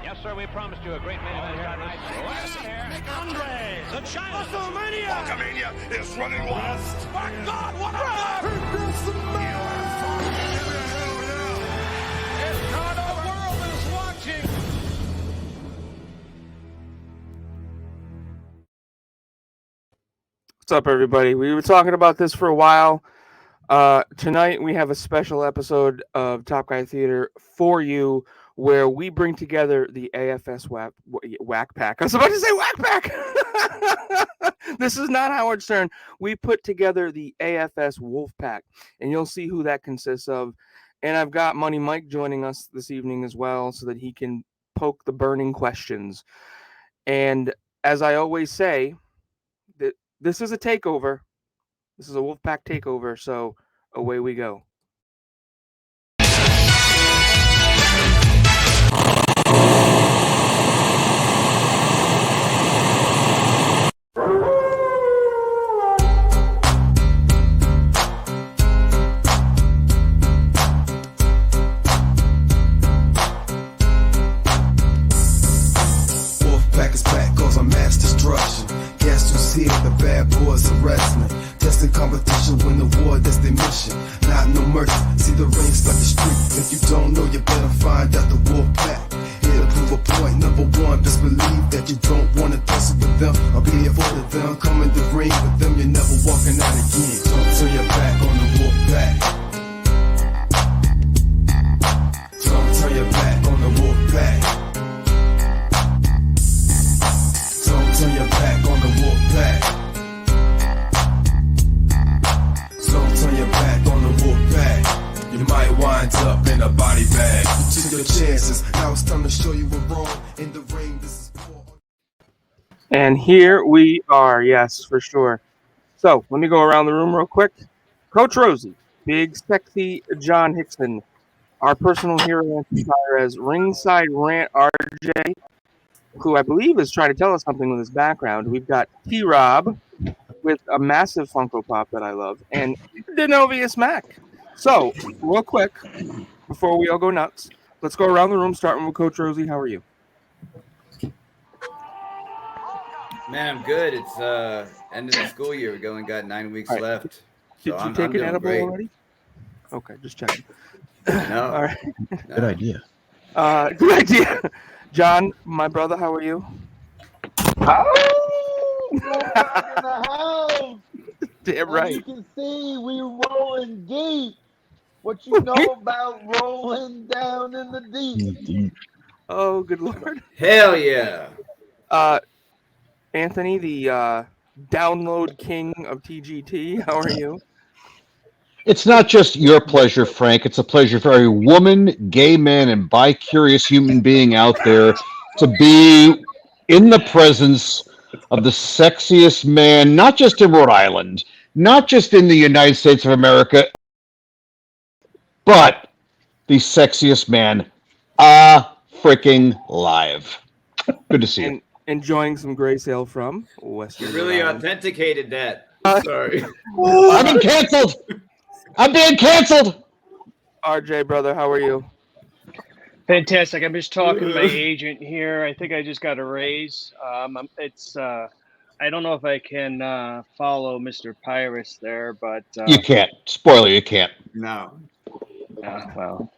Yes, sir, we promised you a great main event here tonight. Andre, the China Wrestlemania! Wrestlemania is running wild. My God, what a run! It's not the world is watching! What's up, everybody? We were talking about this for a while. Tonight, we have a special episode of Top Guy Theater for you, where we bring together the AFS Whack Pack. I was about to say Whack Pack! This is not Howard Stern. We put together the AFS Wolfpack, and you'll see who that consists of. And I've got Money Mike joining us this evening as well, so that he can poke the burning questions. And as I always say, this is a takeover. This is a Wolfpack takeover, so away we go. Wolfpack is back, cause I'm mass destruction. Guess who's here? The bad boys of wrestling. Testing competition, win the war, that's their mission. Not no mercy, see the rings like the street. If you don't know, you better find out the Wolfpack. Here to prove a point, number one, just believe that you don't want to tussle with them or be avoid of them. Come in the ring with them, you're never walking out again. Don't turn your back on the Wolfpack. Don't turn your back on the Wolfpack. Don't turn your back on the Wolfpack. Don't turn your back on the Wolfpack. You might wind up in a body bag. You took your chances. Now it's time to show you we're wrong. In the ring, this is war. And here we are, yes, for sure. So, let me go around the room real quick. Coach Rosie, big, sexy John Hixson, our personal hero, Anthony Pires, ringside rant RJ, who I believe is trying to tell us something with his background. We've got T-Rob with a massive Funko Pop that I love, and Denovias Mac. So, real quick, before we all go nuts, let's go around the room, starting with Coach Rosie. How are you? Man, I'm good. It's end of the school year. We only got 9 weeks All right. left. Did So you I'm take an doing edible great. already? Okay, just checking. No. All right. Good idea. Good idea. John, my brother, how are you? Oh, back in the house. Damn As right. you can see, we rolling deep. What you know about rolling down in the deep? Oh, good Lord. Hell yeah. Anthony, the download king of TGT, how are you? It's not just your pleasure, Frank. It's a pleasure for every woman, gay man, and bi-curious human being out there to be in the presence of the sexiest man, not just in Rhode Island, not just in the United States of America, but the sexiest man freaking live. Good to see you. And enjoying some Gray Sale from Western You really Rhode Island. authenticated that. Sorry. I've been canceled. I'm being canceled. RJ, brother, how are you? Fantastic. I'm just talking to my agent here. I think I just got a raise. I don't know if I can follow Mr. Pires there, but You can't. Spoiler, you can't. No. well,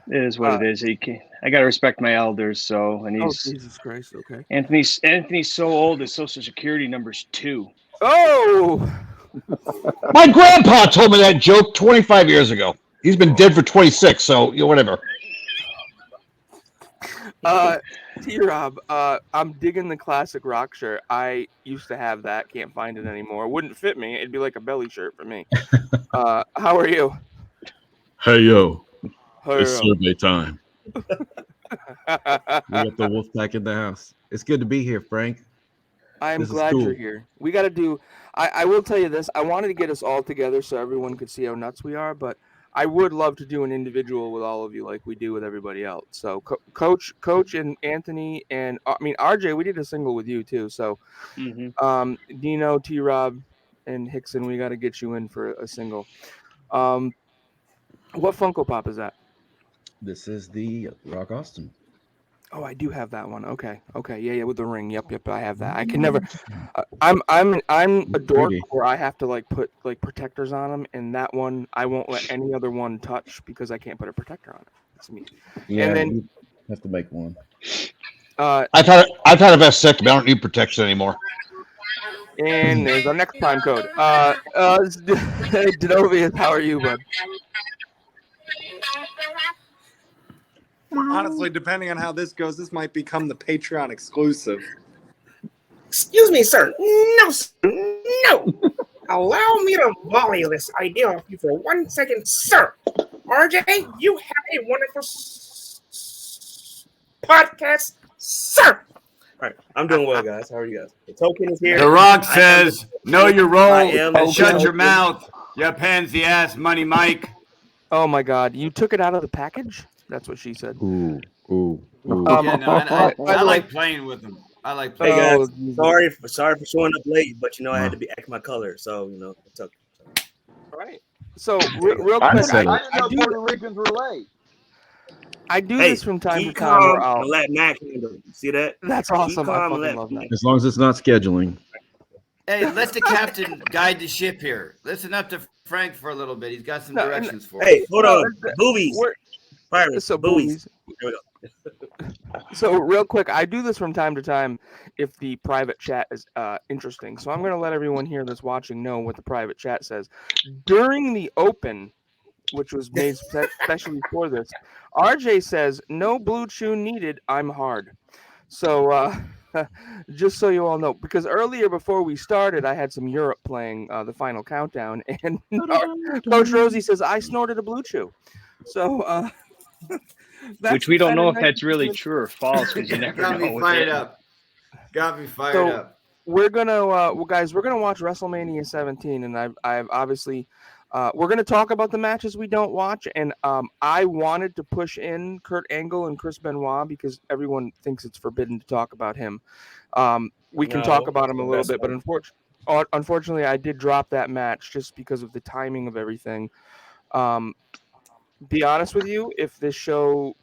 it is what it is. I got to respect my elders. So, and Oh, he's Jesus Christ, okay. Anthony's so old. His social security number's 2. Oh! My grandpa told me that joke 25 years ago. He's been dead for 26, so whatever. T-Rob, I'm digging the classic rock shirt. I used to have that. Can't find it anymore. Wouldn't fit me. It'd be like a belly shirt for me. How are you? Hey, yo. Hey, It's yo. survey time. We got the Wolfpack in the house. It's good to be here, Frank. I am This is glad cool. you're here. We got to do. I will tell you this. I wanted to get us all together so everyone could see how nuts we are, but I would love to do an individual with all of you like we do with everybody else. So Coach and Anthony and RJ, we did a single with you too. So Dino, T-Rob, and Hixson, we got to get you in for a single. What Funko Pop is that? This is the Rock Austin. Oh, I do have that one. Okay, yeah, with the ring. Yep, I have that. I can never. I'm a dork Pretty. where I have to like put like protectors on them, and that one I won't let any other one touch because I can't put a protector on it. That's me. Yeah, And then you have to make one. I've had a vasectomy. I don't need protection anymore. and there's our next time code. Denovias, how are you, bud? Honestly, depending on how this goes, this might become the Patreon exclusive. Excuse me, sir. No, sir. No. Allow me to volley this idea off you for 1 second, sir. RJ, you have a wonderful podcast, sir. All right, I'm doing well, guys. How are you guys? The token is here. The Rock says, know your role and shut your token. mouth. You pansy ass money Mike. Oh my God, you took it out of the package? That's what she said. Ooh. Yeah, no, I like playing with them. I like Hey playing. guys, sorry for showing up late, but I had to be act my color, so it's okay. All right. So real I quick, didn't know Puerto Ricans were late. I do this from time to Keep time. Where calm I'll, and let Mac handle it. See that? that's Keep awesome. I calm and fucking let love that. As long as it's not scheduling. Hey, let the captain guide the ship here. Listen up to Frank for a little bit. He's got some directions for us. Hey, hold on. Boobies. Pirates. So Boobies. There we go. So real quick, I do this from time to time if the private chat is interesting. So I'm going to let everyone here that's watching know what the private chat says. During the open, which was made specially for this, RJ says, no blue chew needed, I'm hard. So just so you all know, because earlier before we started, I had some Europe playing the final countdown, and Coach Rosie says, I snorted a blue chew. So which we don't know if that's really true or false because you never Got know. me fired up. Got me fired up. We're gonna, guys, we're gonna watch WrestleMania 17, and I've obviously, we're gonna talk about the matches we don't watch, and I wanted to push in Kurt Angle and Chris Benoit because everyone thinks it's forbidden to talk about him. We can talk about him a little bit, but unfortunately, I did drop that match just because of the timing of everything. Be honest with you, if this show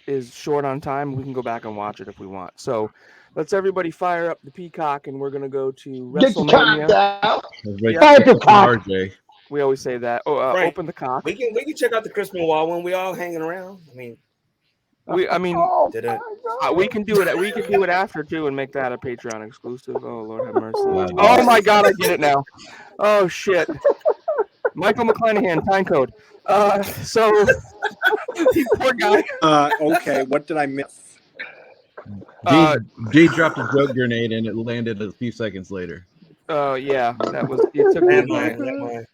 is short on time, we can go back and watch it if we want. So let's everybody fire up the Peacock, and we're gonna go to WrestleMania. Fire the cock. RJ. We always say that. Right. Open the cock. We can check out the Chris Benoit when we all hanging around. We can do it. We can do it after too, and make that a Patreon exclusive. Oh Lord have mercy. Oh my God, I get it now. Oh shit. Michael McClanahan, time code. So poor guy. Okay, what did I miss? G dropped a joke grenade and it landed a few seconds later. Oh yeah, that was. It took me a minute.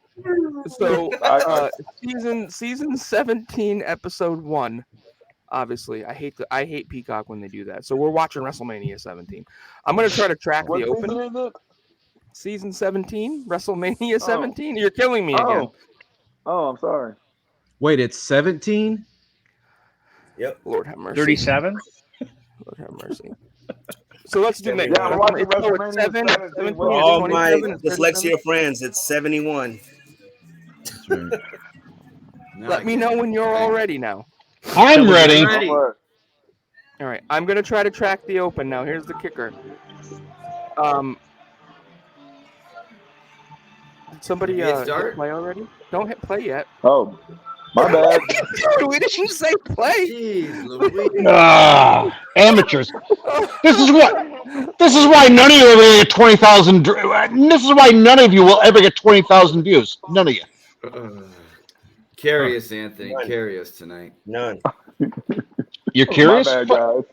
So season 17, episode 1. Obviously, I hate Peacock when they do that. So we're watching WrestleMania 17. I'm gonna try to track the open. Season 17, WrestleMania 17. You're killing me again. Oh, I'm sorry. Wait, it's 17? Yep. Lord have mercy. 37. Lord have mercy. So let's do next. Yeah, I'm watching WrestleMania 17. For all my dyslexia friends, it's 71. Let me know when you're all ready now. I'm ready. All right, I'm gonna try to track the open now. Here's the kicker. Did somebody hit play already? Don't hit play yet. Oh, my bad. We didn't say play. Jeez, amateurs. This is why none of you ever get 20,000. This is why none of you will ever get 20,000 views. None of you. Carry us, Anthony. Carry us tonight. None. You're curious? My bad, guys.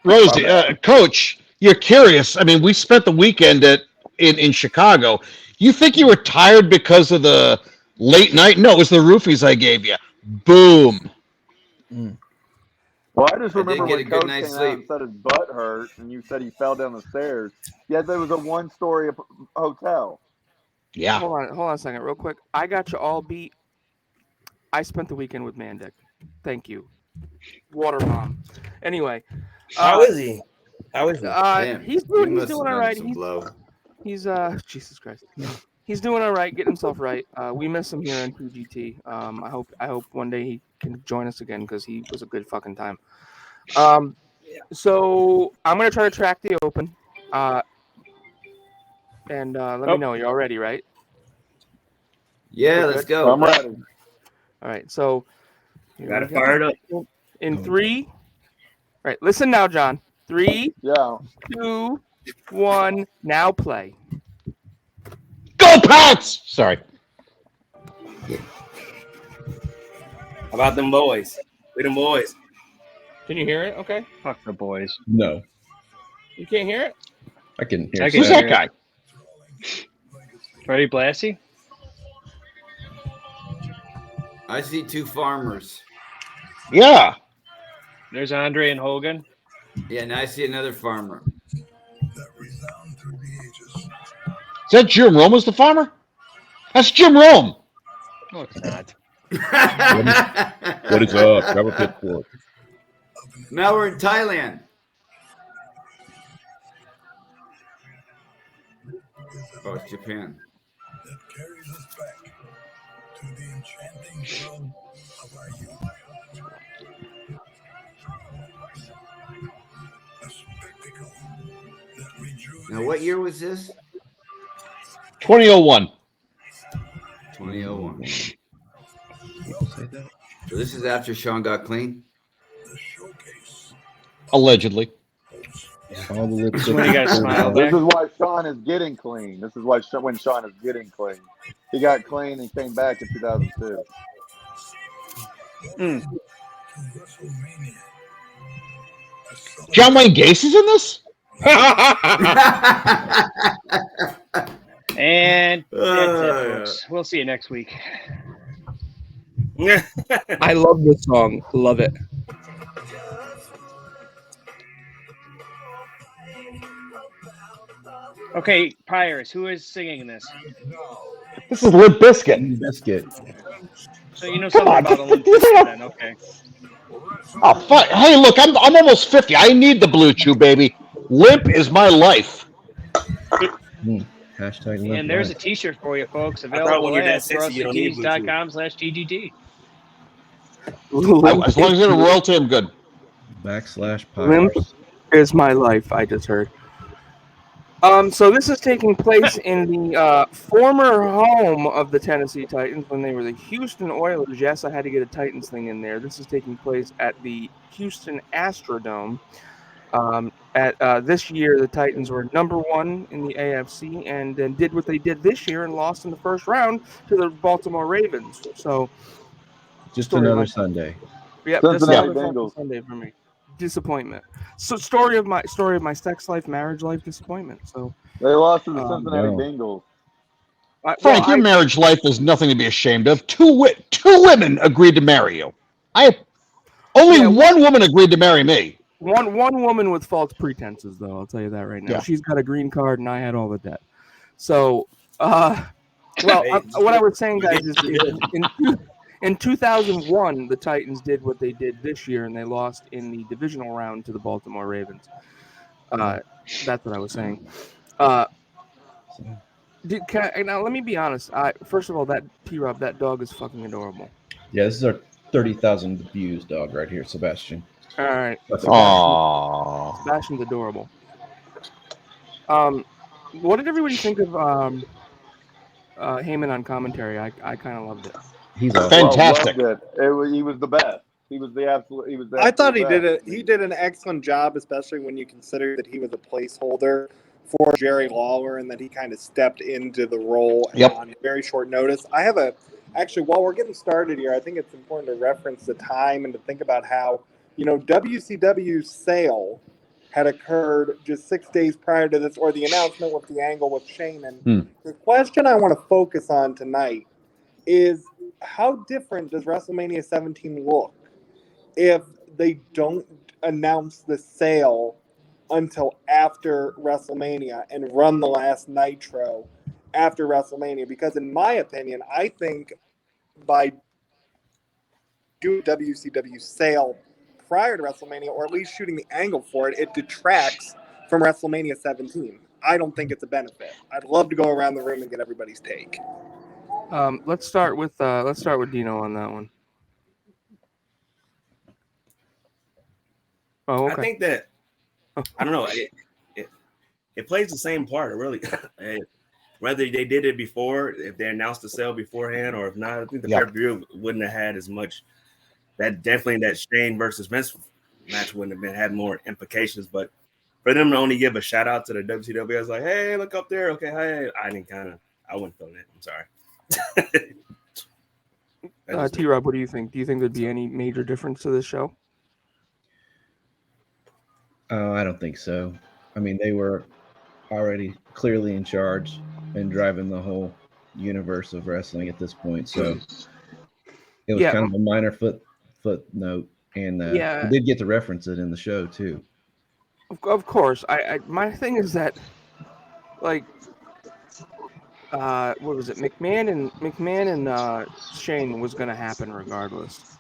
Rosie, Coach, you're curious. I mean, we spent the weekend in Chicago. You think you were tired because of the late night? No, it was the roofies I gave you. Boom. Well, I just remember get when a good Coach night's came out and sleep. said his butt hurt, and you said he fell down the stairs. Yeah, there was a one-story hotel. Yeah. Hold on a second, real quick. I got you all beat. I spent the weekend with Mandic. Thank you. Waterbomb. Anyway. How is he? How is he? He's doing all right. He's Jesus Christ. He's doing all right, getting himself right. We miss him here in TGT. I hope one day he can join us again because he was a good fucking time. So I'm gonna try to track the open. And let me know. You're all ready, right? Yeah, let's go. I'm ready. All right. So Gotta fire it up. In 3. All right. Listen now, John. 3, Yeah. 2, 1. Now play. Go Pats! Sorry. How about them boys? We them boys. Can you hear it? Okay. Fuck the boys. No, You can't hear it? I can hear. Who's that guy? Freddie Blassie? I see 2 farmers. Yeah. There's Andre and Hogan. Yeah, and I see another farmer. Is that Jim Rome as the farmer? That's Jim Rome. No, it's not. What is up? Grab a pitchfork. Now we're in Thailand. Oh, it's Japan. Now, what year was this? 2001. 2001. So this is after Sean got clean? Allegedly. All the lips. When you guys smile This back. is why Sean is getting clean. This is why when Sean is getting clean. He got clean and came back in 2002. John Wayne Gacy's in this? And that's it, folks. We'll see you next week. I love this song. Love it. Okay, Pires, who is singing this? This is Limp Bizkit. Biscuit. So you know something about a Limp Bizkit then, okay. Oh, fuck. Hey, look, I'm almost 50. I need the Blue Chew, baby. Limp is my life. Hashtag limp And there's a life. t-shirt for you, folks. thought when Available you're that at sexy, you don't need Blue Chew. royalties.com/TGT. As long as you're a royalty, I'm good. /Pires. Limp is my life. I just heard. So this is taking place in the former home of the Tennessee Titans when they were the Houston Oilers. Yes, I had to get a Titans thing in there. This is taking place at the Houston Astrodome. This year, the Titans were number 1 in the AFC and then did what they did this year and lost in the first round to the Baltimore Ravens. So, Just another Sunday. yeah, Cincinnati this is Bengals. Sunday for me. Disappointment. So, story of my sex life, marriage life, disappointment. So, They lost to the Cincinnati no. Bengals. Frank, your marriage life is nothing to be ashamed of. Two women agreed to marry you. Only one woman agreed to marry me. One woman with false pretenses, though. I'll tell you that right now. Yeah. She's got a green card, and I had all the debt. So, what I was saying, guys, is in 2001, the Titans did what they did this year, and they lost in the divisional round to the Baltimore Ravens. That's what I was saying. Now, let me be honest. First of all, that T-Rob, that dog is fucking adorable. Yeah, this is our 30,000 views dog right here, Sebastian. All right. Aww. Sebastian's adorable. What did everybody think of Heyman on commentary? I kind of loved it. He's awesome. Fantastic. Loved it. He was the best. He was the absolute. He was. The I thought he absolute did an excellent job, especially when you consider that he was a placeholder for Jerry Lawler and that he kind of stepped into the role on very short notice. Actually, while we're getting started here, I think it's important to reference the time and to think about how, WCW Sale had occurred just 6 days prior to this, or the announcement with the angle with Shane. And the question I want to focus on tonight is, how different does WrestleMania 17 look if they don't announce the sale until after WrestleMania and run the last Nitro after WrestleMania? Because in my opinion, I think by doing WCW Sale prior to WrestleMania, or at least shooting the angle for it, it detracts from WrestleMania 17. I don't think it's a benefit. I'd love to go around the room and get everybody's take. Let's start with Dino on that one. Oh, okay. I think that I don't know. It plays the same part, really. Whether they did it before, if they announced the sale beforehand, or if not, I think the pay-per-view wouldn't have had as much. That Shane versus Vince match wouldn't have had more implications. But for them to only give a shout out to the WCW, I was like, hey, look up there. Okay, hey, I wouldn't feel that. I'm sorry. T-Rob, what do you think? Do you think there'd be any major difference to this show? I don't think so. I mean, they were already clearly in charge and driving the whole universe of wrestling at this point. So it was kind of a minor footnote, and we did get to reference it in the show too. Of course. My thing is that, like, what was it? McMahon and Shane was going to happen regardless.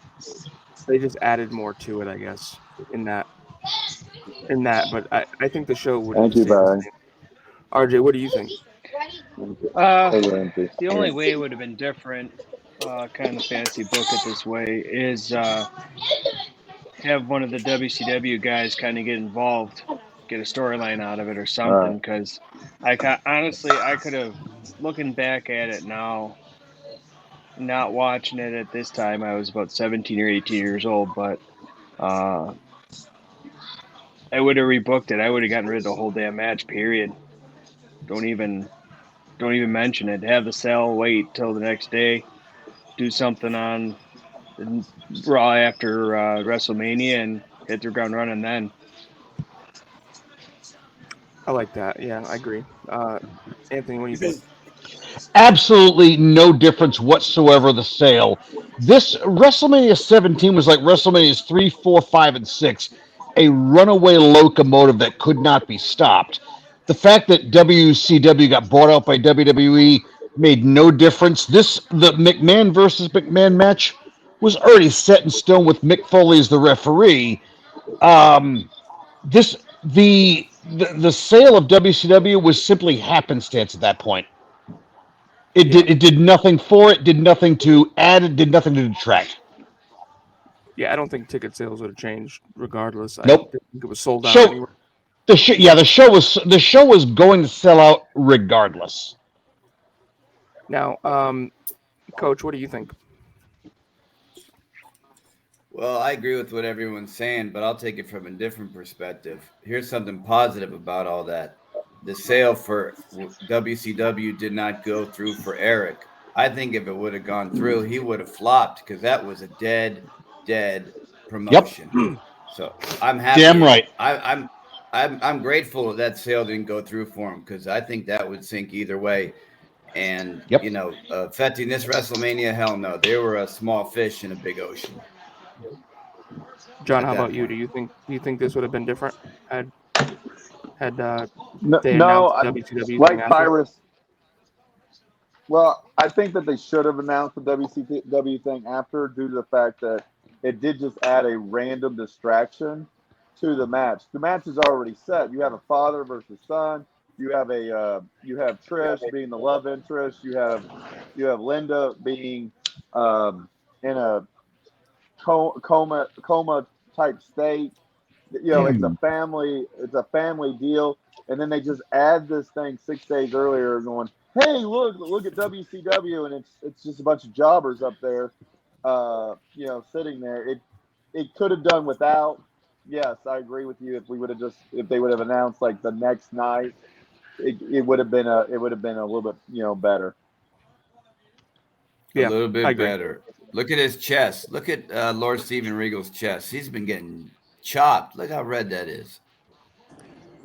They just added more to it, I guess, in that. But I think the show would. Thank you, Barry. RJ, what do you think? The only way it would have been different, kind of fancy book it this way, is have one of the WCW guys kind of get involved, get a storyline out of it or something. Because honestly, I could have, looking back at it now, not watching it at this time, I was about 17 or 18 years old, but I would have rebooked it. I would have gotten rid of the whole damn match, period. Don't even mention it. Have the sale, wait till the next day, do something on Raw after WrestleMania, and hit the ground running then. I like that. Yeah, I agree. Anthony, what do you think? Absolutely no difference whatsoever. The sale. This WrestleMania 17 was like WrestleManias 3, 4, 5, and 6, a runaway locomotive that could not be stopped. The fact that WCW got bought out by WWE made no difference. The McMahon versus McMahon match was already set in stone with Mick Foley as the referee. The sale of WCW was simply happenstance at that point. It did nothing for it, did nothing to add, it did nothing to detract. Yeah, I don't think ticket sales would have changed regardless. Nope. I think it was sold out anyway. The show was going to sell out regardless. Now, Coach, what do you think? Well, I agree with what everyone's saying, but I'll take it from a different perspective. Here's something positive about all that. The sale for WCW did not go through for Eric. I think if it would have gone through, he would have flopped because that was a dead promotion. Yep. So I'm happy. Damn right. I'm grateful that sale didn't go through for him because I think that would sink either way. And affecting this WrestleMania, hell no, they were a small fish in a big ocean. John, how about you? Do you think this would have been different had they no, announced the WCW like thing Pires. Well, I think that they should have announced the WCW thing after, due to the fact that it did just add a random distraction to the match. The match is already set. You have a father versus son. You have Trish being the love interest. You have Linda being in a coma type state. It's a family deal, and then they just add this thing 6 days earlier, going, "Hey, look at WCW," and it's just a bunch of jobbers up there, sitting there. It could have done without. Yes, I agree with you. If they would have announced like the next night, it would have been a little bit better. Yeah, a little bit better. Look at his chest. Look at Lord Steven Regal's chest. He's been getting chopped. Look how red that is.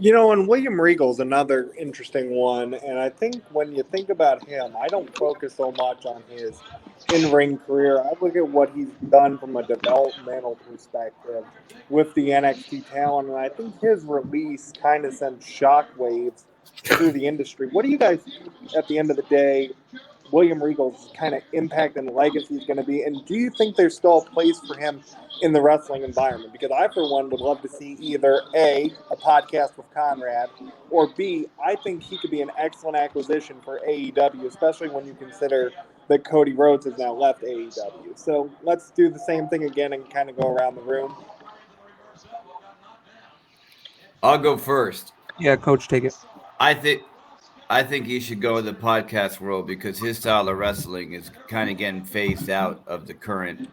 And William Regal's another interesting one. And I think when you think about him, I don't focus so much on his in-ring career. I look at what he's done from a developmental perspective with the NXT talent. And I think his release kind of sent shockwaves through the industry. What do you guys think, at the end of the day, William Regal's kind of impact and legacy is going to be? And do you think there's still a place for him in the wrestling environment? Because I, for one, would love to see either A, a podcast with Conrad, or B, I think he could be an excellent acquisition for AEW, especially when you consider that Cody Rhodes has now left AEW. So let's do the same thing again and kind of go around the room. I'll go first. Yeah, Coach, take it. I think he should go in the podcast world because his style of wrestling is kind of getting phased out of the current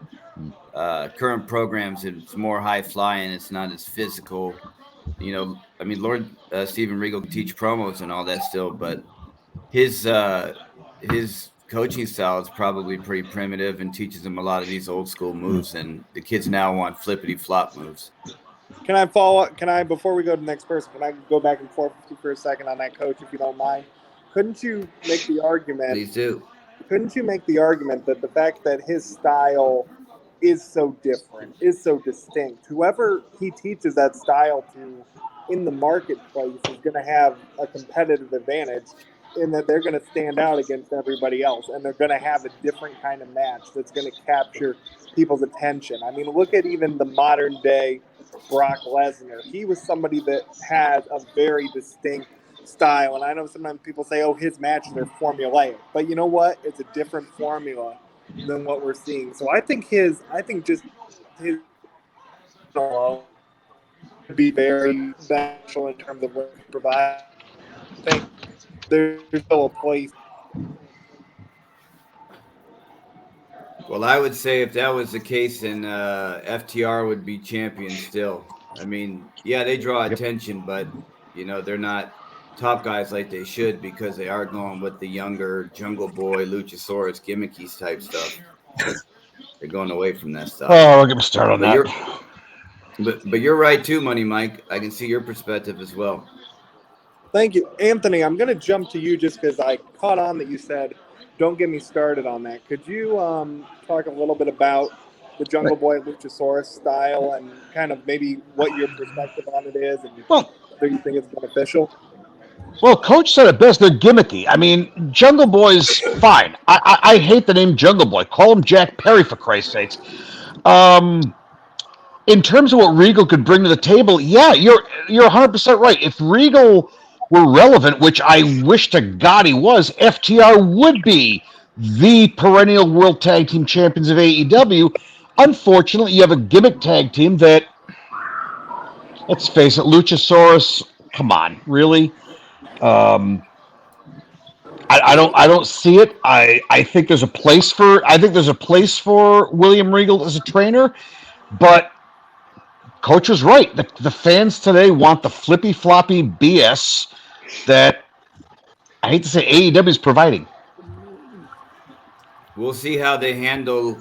programs. It's more high flying. It's not as physical. I mean, Lord Steven Regal can teach promos and all that still, but his coaching style is probably pretty primitive and teaches them a lot of these old school moves. And the kids now want flippity flop moves. Can I follow up? Can I, before we go to the next person, can I go back and forth with you for a second on that, Coach, if you don't mind? Couldn't you make the argument? Please do. Couldn't you make the argument that the fact that his style is so different, is so distinct, whoever he teaches that style to in the marketplace is going to have a competitive advantage in that they're going to stand out against everybody else, and they're going to have a different kind of match that's going to capture people's attention. I mean, look at even the modern day Brock Lesnar. He was somebody that has a very distinct style, and I know sometimes people say, oh, his matches are formulaic, but you know what? It's a different formula than what we're seeing. So I think his would be very special in terms of what he provides. I think there's still a place. Well, I would say if that was the case, then FTR would be champion still. I mean, yeah, they draw attention, but, they're not top guys like they should because they are going with the younger Jungle Boy, Luchasaurus, gimmicky type stuff. They're going away from that stuff. Oh, I'll get me started on that. But you're right, too, Money Mike. I can see your perspective as well. Thank you. Anthony, I'm going to jump to you just because I caught on that you said, don't get me started on that. Could you talk a little bit about the Jungle Boy Luchasaurus style and kind of maybe what your perspective on it is and do you think it's beneficial? Well, Coach said it best. They're gimmicky. I mean, Jungle Boy's fine. I hate the name Jungle Boy. Call him Jack Perry, for Christ's sakes. In terms of what Regal could bring to the table, yeah, you're 100% right. If Regal were relevant, which I wish to God he was, FTR would be the perennial World Tag Team Champions of AEW. Unfortunately, you have a gimmick tag team that, let's face it, Luchasaurus, come on, really? I don't see it. I think there's a place for William Regal as a trainer, but Coach was right. The fans today want the flippy floppy BS that I hate to say AEW is providing. We'll see how they handle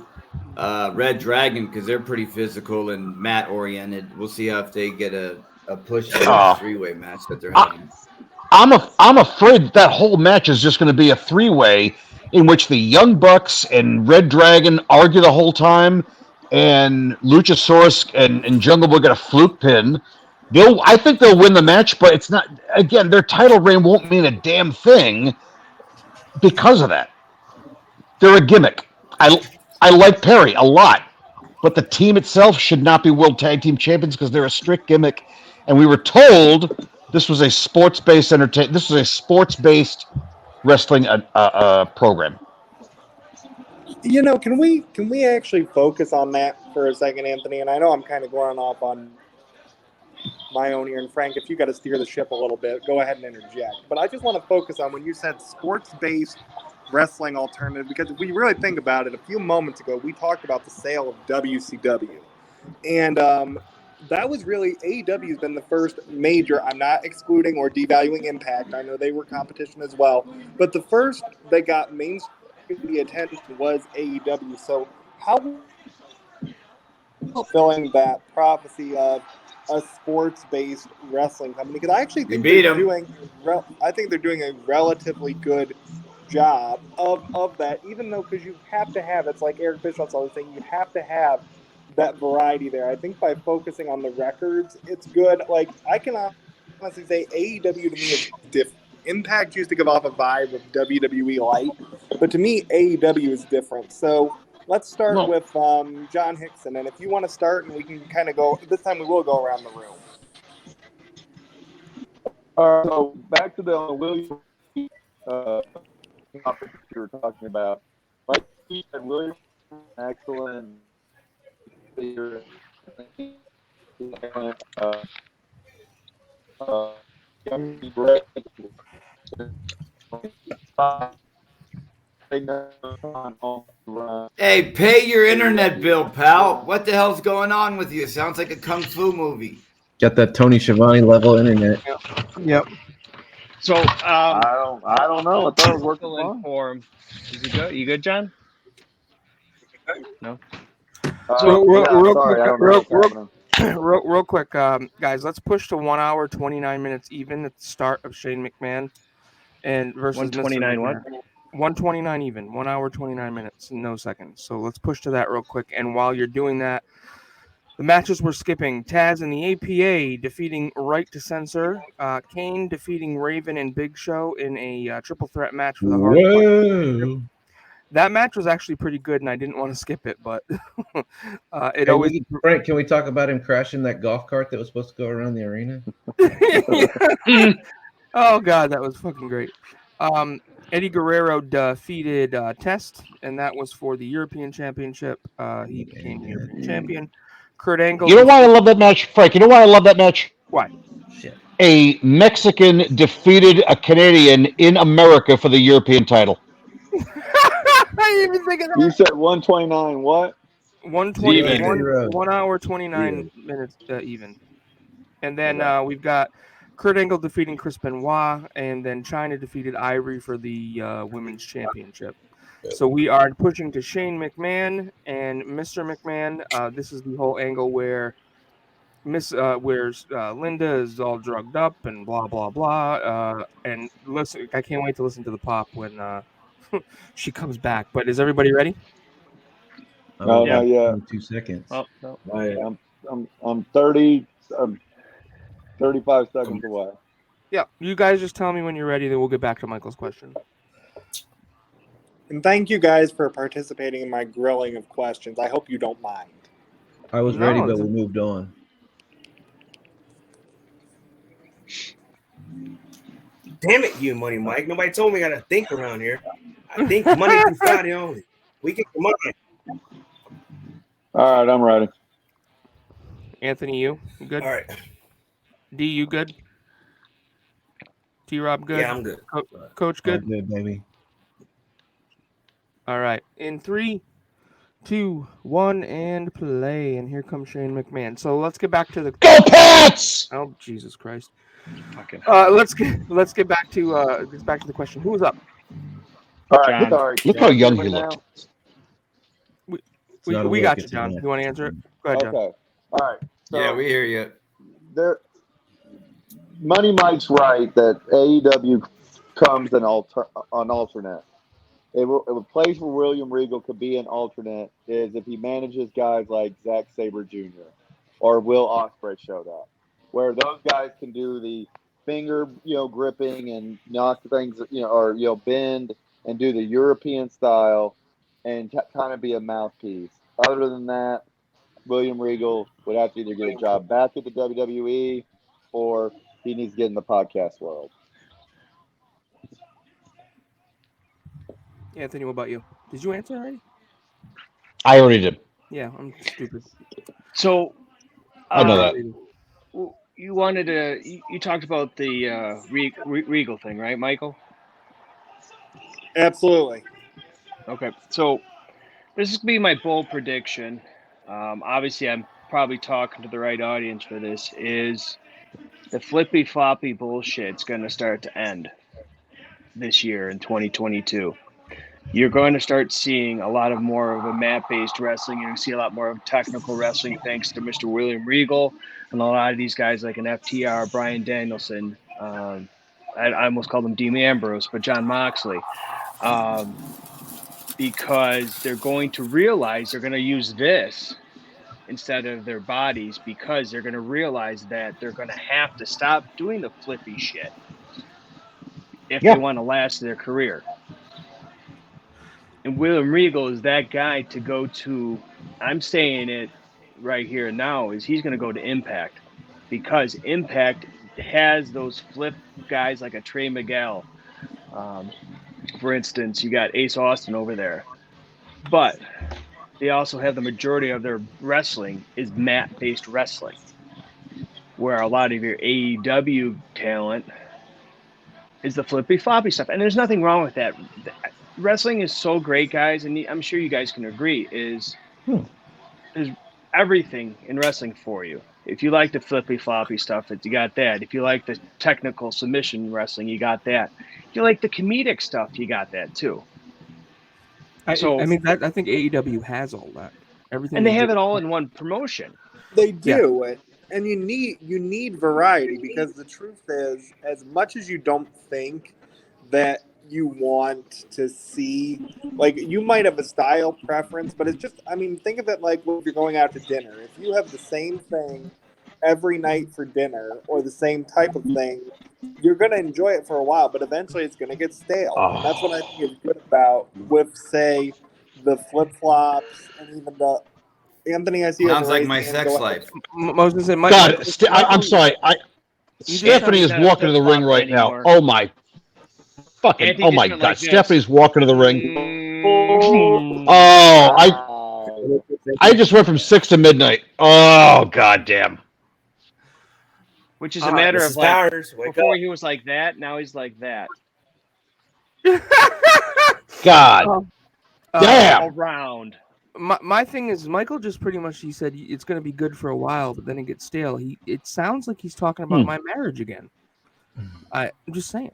Red Dragon because they're pretty physical and mat oriented. We'll see how if they get a push in this three-way match that they're having. I'm afraid that whole match is just going to be a three-way in which the Young Bucks and Red Dragon argue the whole time, and Luchasaurus and Jungle Boy get a fluke pin. I think they'll win the match, but it's not. Again, their title reign won't mean a damn thing because of that. They're a gimmick. I like Perry a lot, but the team itself should not be World Tag Team Champions because they're a strict gimmick. And we were told this was a sports-based This was a sports-based wrestling program. Can we actually focus on that for a second, Anthony? And I know I'm kind of going off on my own here. And Frank, if you got to steer the ship a little bit, go ahead and interject. But I just want to focus on when you said sports-based wrestling alternative, because if we really think about it, a few moments ago, we talked about the sale of WCW. And that was really, AEW has been the first major, I'm not excluding or devaluing Impact. I know they were competition as well. But the first that got mainstream attention was AEW. So how fulfilling that prophecy of a sports-based wrestling company? Because I actually think they're doing a relatively good job of that, even though, because you have to have, it's like Eric Bischoff's always saying, you have to have that variety there. I think by focusing on the records, it's good. Like, I can honestly say AEW to me is different. Impact used to give off a vibe of WWE Light, but to me, AEW is different. So let's start with John Hixson, and if you want to start, and we can kind of go, this time we will go around the room. So back to the William topic you were talking about. Like you said, William, excellent. Hey, pay your internet bill, pal. What the hell's going on with you? It sounds like a kung fu movie. Got that Tony Schiavone level internet. Yep. So I don't know. I thought it was working still in fine. form. Is he good? You good, John? No. Real quick, guys, let's push to 1 hour 29 minutes even at the start of Shane McMahon and versus 129 Mr. what? McMahon. 129 even, 1 hour 29 minutes, no seconds. So let's push to that real quick. And while you're doing that, the matches we're skipping: Taz and the APA defeating Right to Censor, Kane defeating Raven and Big Show in a triple threat match for the Hardcore. That match was actually pretty good, and I didn't want to skip it, but Frank, can we talk about him crashing that golf cart that was supposed to go around the arena? Oh God, that was fucking great. Eddie Guerrero defeated Test, and that was for the European Championship. He became the European champion. Kurt Angle. You know why I love that match, Frank? You know why I love that match? Why? Shit. A Mexican defeated a Canadian in America for the European title. I didn't even think of that. You said 129 what? 1 hour 29 minutes even. And then we've got Kurt Angle defeating Chris Benoit, and then China defeated Ivory for the women's championship. So we are pushing to Shane McMahon and Mr. McMahon. This is the whole angle where Linda is all drugged up and blah blah blah. And listen, I can't wait to listen to the pop when she comes back. But is everybody ready? No, not yet. 2 seconds. Oh, no. I'm 30. I'm 35 seconds away. Yeah, you guys just tell me when you're ready, then we'll get back to Michael's question. And thank you guys for participating in my grilling of questions. I hope you don't mind. I was ready, but we moved on. Damn it, you Money Mike. Nobody told me I got to think around here. I think Monday through Friday only. Weekend for mine. All right, I'm ready. Anthony, you good? All right. D, you good? T-Rob, good? Yeah, I'm good. Coach, good? I'm good, baby. All right. In 3, 2, 1, and play. And here comes Shane McMahon. So let's get back to the Go Pats! Oh, Jesus Christ. Let's get back to the question. Who's up? All right, sorry. Look how young he looked. We got you, John. You want to answer it? Go ahead, John. Okay. All right. So Yeah, we hear you. Money Mike's right that AEW comes an alternate. If a place where William Regal could be an alternate is if he manages guys like Zack Sabre Jr. or Will Ospreay showed up, where those guys can do the finger, gripping and knock things, or bend and do the European style and kind of be a mouthpiece. Other than that, William Regal would have to either get a job back at the WWE or he needs to get in the podcast world. Anthony, what about you? Did you answer already? I already did. Yeah, I'm stupid. So I know that. You wanted to. You talked about the Regal thing, right, Michael? Absolutely. Okay, so this is gonna be my bold prediction. Obviously, I'm probably talking to the right audience for this. Is the flippy floppy bullshit's gonna start to end this year in 2022? You're going to start seeing a lot of more of a mat-based wrestling. You're going to see a lot more of technical wrestling thanks to Mr. William Regal and a lot of these guys like an FTR, Bryan Danielson. I almost called him Dean Ambrose, but John Moxley. Because they're going to realize they're going to use this instead of their bodies because they're going to realize that they're going to have to stop doing the flippy shit if they want to last their career. And William Regal is that guy to go to. I'm saying it right here now is he's going to go to Impact because Impact has those flip guys like a Trey Miguel. For instance, you got Ace Austin over there. But they also have the majority of their wrestling is mat-based wrestling. where a lot of your AEW talent is the flippy floppy stuff. And there's nothing wrong with that. Wrestling is so great, guys, and I'm sure you guys can agree, there's everything in wrestling for you. If you like the flippy floppy stuff, you got that. If you like the technical submission wrestling, you got that. If you like the comedic stuff, you got that too. I think AEW has all that. Everything, and they have it all in one promotion. They do, and you need variety, because the truth is, as much as you don't think that you want to see, like, you might have a style preference, but it's just, I mean, think of it like if you're going out to dinner. If you have the same thing every night for dinner, or the same type of thing, you're going to enjoy it for a while, but eventually it's going to get stale. And that's what I think is good about with, say, the flip-flops, and even the Anthony, I see. Sounds like my sex life. Moses and God, I'm sorry. Stephanie is walking to the ring right now. Oh my fucking! Anthony Oh my just went God! like this. Stephanie's walking to the ring. Oh, I just went from 6 to midnight. Oh God damn! Which is a matter of like, Powers, wake before up. he was like that, now he's like that. God damn! Around. My thing is, Michael just pretty much, he said it's going to be good for a while, but then it gets stale. It sounds like he's talking about my marriage again. I'm just saying.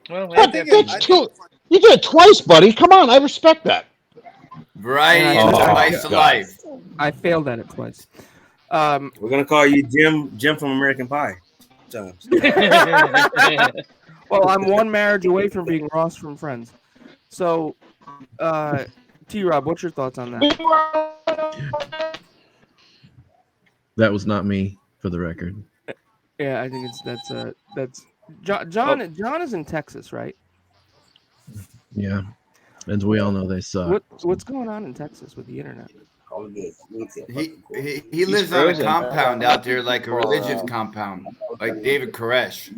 Well, What? You did it twice, buddy. Come on, I respect that. Variety And is the I- spice of life. I failed at it twice. We're gonna call you Jim from American Pie. Well, I'm one marriage away from being Ross from Friends. So, T-Rob, what's your thoughts on that? That was not me, for the record. Yeah, I think that's John. John is in Texas, right? Yeah, as we all know, they suck. What's going on in Texas with the internet? He lives on a compound out there, like a religious compound, like David Koresh.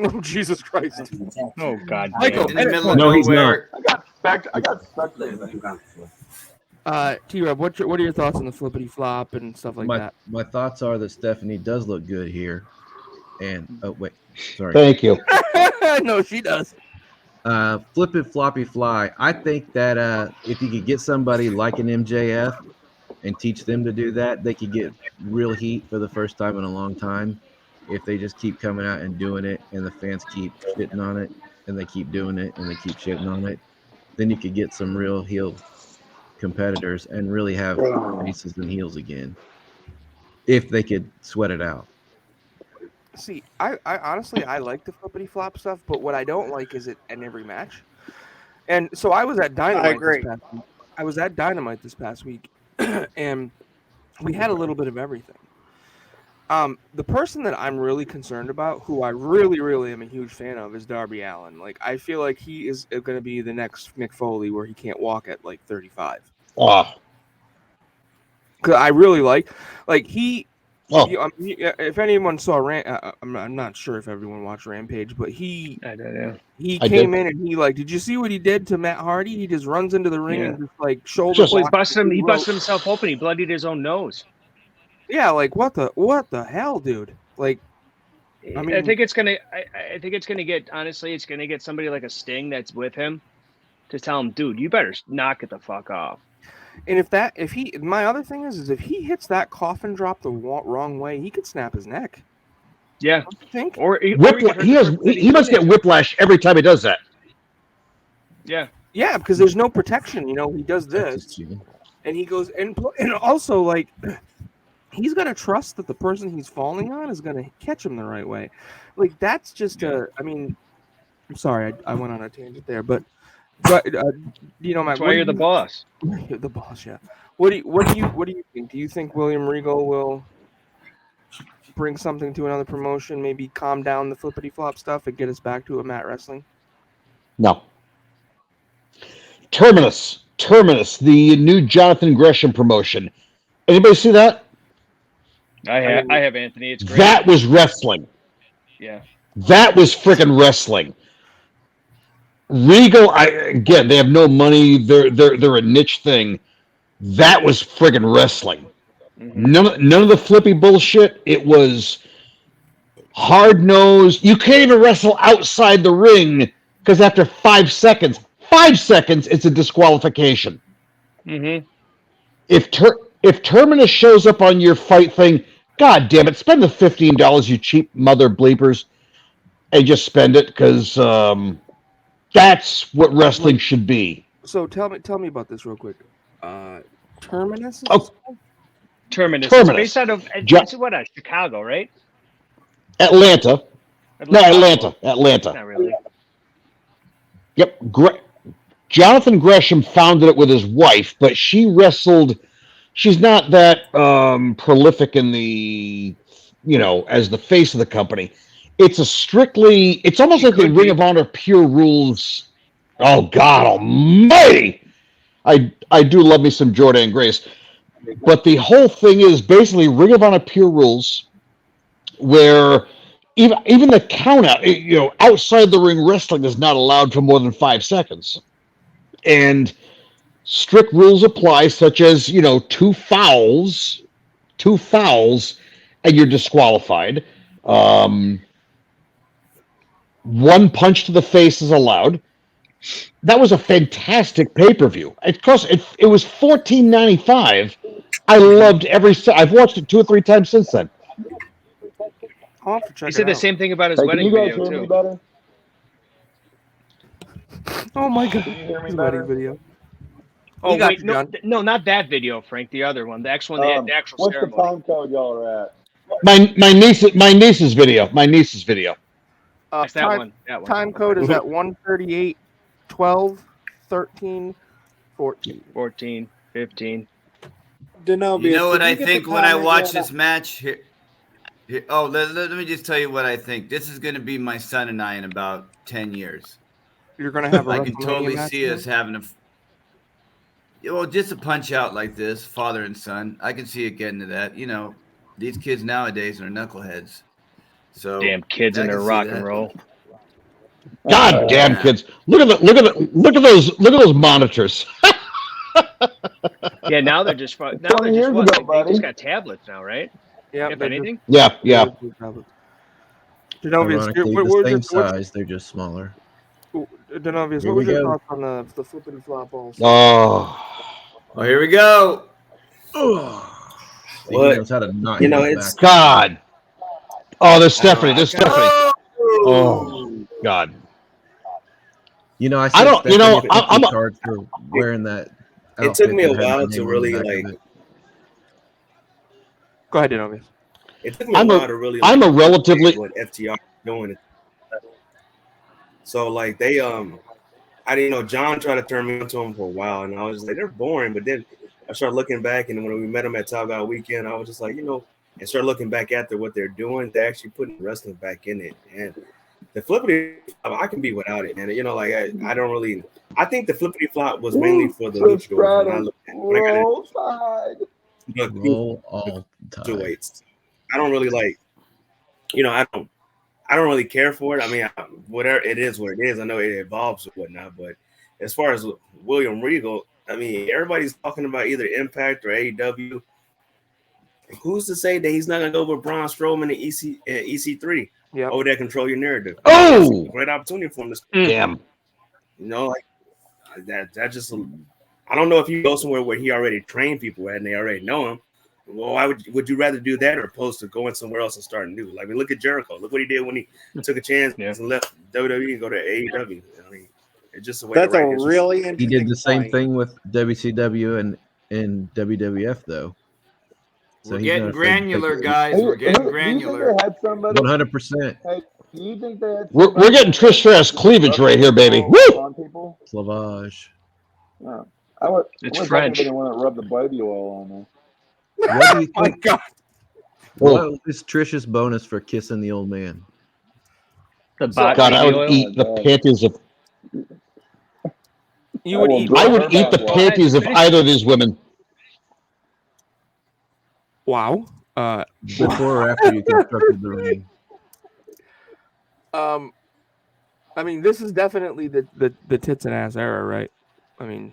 Oh, Jesus Christ! Oh God, Michael, in the middle of No, he's nowhere. I got stuck there. T-Rob, what are your thoughts on the flippity flop and stuff like that? My thoughts are that Stephanie does look good here, and oh wait, sorry. Thank you. No, she does. Flip it, floppy, fly. I think that if you could get somebody like an MJF and teach them to do that, they could get real heat for the first time in a long time. If they just keep coming out and doing it, and the fans keep shitting on it, and they keep doing it, and they keep shitting on it, then you could get some real heel competitors and really have faces and heels again. If they could sweat it out. See, I honestly, I like the flippity flop stuff, but what I don't like is it in every match. And so I was at Dynamite. I agree. I was at Dynamite this past week, and we had a little bit of everything. The person that I'm really concerned about, who I really, really am a huge fan of, is Darby Allin. Like, I feel like he is going to be the next Mick Foley, where he can't walk at like 35. Oh. Cause I really like he. Oh. If anyone saw I'm not sure if everyone watched Rampage, but he came in and he did you see what he did to Matt Hardy? He just runs into the ring and just like shoulder. He busted himself open. He bloodied his own nose. Yeah, like what the hell, dude? Like, I mean, I think it's gonna get somebody like a Sting that's with him to tell him, dude, you better knock it the fuck off. And my other thing is if he hits that coffin drop the wrong way, he could snap his neck. Yeah, don't you think? He must get whiplash every time he does that. Yeah, because there's no protection. You know, he does this, and he goes and also like. He's got to trust that the person he's falling on is going to catch him the right way. Like, that's just I mean, I'm sorry, I went on a tangent there, but you know, that's why you're the boss. You're the boss, yeah. What do you think? Do you think William Regal will bring something to another promotion, maybe calm down the flippity flop stuff and get us back to a mat wrestling? No. Terminus, the new Jonathan Gresham promotion. Anybody see that? I have Anthony. It's great. That was wrestling. Yeah. That was freaking wrestling. Regal, they have no money. They're a niche thing. That was friggin' wrestling. None of the flippy bullshit. It was hard nosed. You can't even wrestle outside the ring because after 5 seconds, it's a disqualification. Mm-hmm. If Terminus shows up on your fight thing, God damn it, spend the $15, you cheap mother bleepers, and just spend it because that's what wrestling should be. So tell me about this real quick. Terminus. Terminus. It's based out of Chicago, right? Atlanta. No, Atlanta. Not really. Yep. Jonathan Gresham founded it with his wife, but she wrestled. She's not that prolific in the, as the face of the company. It's almost like the Ring of Honor Pure Rules. Oh, God almighty. I do love me some Jordan Grace. But the whole thing is basically Ring of Honor Pure Rules, where even the count out, outside the ring wrestling is not allowed for more than 5 seconds. And strict rules apply, such as, 2 fouls, and you're disqualified. 1 punch to the face is allowed. That was a fantastic pay-per-view. It was $14.95. I loved I've watched it 2 or 3 times since then. I'll have to check He said the same thing about his wedding video too. Better? Oh my God! Can you hear me His better? wedding video. Oh We got wait, you, John. no, not that video, Frank. The other one, the actual one, the actual What's ceremony. the time code y'all are at? My niece's video. That's that one. Time code is at 1:38, 12, 13, 14. 14, 15. You know what I think when I watch this match? Here, let me just tell you what I think. This is going to be my son and I in about 10 years. You're going to have a I can WrestleMania totally match see then? us having just a punch out like this, father and son. I can see it getting to that. These kids nowadays are knuckleheads. So Damn kids I in their can see rock that. and roll. God damn kids! Look at those monitors. Yeah, now they're just they just got tablets now, right? Yeah, if anything. Yeah. Denovias, Ironically, we're the same just- we're- size, they're just smaller. Denovias, Here what was we your go. thoughts on the flippity flop balls? Oh, here we go. He knows how to knock it it's back. God. Oh, there's Stephanie. Oh, God. I I don't- Stephanie a I'm a- card for wearing that. It took outfit me a that had while her to name on really the back of like. it. Go ahead, Denovias. It took me a while to really. I'm a relatively. what FTR is doing. So like they I didn't know John tried to turn me into them for a while, and I was just like, they're boring. But then I started looking back, and when we met them at Top Guy Weekend, I was just like, and start looking back after what they're doing. They're actually putting wrestling back in it, and the flippity flop, I can be without it, man. I don't really. I think the flippity flop was mainly for the luchadors. Roll all time. Weights. I don't really like. I don't really care for it. I mean, whatever it is, what it is. I know it evolves or whatnot, but as far as William Regal, I mean, everybody's talking about either Impact or AEW. Who's to say that he's not going to go with Braun Strowman and EC3? Yeah. Over there, control your narrative. Oh, That's a great opportunity for him to. Damn. Like that just. I don't know if you go somewhere where he already trained people and they already know him. Well, why would you rather do that or opposed to going somewhere else and starting new? Like, look at Jericho. Look what he did when he took a chance and left WWE and go to AEW. I mean, it's just a way. That's a really interesting. He did the same point. thing with WCW and WWF, though. So We're getting granular, guys. We're getting granular. 100%. Hey, do you think they had We're getting Trish Stratus cleavage right here, baby. Woo! on people? Clavage. No. It's I French. didn't want to rub the baby oil on there. What do you Oh my think? God. What is Tricia's bonus for kissing the old man? The God, I would eat the panties of. You would eat. I would eat the panties of either of these women. Wow. Before or after you constructed the ring? I mean, this is definitely the tits and ass era, right? I mean,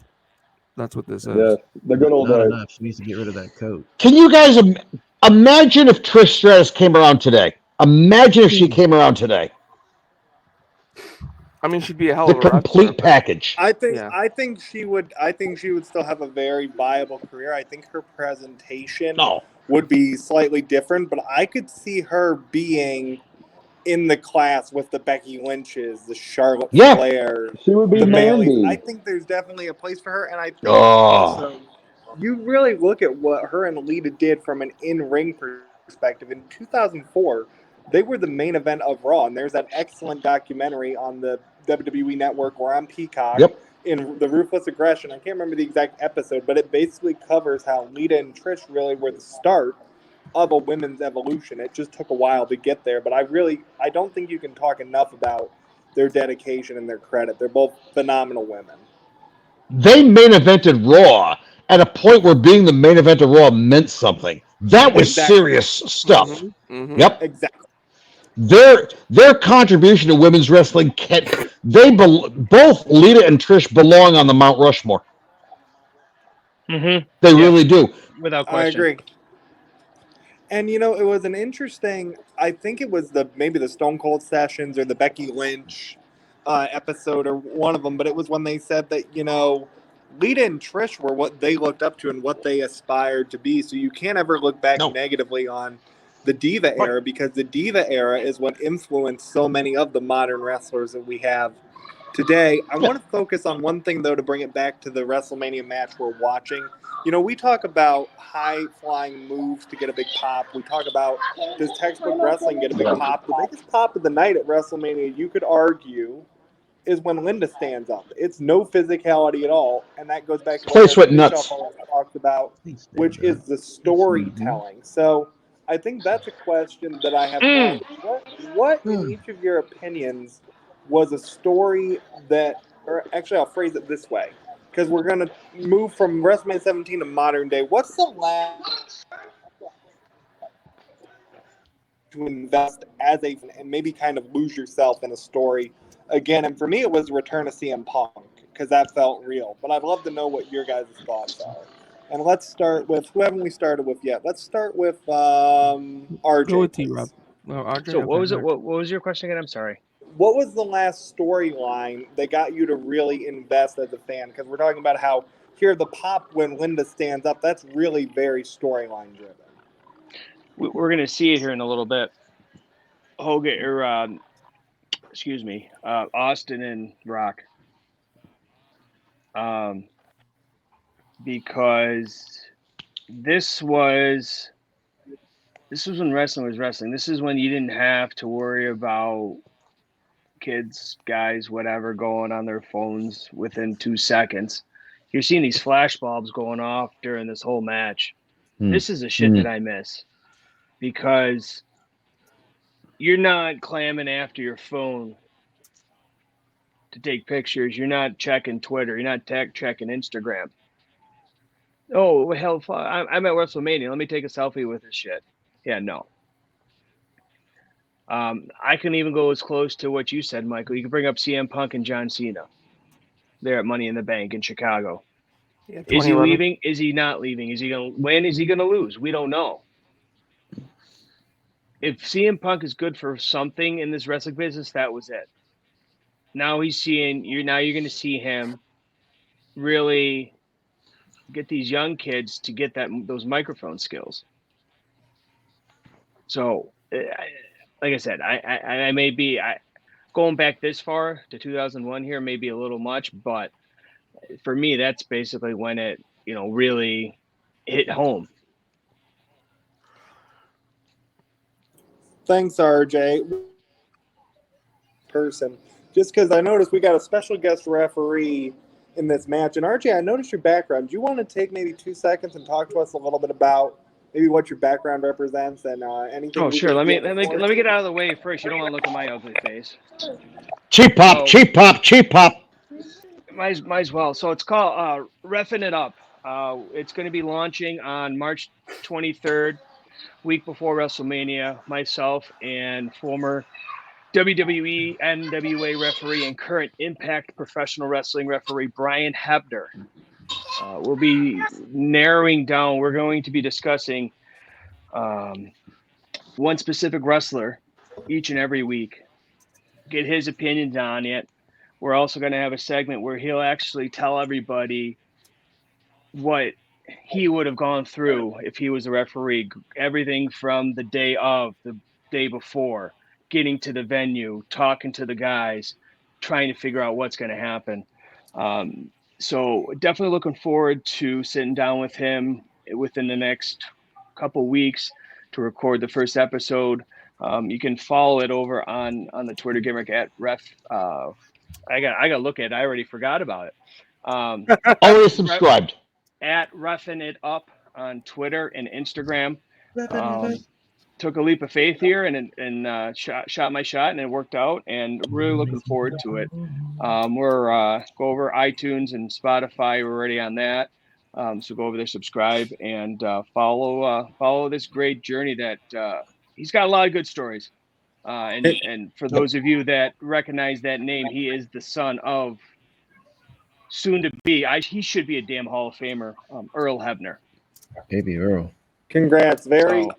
That's what this is. Yes, the good old Not days. enough. She needs to get rid of that coat. Can you guys imagine if Trish Stratus came around today? Imagine if she came around today. I mean, she'd be a hell The of a complete wrestler, package. I think Yeah. I think she would still have a very viable career. I think her presentation would be slightly different, but I could see her being in the class with the Becky Lynches, the Charlotte Flair, She would be the Baileys. Mandy. I think there's definitely a place for her, and I think Oh. also you really look at what her and Lita did from an in-ring perspective. In 2004, they were the main event of Raw, and there's that excellent documentary on the WWE Network or on Peacock in The Ruthless Aggression. I can't remember the exact episode, but it basically covers how Lita and Trish really were the start of a women's evolution. It just took a while to get there, but I don't think you can talk enough about their dedication and their credit. They're both phenomenal women. They main evented Raw at a point where being the main event of Raw meant something. That was serious stuff. Mm-hmm. Yep. Exactly. Their contribution to women's wrestling both Lita and Trish belong on the Mount Rushmore. Mm-hmm. They really do. Without question. I agree. And it was an interesting. I think it was maybe the Stone Cold Sessions or the Becky Lynch episode or one of them, but it was when they said that Lita and Trish were what they looked up to and what they aspired to be. So you can't ever look back negatively on the Diva era, because the Diva era is what influenced so many of the modern wrestlers that we have today. I want to focus on one thing, though, to bring it back to the WrestleMania match we're watching. We talk about high-flying moves to get a big pop. We talk about, does textbook wrestling get a big pop? The biggest pop of the night at WrestleMania, you could argue, is when Linda stands up. It's no physicality at all, and that goes back to Place what went nuts. talked about, which is the storytelling. So I think that's a question that I have. What in each of your opinions was a story that, or actually I'll phrase it this way, because we're going to move from WrestleMania 17 to modern day. What's the last to invest as a, and maybe kind of lose yourself in a story again? And for me, it was the return of CM Punk, because that felt real. But I'd love to know what your guys' thoughts are. And let's start with, who haven't we started with yet? Let's start with RJ. Go with T-Rob. RJ, So what was it? What was your question again? I'm sorry. What was the last storyline that got you to really invest as a fan? Because we're talking about how here the pop when Linda stands up, that's really very storyline driven. We're going to see it here in a little bit. Hogan, or Austin and Rock. Because this was when wrestling was wrestling. This is when you didn't have to worry about kids, guys, whatever, going on their phones within 2 seconds. You're seeing these flashbulbs going off during this whole match. This is the shit that I miss, because you're not clamming after your phone to take pictures. You're not checking Twitter. You're not checking Instagram. Oh, hell, I'm at WrestleMania. Let me take a selfie with this shit. Yeah, no. I can even go as close to what you said, Michael. You can bring up CM Punk and John Cena. They're at Money in the Bank in Chicago. Yeah, is he leaving? Is he not leaving? Is he going to win? Is he going to lose? We don't know. If CM Punk is good for something in this wrestling business, that was it. Now you're going to see him really get these young kids to get those microphone skills. So, like I said, I may be going back this far to 2001 here, may be a little much, but for me, that's basically when it, really hit home. Thanks, RJ. Just because I noticed we got a special guest referee in this match. And RJ, I noticed your background. Do you want to take maybe 2 seconds and talk to us a little bit about maybe what your background represents and anything? Oh, sure. Let me get out of the way first. You don't want to look at my ugly face. Cheap pop, cheap pop, cheap pop. Might as well. So it's called Reffin It Up. It's going to be launching on March 23rd, week before WrestleMania. Myself and former WWE NWA referee and current Impact Professional Wrestling referee Brian Hebner we'll be narrowing down. We're going to be discussing one specific wrestler each and every week, get his opinions on it. We're also going to have a segment where he'll actually tell everybody what he would have gone through if he was a referee. Everything from the day of, the day before, getting to the venue, talking to the guys, trying to figure out what's going to happen. So definitely looking forward to sitting down with him within the next couple weeks to record the first episode. You can follow it over on the Twitter gimmick at Ref. I got to look at it. I already forgot about it. Already subscribed. At Reffin It Up on Twitter and Instagram. Took a leap of faith here and shot my shot, and it worked out, and really looking forward to it. We're go over iTunes and Spotify. We're already on that. So go over there, subscribe, and follow this great journey that he's got a lot of good stories. And for those of you that recognize that name, he is the son of soon to be, he should be a damn Hall of Famer, Earl Hebner. Baby Earl. Congrats. Very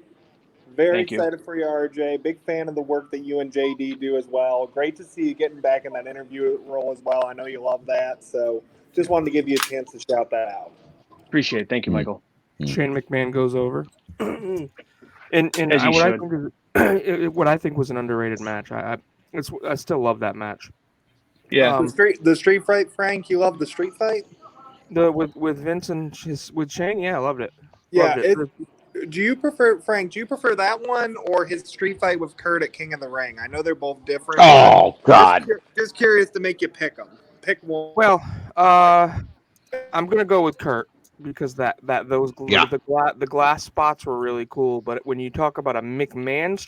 Thank you. excited for you, RJ. Big fan of the work that you and JD do as well. Great to see you getting back in that interview role as well. I know you love that. So just wanted to give you a chance to shout that out. Appreciate it. Thank you, Michael. Shane McMahon goes over. and As he what I think was an underrated match. I still love that match. Yeah. The street fight, Frank, you love the street fight? With Vince and with Shane, yeah, I loved it. Yeah. Loved it. Do you prefer, Frank, that one or his street fight with Kurt at King of the Ring? I know they're both different. Oh, God. Just curious to make you pick them. Pick one. Well, I'm going to go with Kurt because the glass spots were really cool. But when you talk about a Vince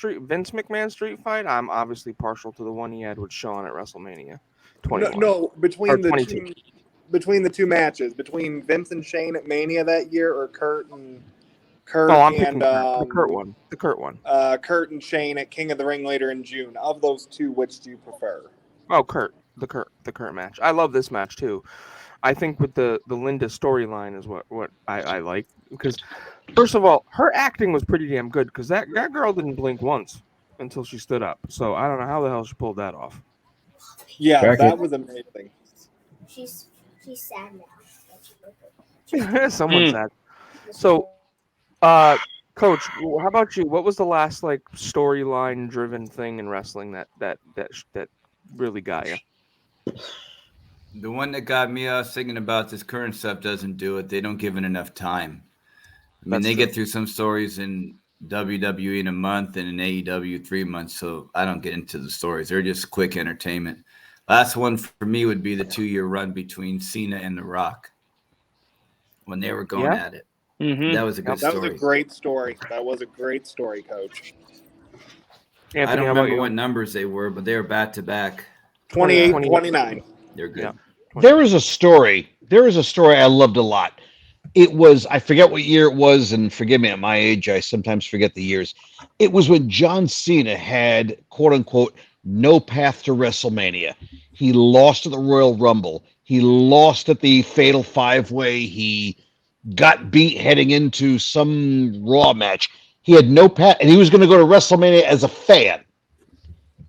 McMahon street fight, I'm obviously partial to the one he had with Shawn at WrestleMania 21. No, between the two matches, between Vince and Shane at Mania that year, or Kurt and I'm picking the Kurt one. The Kurt one. Kurt and Shane at King of the Ring later in June. Of those two, which do you prefer? Oh, Kurt. The Kurt match. I love this match too. I think with the Linda storyline is what I like, because first of all, her acting was pretty damn good, because that girl didn't blink once until she stood up. So I don't know how the hell she pulled that off. Yeah, that was amazing. She's sad now. Someone's sad. So, Coach, how about you? What was the last storyline driven thing in wrestling that really got you? The one that got me thinking about this current stuff doesn't do it. They don't give it enough time. I mean, they get through some stories in WWE in a month and in AEW 3 months, so I don't get into the stories. They're just quick entertainment. Last one for me would be the 2-year run between Cena and The Rock when they were going at it. Mm-hmm. That was a good story. That was a great story. That was a great story, Coach. Anthony, I don't remember what numbers they were, but they were back-to-back. 28, 29. They're good. Yeah. There is a story I loved a lot. It was, I forget what year it was, and forgive me, at my age, I sometimes forget the years. It was when John Cena had, quote-unquote, no path to WrestleMania. He lost at the Royal Rumble. He lost at the Fatal 5-Way. He got beat heading into some Raw match. He had no path, and he was going to go to WrestleMania as a fan.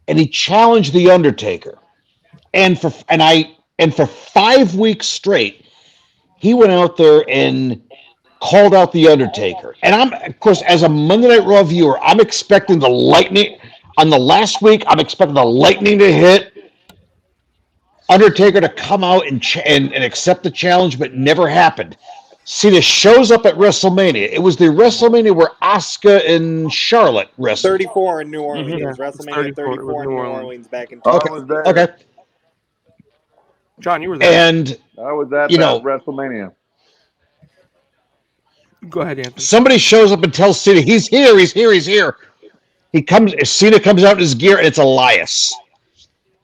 And he challenged The Undertaker. And for 5 weeks straight, he went out there and called out The Undertaker. And I'm, of course, as a Monday Night Raw viewer, I'm expecting the lightning. On the last week, I'm expecting the lightning to hit, Undertaker to come out and accept the challenge, but it never happened. Cena shows up at WrestleMania. It was the WrestleMania where Asuka and Charlotte wrestled. 34 in New Orleans. Mm-hmm. WrestleMania 34 in New Orleans back in Okay. John, you were there. And I was at WrestleMania. Go ahead, Anthony. Somebody shows up and tells Cena, he's here. Cena comes out in his gear, and it's Elias.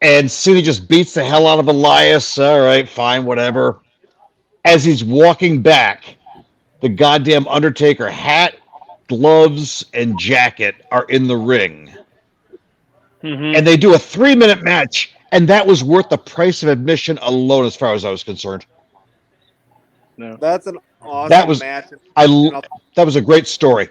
And Cena just beats the hell out of Elias. All right, fine, whatever. As he's walking back, the goddamn Undertaker hat, gloves, and jacket are in the ring. Mm-hmm. And they do a 3-minute match, and that was worth the price of admission alone as far as I was concerned. No. That's an awesome That was match. that was a great story.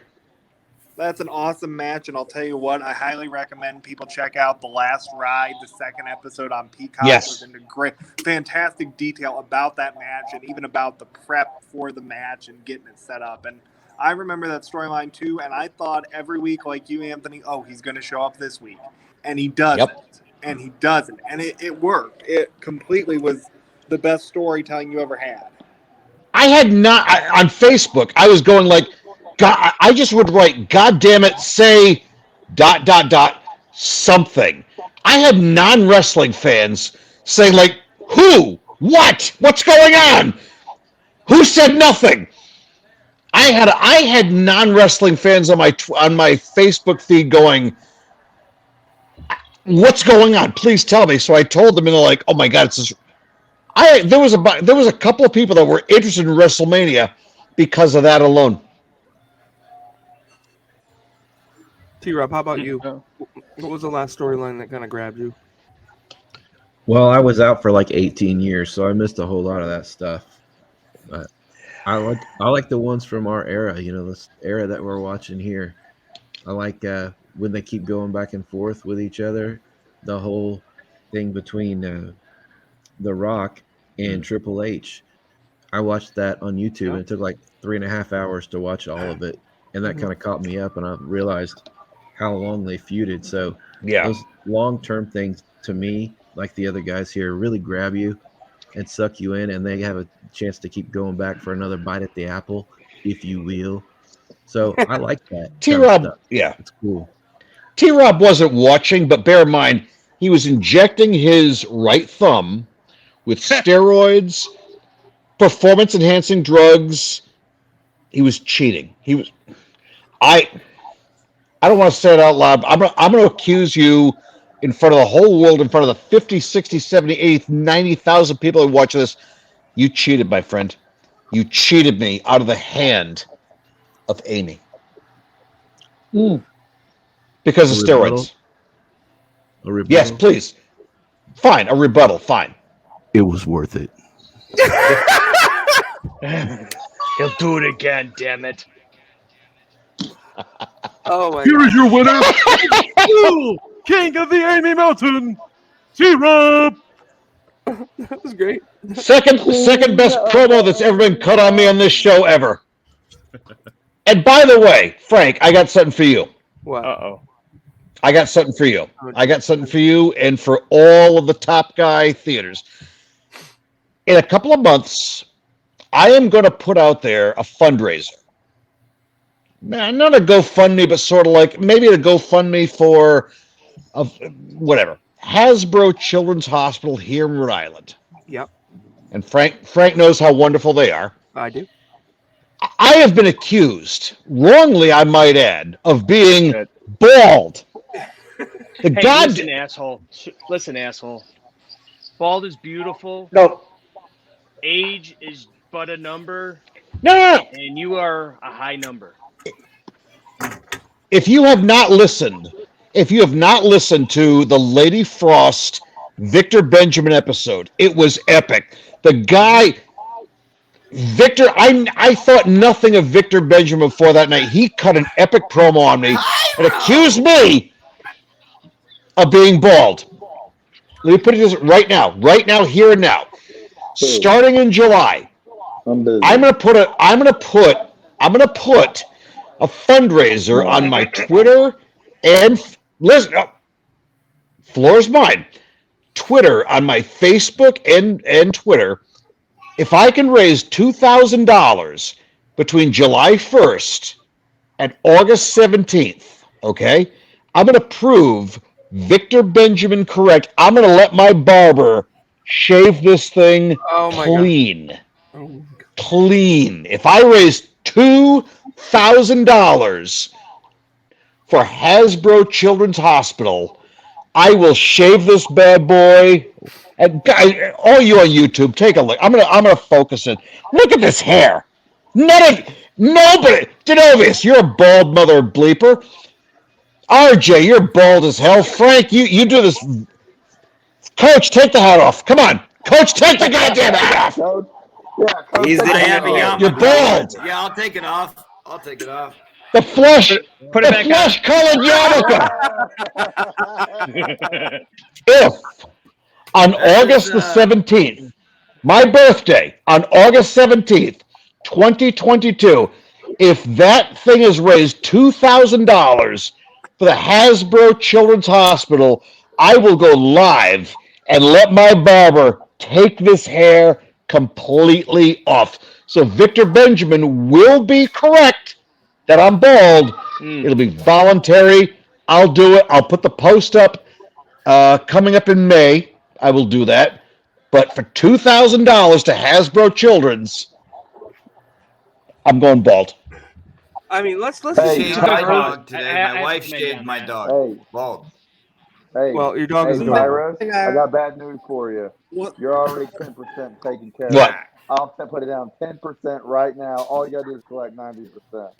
That's an awesome match, and I'll tell you what, I highly recommend people check out The Last Ride, the second episode on Peacock. Yes. It was into great, fantastic detail about that match and even about the prep for the match and getting it set up. And I remember that storyline too, and I thought every week, like you, Anthony, oh, he's going to show up this week. And he doesn't. Yep. And he doesn't. And it worked. It completely was the best storytelling you ever had. I had not on Facebook. I was going like, God, I just would write, God damn it, say ... something. I had non-wrestling fans saying like, who? What? What's going on? Who said nothing? I had non-wrestling fans on my Facebook feed going, what's going on? Please tell me. So I told them, and they're like, oh my God, it's this. There was a couple of people that were interested in WrestleMania because of that alone. T-Rob, how about you? What was the last storyline that kind of grabbed you? Well, I was out for like 18 years, so I missed a whole lot of that stuff. But I like the ones from our era, you know, this era that we're watching here. I like when they keep going back and forth with each other. The whole thing between The Rock and Triple H. I watched that on YouTube, and it took like 3.5 hours to watch all of it, and that kind of caught me up, and I realized how long they feuded. So those long-term things, to me, like the other guys here, really grab you and suck you in, and they have a chance to keep going back for another bite at the apple, if you will. So I like that. T-Rob, yeah. It's cool. T-Rob wasn't watching, but bear in mind, he was injecting his right thumb with steroids, performance-enhancing drugs. He was cheating. I don't want to say it out loud, but I'm going to accuse you in front of the whole world, in front of the 50, 60, 70, 80, 90,000 people who watch this. You cheated, my friend. You cheated me out of the hand of Amy. Because of steroids. A rebuttal? Yes, please. Fine, a rebuttal, fine. It was worth it. He'll do it again, damn it. Oh my Here is your winner, you, King of the Amy Mountain, T-Rob. That was great. Second best promo that's ever been cut on me on this show ever. And by the way, Frank, I got something for you. What? Uh-oh. I got something for you. I got something for you and for all of the Top Guy theaters. In a couple of months, I am going to put out there a fundraiser. Not a GoFundMe, but sort of like maybe a GoFundMe for whatever. Hasbro Children's Hospital here in Rhode Island. Yep. And Frank knows how wonderful they are. I do. I have been accused, wrongly I might add, of being bald. Listen, asshole. Listen, asshole. Bald is beautiful. No. Age is but a number. No. And you are a high number. If you have not listened to the Lady Frost Victor Benjamin episode, it was epic. The guy, Victor, I thought nothing of Victor Benjamin before that night. He cut an epic promo on me and accused me of being bald. Let me put it this right now, here and now. Starting in July, I'm gonna put a fundraiser on my Twitter and listen. Floor's mine. Twitter, on my Facebook and Twitter. If I can raise $2,000 between July 1st and August 17th, okay, I'm going to prove Victor Benjamin correct. I'm going to let my barber shave this thing clean. Clean. If I raise $2,000 for Hasbro Children's Hospital, I will shave this bad boy. And guys, all you on YouTube, take a look. I'm gonna focus it. Look at this hair. Nobody. Denovias, you're a bald mother bleeper. RJ, you're bald as hell. Frank, you do this. Coach, take the hat off. Come on, Coach, take the goddamn hat off. He's I have a yarmulke. You're bald. Yeah, I'll take it off. I'll take it off. The flesh, Put it back flesh-colored yarmulke. If on August the 17th, my birthday, on August 17th, 2022, if that thing has raised $2,000 for the Hasbro Children's Hospital, I will go live and let my barber take this hair completely off. So Victor Benjamin will be correct that I'm bald. It'll be voluntary. I'll do it. I'll put the post up coming up in May. I will do that. But for $2,000 to Hasbro Children's, I'm going bald. I mean, let's Hey, see. my dog today. My wife shaved my dog. Hey. Bald. Hey, Well, your dog is a Pyros, I got bad news for you. You're already 10% taken care of. What? I'll put it down 10% right now. All you got to do is collect 90%.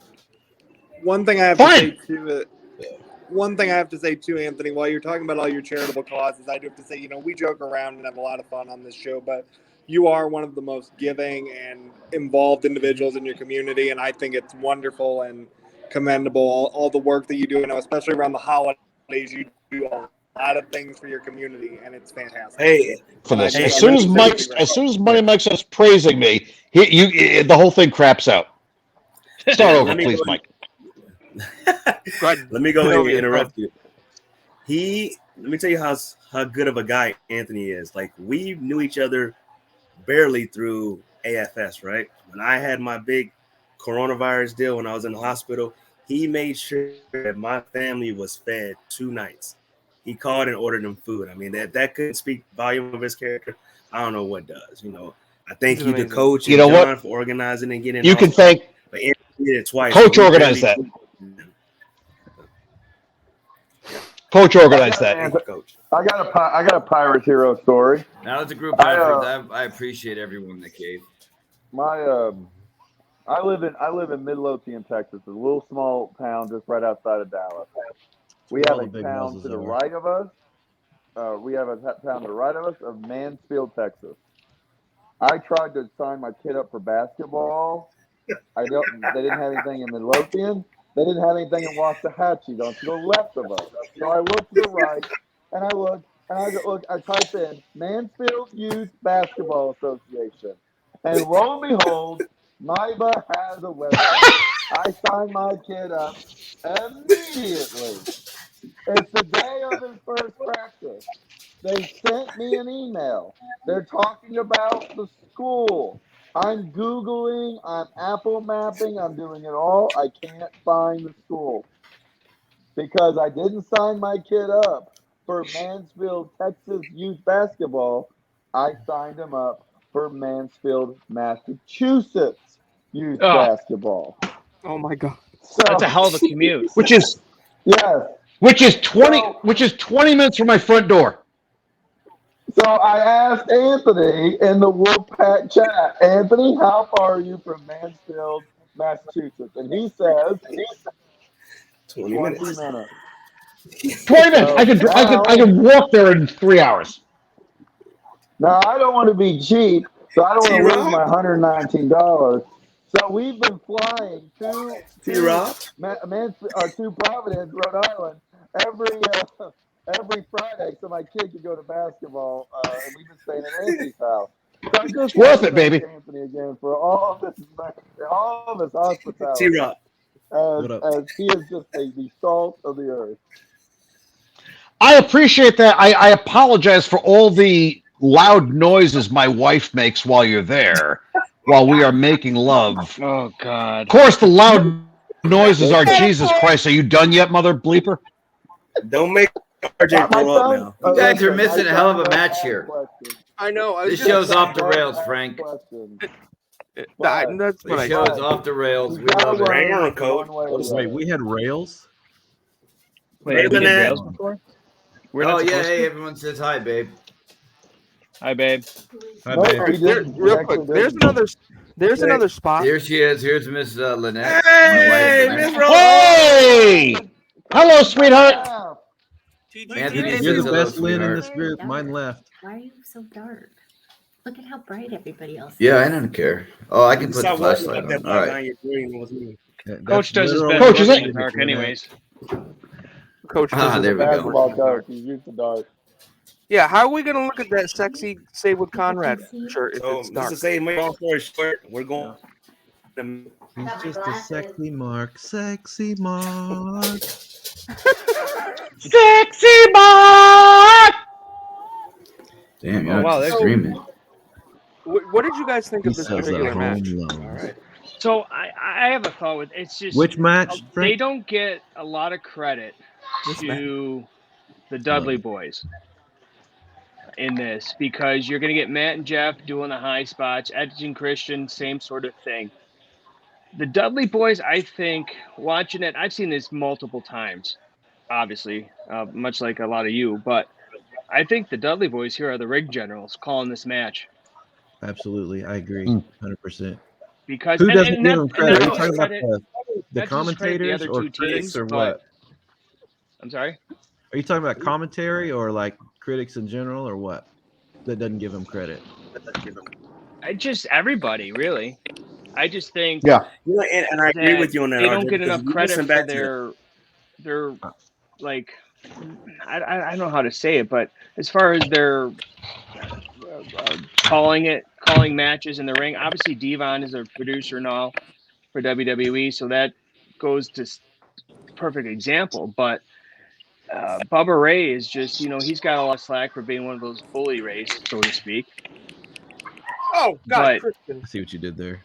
One thing I have to say too. One thing I have to say too, Anthony, while you're talking about all your charitable causes, I do have to say, we joke around and have a lot of fun on this show, but you are one of the most giving and involved individuals in your community, and I think it's wonderful and commendable, all the work that you do, and especially around the holidays, you do a lot of things for your community, and it's fantastic. Hey, for this, as soon as Money Mike starts praising me, the whole thing craps out. Start over, please, Mike. Let me go ahead and interrupt you. Let me tell you how good of a guy Anthony is. Like, we knew each other barely through AFS, right? When I had my big coronavirus deal when I was in the hospital, he made sure that my family was fed 2 nights. He called and ordered them food. I mean, that couldn't speak volume of his character. I don't know what does. I thank you, the coach, and John, for organizing and getting. You can thank. But Anthony did it twice. Coach organized that. Coach organized that. Coach. I got a pirate hero story. Now it's a group effort. I appreciate everyone that gave. I live in Midlothian, Texas, a little small town just right outside of Dallas. We have a town to the right of us. Of Mansfield, Texas. I tried to sign my kid up for basketball. They didn't have anything in Midlothian. They didn't have anything in Waxahachie, to the left of us. So I look to the right, and I type in Mansfield Youth Basketball Association. And lo and behold, MIBA has a website. I signed my kid up immediately. It's the day of his first practice. They sent me an email. They're talking about the school. I'm Googling, I'm Apple mapping, I'm doing it all. I can't find the school because I didn't sign my kid up for Mansfield, Texas youth basketball. I signed him up for Mansfield, Massachusetts youth basketball. Oh my God. So, that's a hell of a commute. Which is 20 minutes from my front door. So I asked Anthony in the Wolfpack chat, Anthony, how far are you from Mansfield, Massachusetts? And he says 20 minutes. 20 minutes. I can walk there in 3 hours. Now I don't want to be cheap, so I don't want to lose my $119. So we've been flying to Providence, Rhode Island, every Friday, so my kid could go to basketball, and we've been staying at Anthony's house. So it's worth it, baby. Anthony again for all of this hospitality. T-Rock. As he is just the salt of the earth. I appreciate that. I apologize for all the loud noises my wife makes while you're there, while we are making love. Oh, God. Of course, the loud noises are, Jesus Christ, are you done yet, mother bleeper? Don't make RJ grow up now. You guys are missing a hell of a match here. I know. This show's off the rails, Frank. That's what This show is off the rails. We love it. Hang on, coach. Wait, we had rails? Wait, we did rails before? Hey, everyone says hi, babe. Hi, babe. Hi, babe. Real quick, there's another spot. Here she is. Here's Miss Lynette. Hey, Miss Rose. Hey! Hello, sweetheart. Anthony You're says the hello, best Lynn in sweetheart. this group. Mine left. Why are you so dark? Look at how bright everybody else is. Yeah, I don't care. Oh, I can put the Stop worrying flashlight about that on. black All guy right. you're doing with me. Coach does his best Coach, is work it- in the dark, anyways. Coach, Ah, there we go. Basketball coach. He's used to dark. Yeah, how are we gonna look at that sexy Save with Conrad shirt if So it's just dark? to say, my long story short, we're going. He's just a sexy Mark. Sexy Mark. Sexy Mark! Damn, Oh, you're wow, not that's- screaming. What did you guys think He of this sells at particular home match? loans. So I have a thought with it's just Which match, they Frank? don't get a lot of credit to the Dudley boys in this because you're gonna get Matt and Jeff doing the high spots, Edge and Christian, same sort of thing. The Dudley boys, I think, watching it, I've seen this multiple times, obviously, much like a lot of you, but I think the Dudley boys here are the ring generals calling this match. Absolutely, I agree, 100%. Because Who and- doesn't and give not- them and credit? not Are you to talking about discredit- the not to discredit the commentators other or two critics teams, or but- what? I'm sorry? Are you talking about commentary or like critics in general or what? That doesn't give them credit. I just everybody really. I just think Yeah. You know, and I agree that with you on that. They don't RJ, get because enough if you credit listen for back to their like I don't know how to say it, but as far as their calling matches in the ring, obviously Devon is a producer and all for WWE, so that goes to perfect example. But Bubba Ray is just he's got a lot of slack for being one of those bully rays, so to speak. Oh God, But Christian. I see what you did there.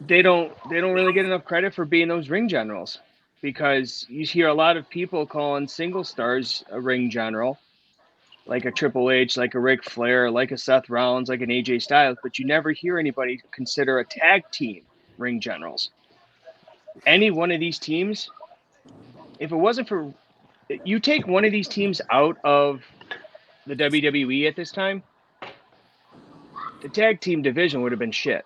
they don't really get enough credit for being those ring generals because you hear a lot of people calling single stars a ring general, like a Triple H, like a Ric Flair, like a Seth Rollins, like an AJ Styles, but you never hear anybody consider a tag team ring generals. Any one of these teams, if it wasn't for you take one of these teams out of the WWE at this time, the tag team division would have been shit.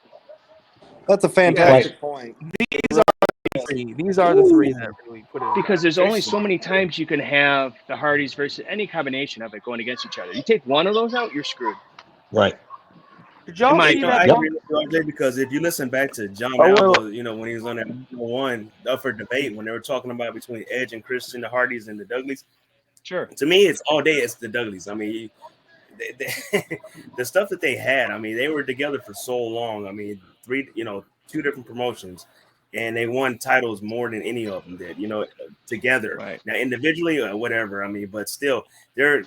That's a fantastic point. These are the three that really put it. Because there's only so many times you can have the Hardys versus any combination of it going against each other. You take one of those out, you're screwed. Right. Did y'all see I that? agree with you, RJ, because if you listen back to John Oh, well. Alba, when he was on that one up for debate, when they were talking about between Edge and Christian, the Hardys and the Dudleys. Sure. To me, it's all day. It's the Dudleys. I mean, the stuff that they had. I mean, they were together for so long. I mean, two different promotions, and they won titles more than any of them did. Together. Right. Now, individually, whatever. I mean, but still, their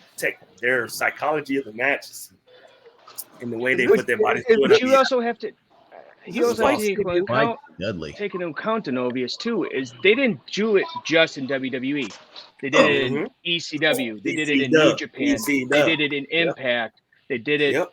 psychology of the matches and the way they put their bodies through it. But you also have to. You also have to take into Mike account, Dudley. take into account Denovias too. Is they didn't do it just in WWE. They did it in ECW. They did it in New Japan. They did it in Impact. They did it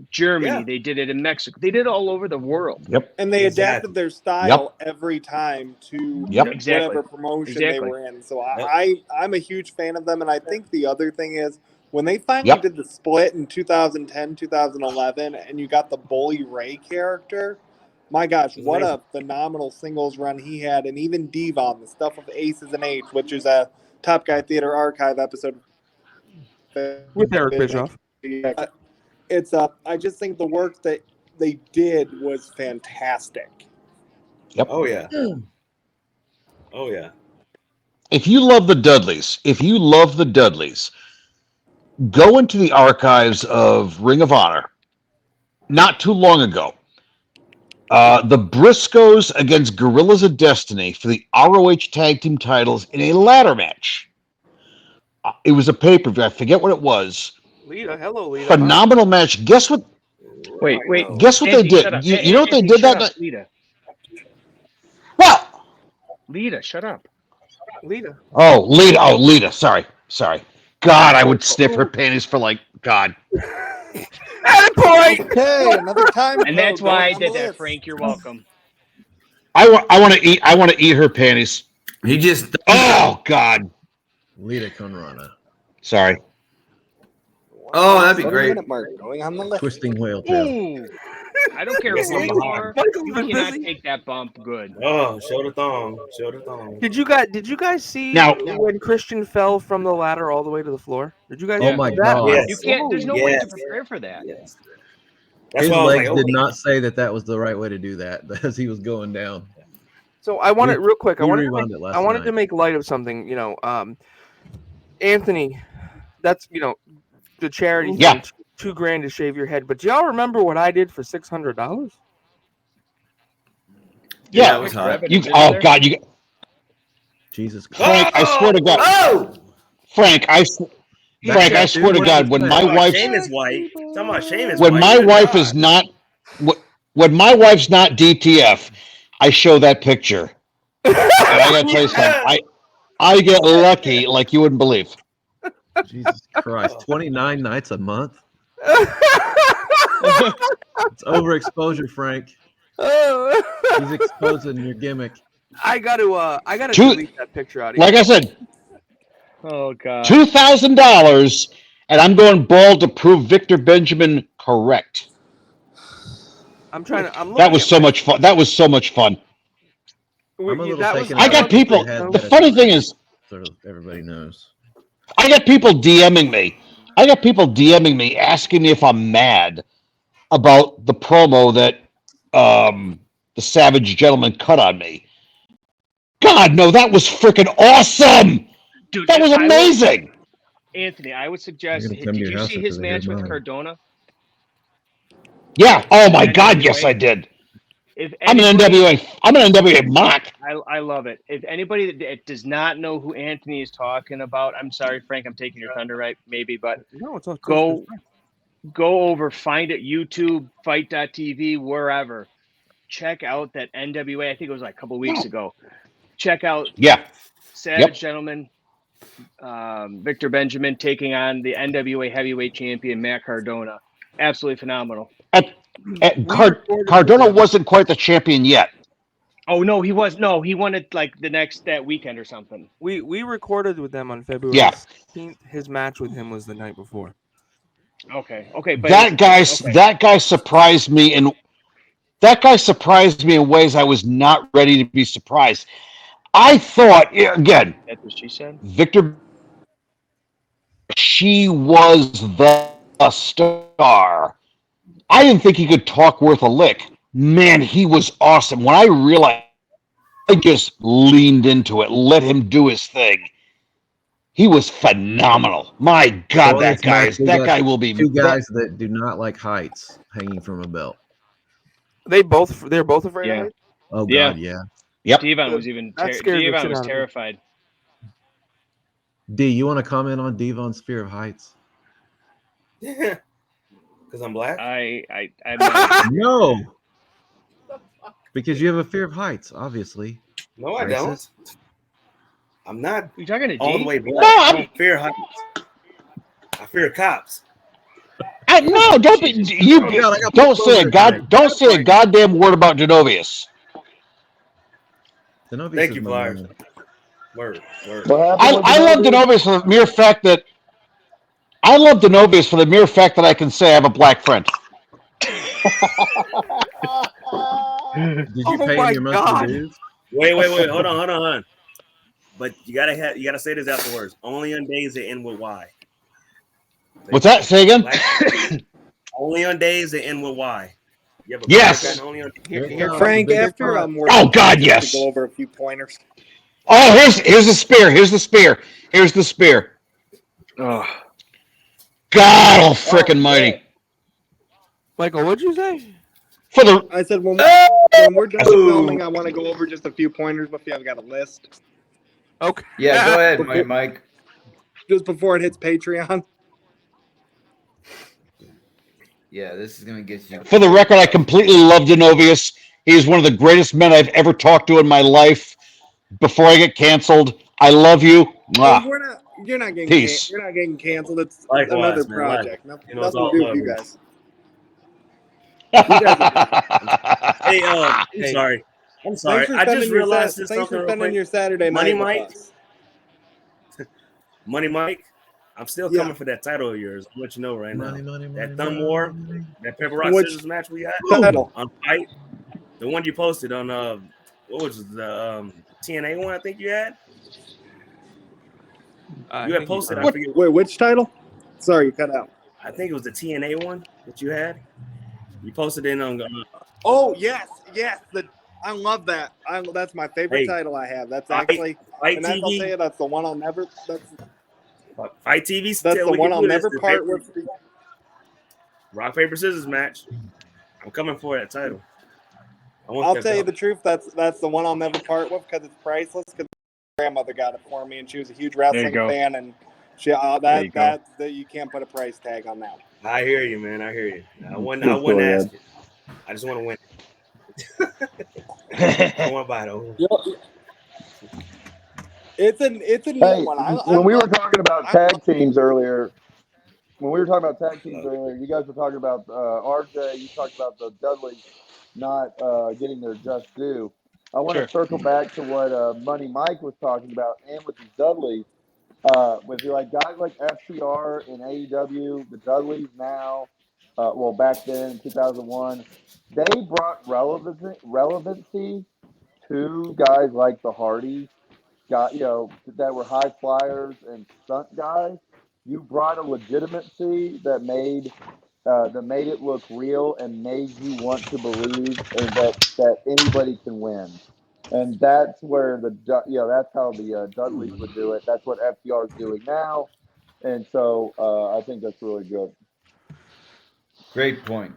Germany. They did it in Mexico. They did it all over the world. Yep. And they adapted their style every time to whatever promotion they were in. So I'm a huge fan of them. And I think the other thing is when they finally did the split in 2010, 2011, and you got the Bully Ray character, my gosh, what a phenomenal singles run he had. And even Devon, the stuff of Aces and Eights, which is a Top Guy Theater Archive episode. With Eric Bischoff. I just think the work that they did was fantastic. Yep. Oh yeah. Oh yeah. If you love the Dudleys, go into the archives of Ring of Honor not too long ago. The Briscoes against Gorillas of Destiny for the ROH Tag Team titles in a ladder match. It was a pay-per-view. I forget what it was. Lita, hello, Lita. Phenomenal match. Guess what? Wait. Guess what Anthony, they shut up. did? You know what they Anthony, did shut that up. night? Lita. What? Lita, shut up. Lita. Oh, Lita. Oh, Lita. Sorry. God, I would sniff her panties for God. Point. Okay, another time. And that's why I did that, Frank. You're welcome. I want to eat her panties. He just. Oh God. Lita Conrana. Sorry. Oh, that'd be great. Going on the list. Twisting whale tail. Ooh. I don't care who you are. You cannot take that bump good. Oh, show the thong. Show the thong. Did you guys see Now- when Christian fell from the ladder all the way to the floor? Did you guys? Oh my that? God. Yes. You can't. There's no way to prepare for that. Yes. His legs did not say that was the right way to do that as he was going down. So I wanted real quick. I wanted night. to make light of something. You know, Anthony, that's the charity thing. $2,000 to shave your head. But do y'all remember what I did for $600? Yeah, it was hot. Oh God, Jesus Christ! Frank, I swear to God. Oh! Frank, I swear to God, when my wife, when my wife is not, when my wife's not DTF, I show that picture. And I gotta tell you something. I get lucky like you wouldn't believe. Jesus Christ! 29 nights a month. It's overexposure, Frank. He's exposing your gimmick. I gotta delete that picture out of here. Like I said, oh God, $2,000, and I'm going bald to prove Victor Benjamin correct. That was so much fun. That was so much fun. I got people. The funny thing is, sort of everybody knows. I got people DMing me. Asking me if I'm mad about the promo that the Savage Gentleman cut on me. God, no, that was freaking awesome. Dude, that was amazing. Anthony, I would suggest. Did you see his match with Cardona? Yeah. Oh my God. Yes, I did. I'm an NWA mock. I love it. If anybody that does not know who Anthony is talking about, I'm sorry, Frank, I'm taking your thunder, right? Maybe, but go over, find it, YouTube, Fight.tv, wherever. Check out that NWA. I think it was like a couple weeks ago. Check out Savage Gentleman, Victor Benjamin taking on the NWA heavyweight champion Matt Cardona. Absolutely phenomenal. Cardona wasn't quite the champion yet. Oh no, he was. No, he won it like that weekend or something. We recorded with them on February 16th. His match with him was the night before. Okay. But that guy surprised me in ways I was not ready to be surprised. I thought again. That's what she said. Victor, she was the star. I didn't think he could talk worth a lick. Man, he was awesome. When I realized, I just leaned into it, let him do his thing. He was phenomenal. My God, that guy will be. Two guys that do not like heights hanging from a belt. They're both afraid of heights? Oh God, yeah. Yep. Devon was terrified. D, you want to comment on Devon's fear of heights? Yeah. Because I'm black? I'm not. No. Because you have a fear of heights, obviously. No, I don't. I'm not. You talking to all D? the way black. No, I don't fear heights. I fear cops. No, don't be you. Don't say a goddamn word about Denovias. Thank you, Pliers. Word. I love Denovias for the mere fact that I can say I have a black friend. Did you pay him your monthly dues? Wait. Hold on. But you gotta say this afterwards. Only on days that end with Y. What's that? Say again. Only on days that end with Y. Yes. Frank, after oh God, yes. Go over a few pointers. Oh, here's the spear. Here's the spear. Oh. God, frickin' mighty. Michael, what'd you say? I said when we're done filming, I want to go over just a few pointers with you. I've got a list. Okay. Yeah, go ahead, Mike. Just before it hits Patreon. Yeah, this is gonna get you. For the record, I completely love Denovias. He is one of the greatest men I've ever talked to in my life. Before I get canceled, I love you. Mwah. You're not getting Peace. You're not getting canceled. It's Likewise, another man, project. like, Nothing to do with you guys. Hey, I'm sorry. I just realized this. Thanks for spending your Saturday night with us. Money Mike, I'm still coming for that title of yours. I'll let you know right now. That thumb war, that pepper rock scissors match we had on Fight, the one you posted on what was it, the TNA one? I think you had. You had posted. I forget. Wait, which title? Sorry, you cut out. I think it was the TNA one that you had. You posted in on. Oh yes. I love that. That's my favorite title I have. That's actually, Fight and that's, I'll TV. tell you, that's the one I'll never. Fight TV. That's the one I'll never part with. Rock paper scissors match. I'm coming for that title. I'll tell you the truth. That's the one I'll never part with because it's priceless. Because my grandmother got it for me, and she was a huge wrestling fan, and she you can't put a price tag on that. I hear you, man. I hear you. I wouldn't ask it. I just want to win. I want to buy it. It's a neat one. When we were talking about tag teams earlier, you guys were talking about RJ. You talked about the Dudleys not getting their just due. I want to circle back to what Money Mike was talking about, and with the Dudleys, with like guys like FTR and AEW, the Dudleys now. Back then in 2001, they brought relevancy to guys like the Hardys, that were high flyers and stunt guys. You brought a legitimacy that made it look real and made you want to believe that anybody can win. And that's where that's how the Dudleys would do it. That's what FTR is doing now, and so I think that's really good. Great point.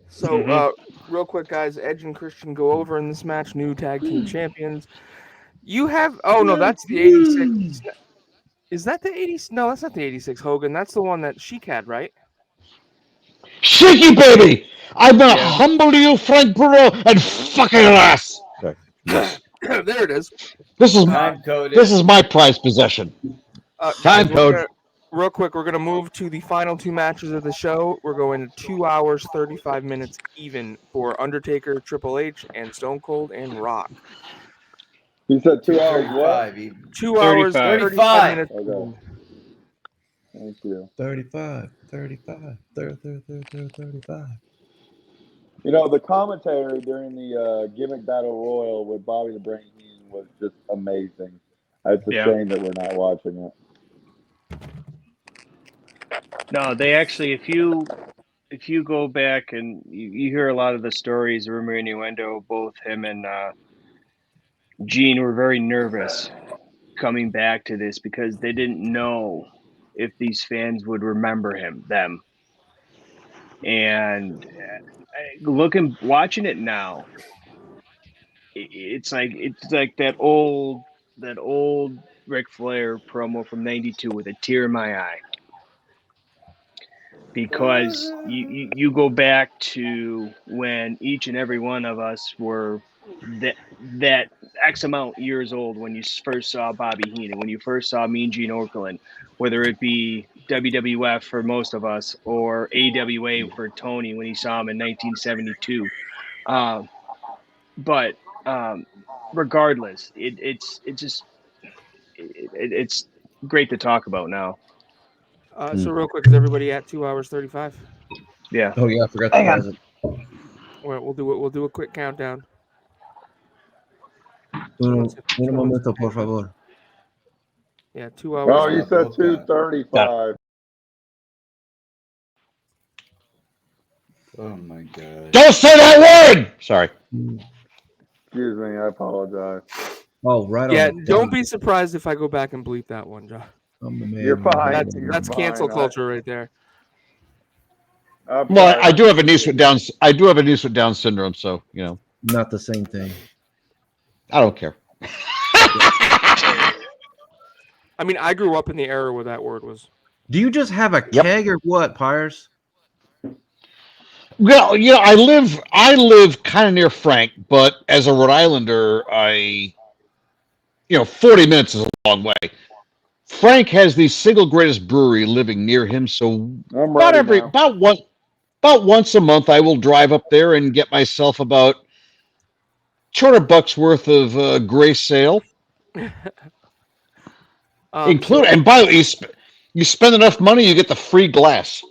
So, real quick, guys, Edge and Christian go over in this match, new tag team champions. You have, that's the 86. Is that the 80? No, that's not the 86 Hogan. That's the one that Sheik had, right? Shaky baby! I'm gonna humble you, Frank Burrow, and fuck your ass. Okay. Yes. There it is. This is my prized possession. Time code. Real quick, we're going to move to the final two matches of the show. We're going to 2 hours, 35 minutes even for Undertaker, Triple H, and Stone Cold and Rock. You said 2 hours what? 2 hours, 35 minutes. Okay. Thank you. 35. You know, the commentary during the Gimmick Battle Royal with Bobby the Brain Heenan was just amazing. It's a shame that we're not watching it. No, they actually, if you go back and you hear a lot of the stories, rumor innuendo, both him and Gene were very nervous coming back to this because they didn't know if these fans would remember them. And watching it now, it's like that old Ric Flair promo from '92 with a tear in my eye. Because you go back to when each and every one of us were that X amount years old when you first saw Bobby Heenan, when you first saw Mean Gene Okerlund, whether it be WWF for most of us or AWA for Tony when he saw him in 1972. But regardless, it's great to talk about now. So real quick, is everybody at 2 hours 35? Yeah. Oh yeah, I forgot the present. All right, we'll do a quick countdown. Un momento, por favor. Yeah, 2 hours. Oh, you said 2:35. Oh my god! Don't say that word. Sorry. Excuse me, I apologize. Oh, right. Yeah, don't be surprised if I go back and bleep that one, John. I'm the man. You're fine. That's cancel culture right there. Well, I do have a niece with Down. I do have a niece with Down syndrome, so you know. Not the same thing. I don't care. I mean, I grew up in the era where that word was. Do you just have a keg or what, Pires? Well, you know, I live kind of near Frank, but as a Rhode Islander, 40 minutes is a long way. Frank has the single greatest brewery living near him, so about once a month I will drive up there and get myself about $200 worth of Gray Sale. And by the way, you spend enough money, you get the free glass.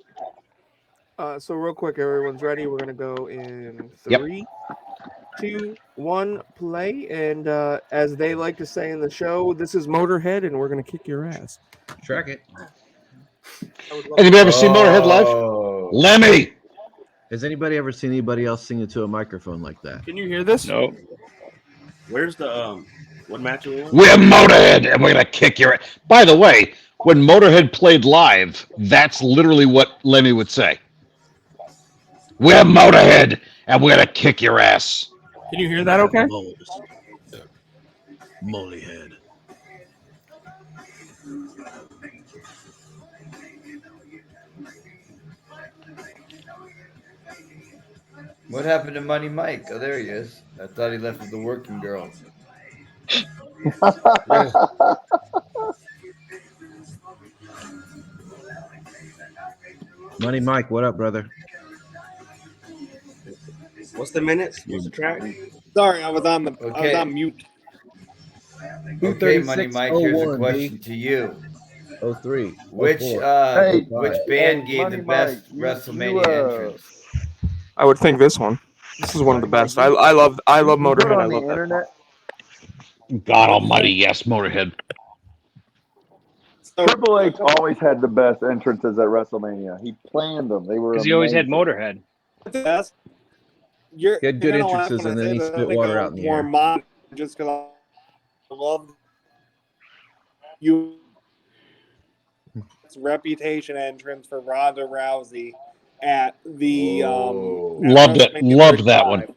So real quick, everyone's ready. We're gonna go in 3, 2, 1, play. And as they like to say in the show, this is Motorhead, and we're gonna kick your ass. Track it. Anybody ever seen Motorhead live? Lemmy. Has anybody ever seen anybody else sing into a microphone like that? Can you hear this? No. Where's the what match are we on? We're Motorhead, and we're gonna kick your. By the way, when Motorhead played live, that's literally what Lemmy would say. We're Motorhead, and we're gonna kick your ass. Can you hear that? Okay. Mollyhead. What happened to Money Mike? Oh, there he is. I thought he left with the working girl. Money Mike, what up, brother? What's the minutes? What's the track? Sorry, I was on Okay. mute. Okay, Money Mike, here's a question to you. 03. Which 04, which band gave Money the best Mike, WrestleMania entrance? I would think this one. This is one of the best. I love Motorhead. I love that. Internet. God Almighty, yes, Motorhead. Triple H always had the best entrances at WrestleMania. He planned them. They were Because he always had amazing. Motorhead. That's He had good gonna laugh entrances, when I and say then he this, I spit think water I'm out in the more air. modern just because I love you. Reputation entrance for Ronda Rousey at the Loved it. WrestleMania Loved that one. 35.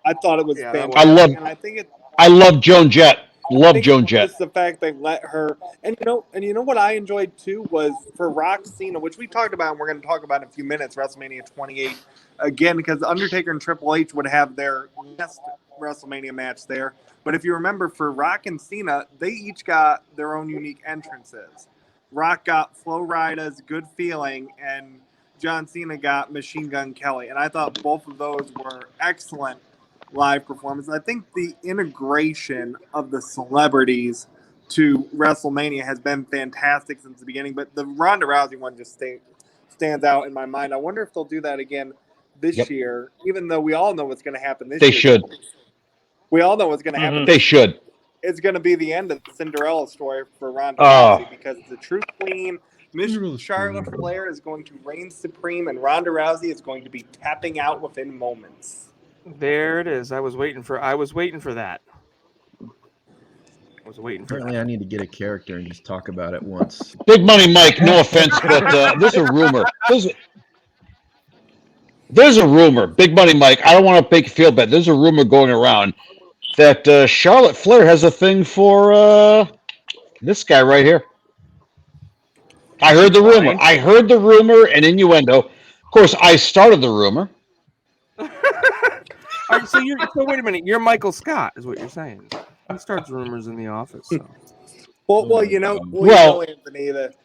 I thought it was Yeah, that fantastic, one. and I think it. I love Joan Jett. Love think Joan Jett. Just the fact they let her, and you know what I enjoyed too was for Cena, which we talked about, and we're going to talk about in a few minutes. WrestleMania 28 again, because Undertaker and Triple H would have their next WrestleMania match there. But if you remember, for Rock and Cena, they each got their own unique entrances. Rock got Flo Rida's Good Feeling, and John Cena got Machine Gun Kelly, and I thought both of those were excellent live performance. I think the integration of the celebrities to WrestleMania has been fantastic since the beginning, but the Ronda Rousey one just stands out in my mind. I wonder if they'll do that again this year, even though we all know what's going to happen this year. They should. We all know what's going to happen. They should. It's going to be the end of the Cinderella story for Ronda Rousey, because the true queen, Miss Charlotte Flair, is going to reign supreme, and Ronda Rousey is going to be tapping out within moments. There it is. I was waiting for that. I was waiting for Apparently, I need to get a character and just talk about it once. Big Money Mike, no offense, but there's a rumor. There's a rumor. Big Money Mike, I don't want to make you feel bad. There's a rumor going around that Charlotte Flair has a thing for this guy right here. I heard the rumor. I heard the rumor and innuendo. Of course, I started the rumor. All right, so wait a minute. You're Michael Scott, is what you're saying. He starts rumors in the office. So. Well, you know, Anthony, that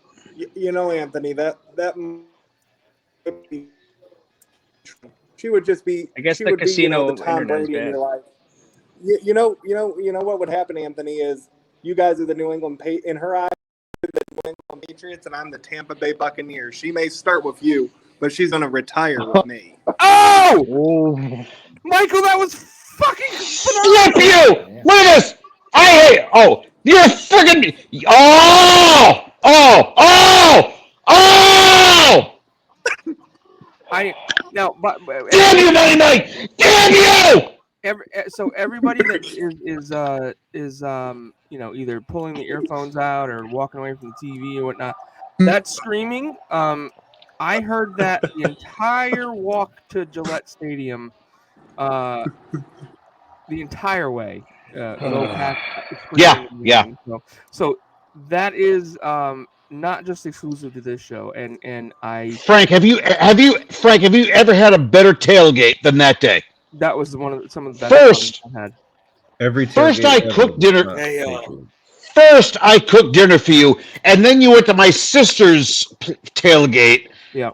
she would just be. I guess she the would casino be, the Tom internet's Brady in bad. your life. You know what would happen, Anthony, is you guys are the New England in her eyes, the New England Patriots, and I'm the Tampa Bay Buccaneers. She may start with you, but she's going to retire with me. Oh, Michael, that was fucking Slap you! Look at this! I hate. Oh, you're friggin'. Oh! Damn you, Money Mike! Damn you! So everybody that is either pulling the earphones out or walking away from the TV or whatnot, that screaming. I heard that the entire walk to Gillette Stadium, the entire way. Go past Yeah. So that is not just exclusive to this show. And Frank, have you ever had a better tailgate than that day? That was some of the best I had. First I cooked dinner. First I cooked dinner for you, and then you went to my sister's tailgate,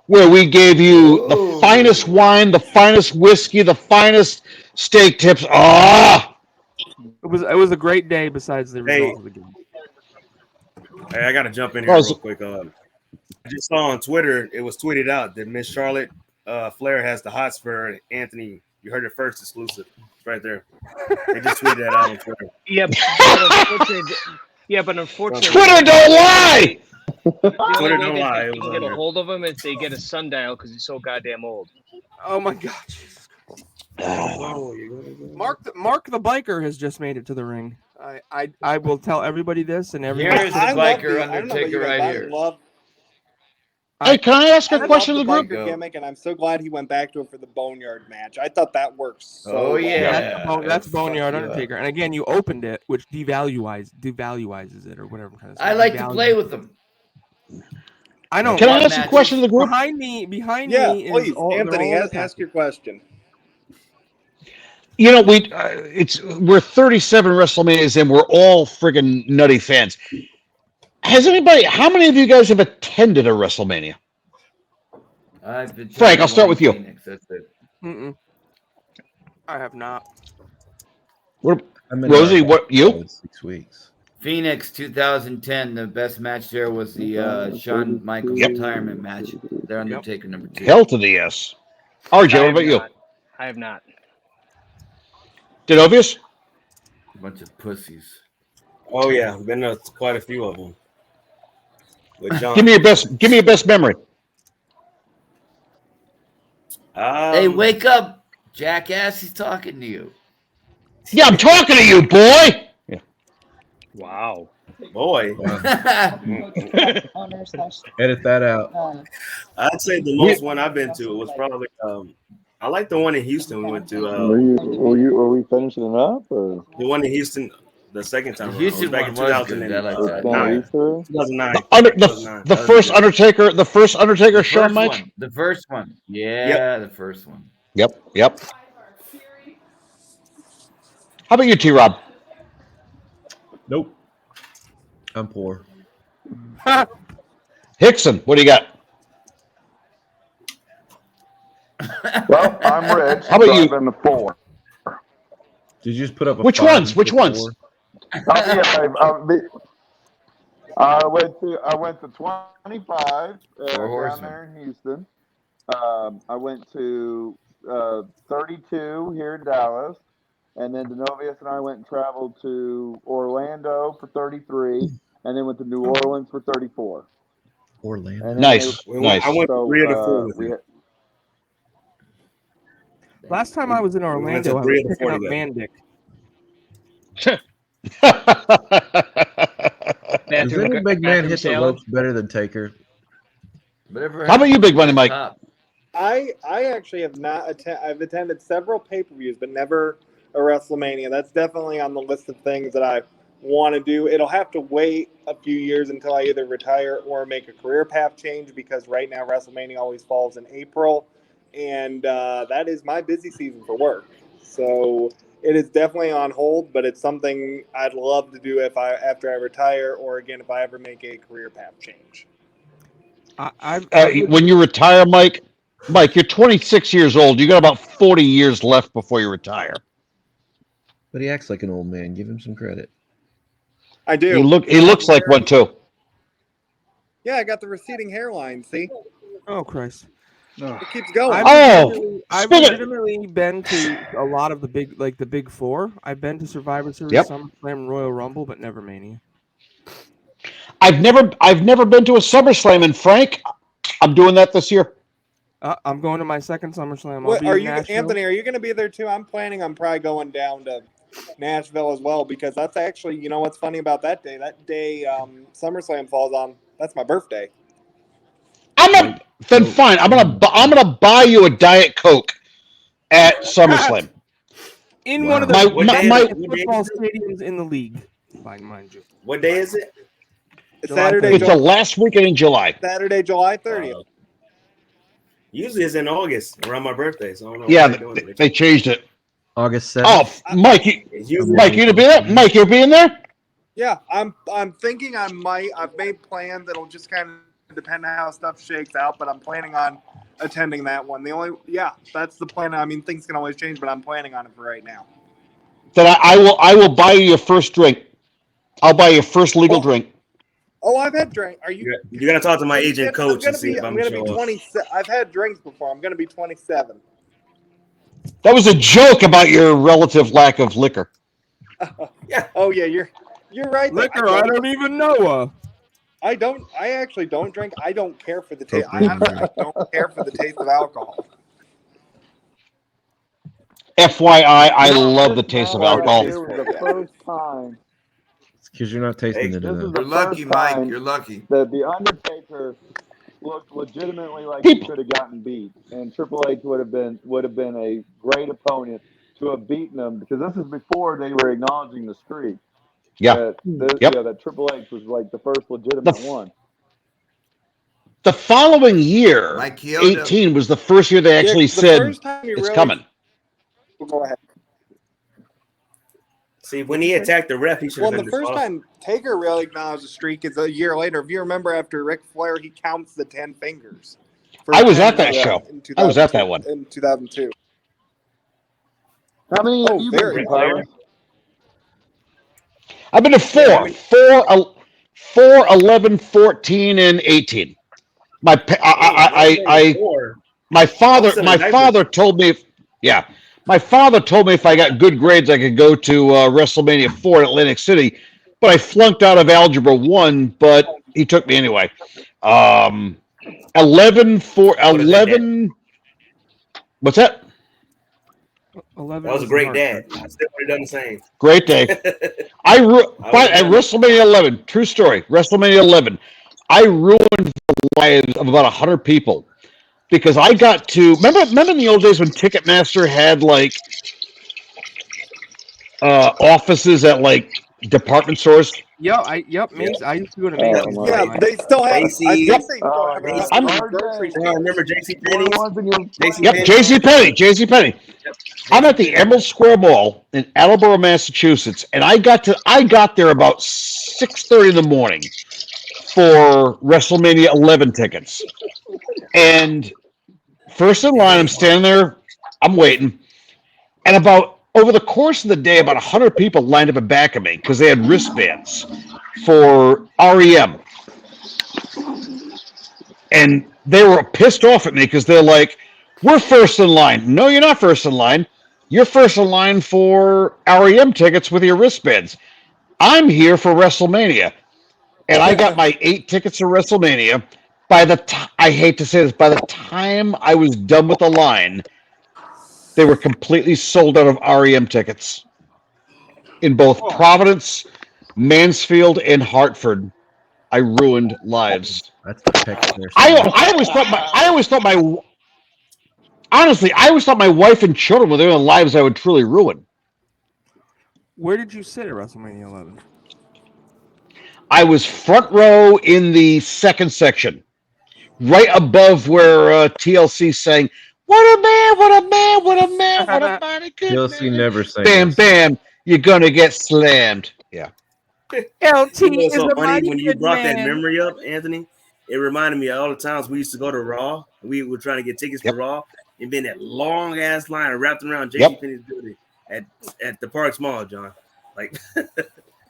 where we gave you the finest wine, the finest whiskey, the finest steak tips. It was a great day. Besides the results of the game. Hey, I got to jump in here real quick. I just saw on Twitter, it was tweeted out that Miss Charlotte Flair has the hots for Anthony. You heard it first, exclusive. It's right there. They just tweeted that out on Twitter. But unfortunately, Twitter don't lie. The Twitter only don't way lie. they It was can on get a there. hold of him is they get a sundial because he's so goddamn old. Oh my God! Mark the biker has just made it to the ring. I will tell everybody this and everyone. Here's the biker Undertaker right here. Hey, can I ask a question love of the group? biker gimmick, and I'm so glad he went back to it for the Boneyard match. I thought that worked so Oh, well. yeah. That's Fuck Boneyard you Undertaker, and again, you opened it, which devaluizes it or whatever. I like to play with them. I know. Can I ask a question of the group? Behind me is please, all, Anthony, they're all ask your question. You know, we're 37 WrestleManias and we're all friggin' nutty fans. How many of you guys have attended a WrestleMania? Frank, I'll start with you. Phoenix, that's it. I have not. Rosie, what you? 6 weeks. Phoenix 2010. The best match there was the Shawn Michaels retirement match. They're Undertaker number 2. Hell to the yes. RJ, what about you? I have not. Denovias? Bunch of pussies. Oh yeah, been to quite a few of them. With John. Give me your best memory. Hey, wake up, jackass! He's talking to you. Yeah, I'm talking to you, boy. Yeah. Wow. Boy. Edit that out. I'd say the most one I've been to was probably I like the one in Houston we went to. Were we finishing it up or The one in Houston the second time. The Houston back in one was good. I like that. 2009. The first Undertaker Shawn match? The first one. Yeah, the first one. Yep. How about you, T-Rob? Nope. I'm poor. Hixson, what do you got? Well, I'm rich. How about you? I've been to 4. Did you just put up a Which 5 ones? for Which ones? 4? I went to 25 down Horsemen. there in Houston. I went to 32 here in Dallas, and then Denovias and I went and traveled to Orlando for 33, and then went to New Orleans for 34. Orlando. Nice. I went to 3 of the 4 with you. Last time I was in Orlando, I was picking up Mandic. Does any big man hit the ropes better than Taker? How about you, Big Money Mike? I actually have not I've attended several pay-per-views, but never a WrestleMania. That's definitely on the list of things that I want to do. It'll have to wait a few years until I either retire or make a career path change, because right now WrestleMania always falls in April, and that is my busy season for work. So it is definitely on hold, but it's something I'd love to do after I retire, or again if I ever make a career path change. When you retire, Mike, you're 26 years old. You got about 40 years left before you retire. But he acts like an old man. Give him some credit. I do. He looks like one too. Yeah, I got the receding hairline. See? Oh Christ! It keeps going. I've legitimately been to a lot of the big 4. I've been to Survivor Series, SummerSlam, Royal Rumble, but never Mania. I've never been to a SummerSlam, and Frank, I'm doing that this year. I'm going to my second SummerSlam. Anthony? Are you going to be there too? I'm planning on probably going down to Nashville as well, because that's actually, you know what's funny about that day? That day SummerSlam falls on. That's my birthday. Then fine. I'm gonna buy you a Diet Coke at SummerSlam. In one of the football stadiums in the league, mind you. What day is it? Saturday. It's the last weekend in July. Saturday, July 30th. Usually it's in August around my birthday, so I don't know. Yeah, they changed it. August 7th. Oh, Mike, you to be there? Mike, you're being there? Yeah, I'm thinking I might. I've made plans. It'll just kind of depend on how stuff shakes out, but I'm planning on attending that one. That's the plan. I mean, things can always change, but I'm planning on it for right now. Then I will buy you your first drink. I'll buy you your first legal drink. Oh, I've had drink. Are you? You gotta talk to my agent coach and see if I'm gonna be 27. I've had drinks before. I'm gonna be 27. That was a joke about your relative lack of liquor. Yeah. Oh yeah, you're right. Liquor, I don't even know. I actually don't drink. I don't care for the taste. I don't care for the taste of alcohol. FYI, I love the taste of alcohol. It was the first time. It's because you're not tasting it This is enough. the You're lucky, first Mike. time You're lucky. that the Undertaker looked legitimately like he could have gotten beat, and Triple H would have been a great opponent to have beaten him, because this is before they were acknowledging the streak. Yeah. That Triple H was like the first legitimate one. The following year, 18, was the first year they actually said it's coming. Go ahead. See, when he attacked the ref, he should have Well, the first time Taker really acknowledged the streak is a year later. If you remember, after Ric Flair, he counts the 10 fingers. I was at that show. I was at that one. In 2002. How many have you been to, Pires? I've been to 4, 11, 14, and 18. My father told me, my father told me if I got good grades, I could go to WrestleMania 4 in Atlantic City, but I flunked out of Algebra 1, but he took me anyway. 11. What's that? 11. That was a great dad. I still would have done the same. Great day. At WrestleMania 11, true story, WrestleMania 11, I ruined the lives of about 100 people because I got to remember in the old days when Ticketmaster had like offices at like department stores. I used to go to Macy's. Yeah, they still have. I think they still have. Remember JC Penney. I'm at the Emerald Square Mall in Attleboro, Massachusetts, and I got there about 6:30 in the morning for WrestleMania 11 tickets. And first in line, I'm standing there, I'm waiting, and over the course of the day, about 100 people lined up in back of me because they had wristbands for REM. And they were pissed off at me because they're like, we're first in line. No, you're not first in line. You're first in line for REM tickets with your wristbands. I'm here for WrestleMania. And I got my 8 tickets to WrestleMania. I hate to say this, by the time I was done with the line, they were completely sold out of REM tickets in both Providence, Mansfield, and Hartford. I ruined lives. That's the text there. I always thought my wife and children were the only lives I would truly ruin. Where did you sit at WrestleMania 11? I was front row in the second section, right above where TLC sang, "What a man, what a man, what a man, what a mighty good TLC man." never sang Bam, this. bam, you're gonna get slammed. Yeah. LT You know, is so a funny mighty when you good brought that man. memory up, Anthony. It reminded me of all the times we used to go to Raw. We were trying to get tickets for Raw and been that long ass line wrapped around JC Penney's building at the Parks Mall, John. Like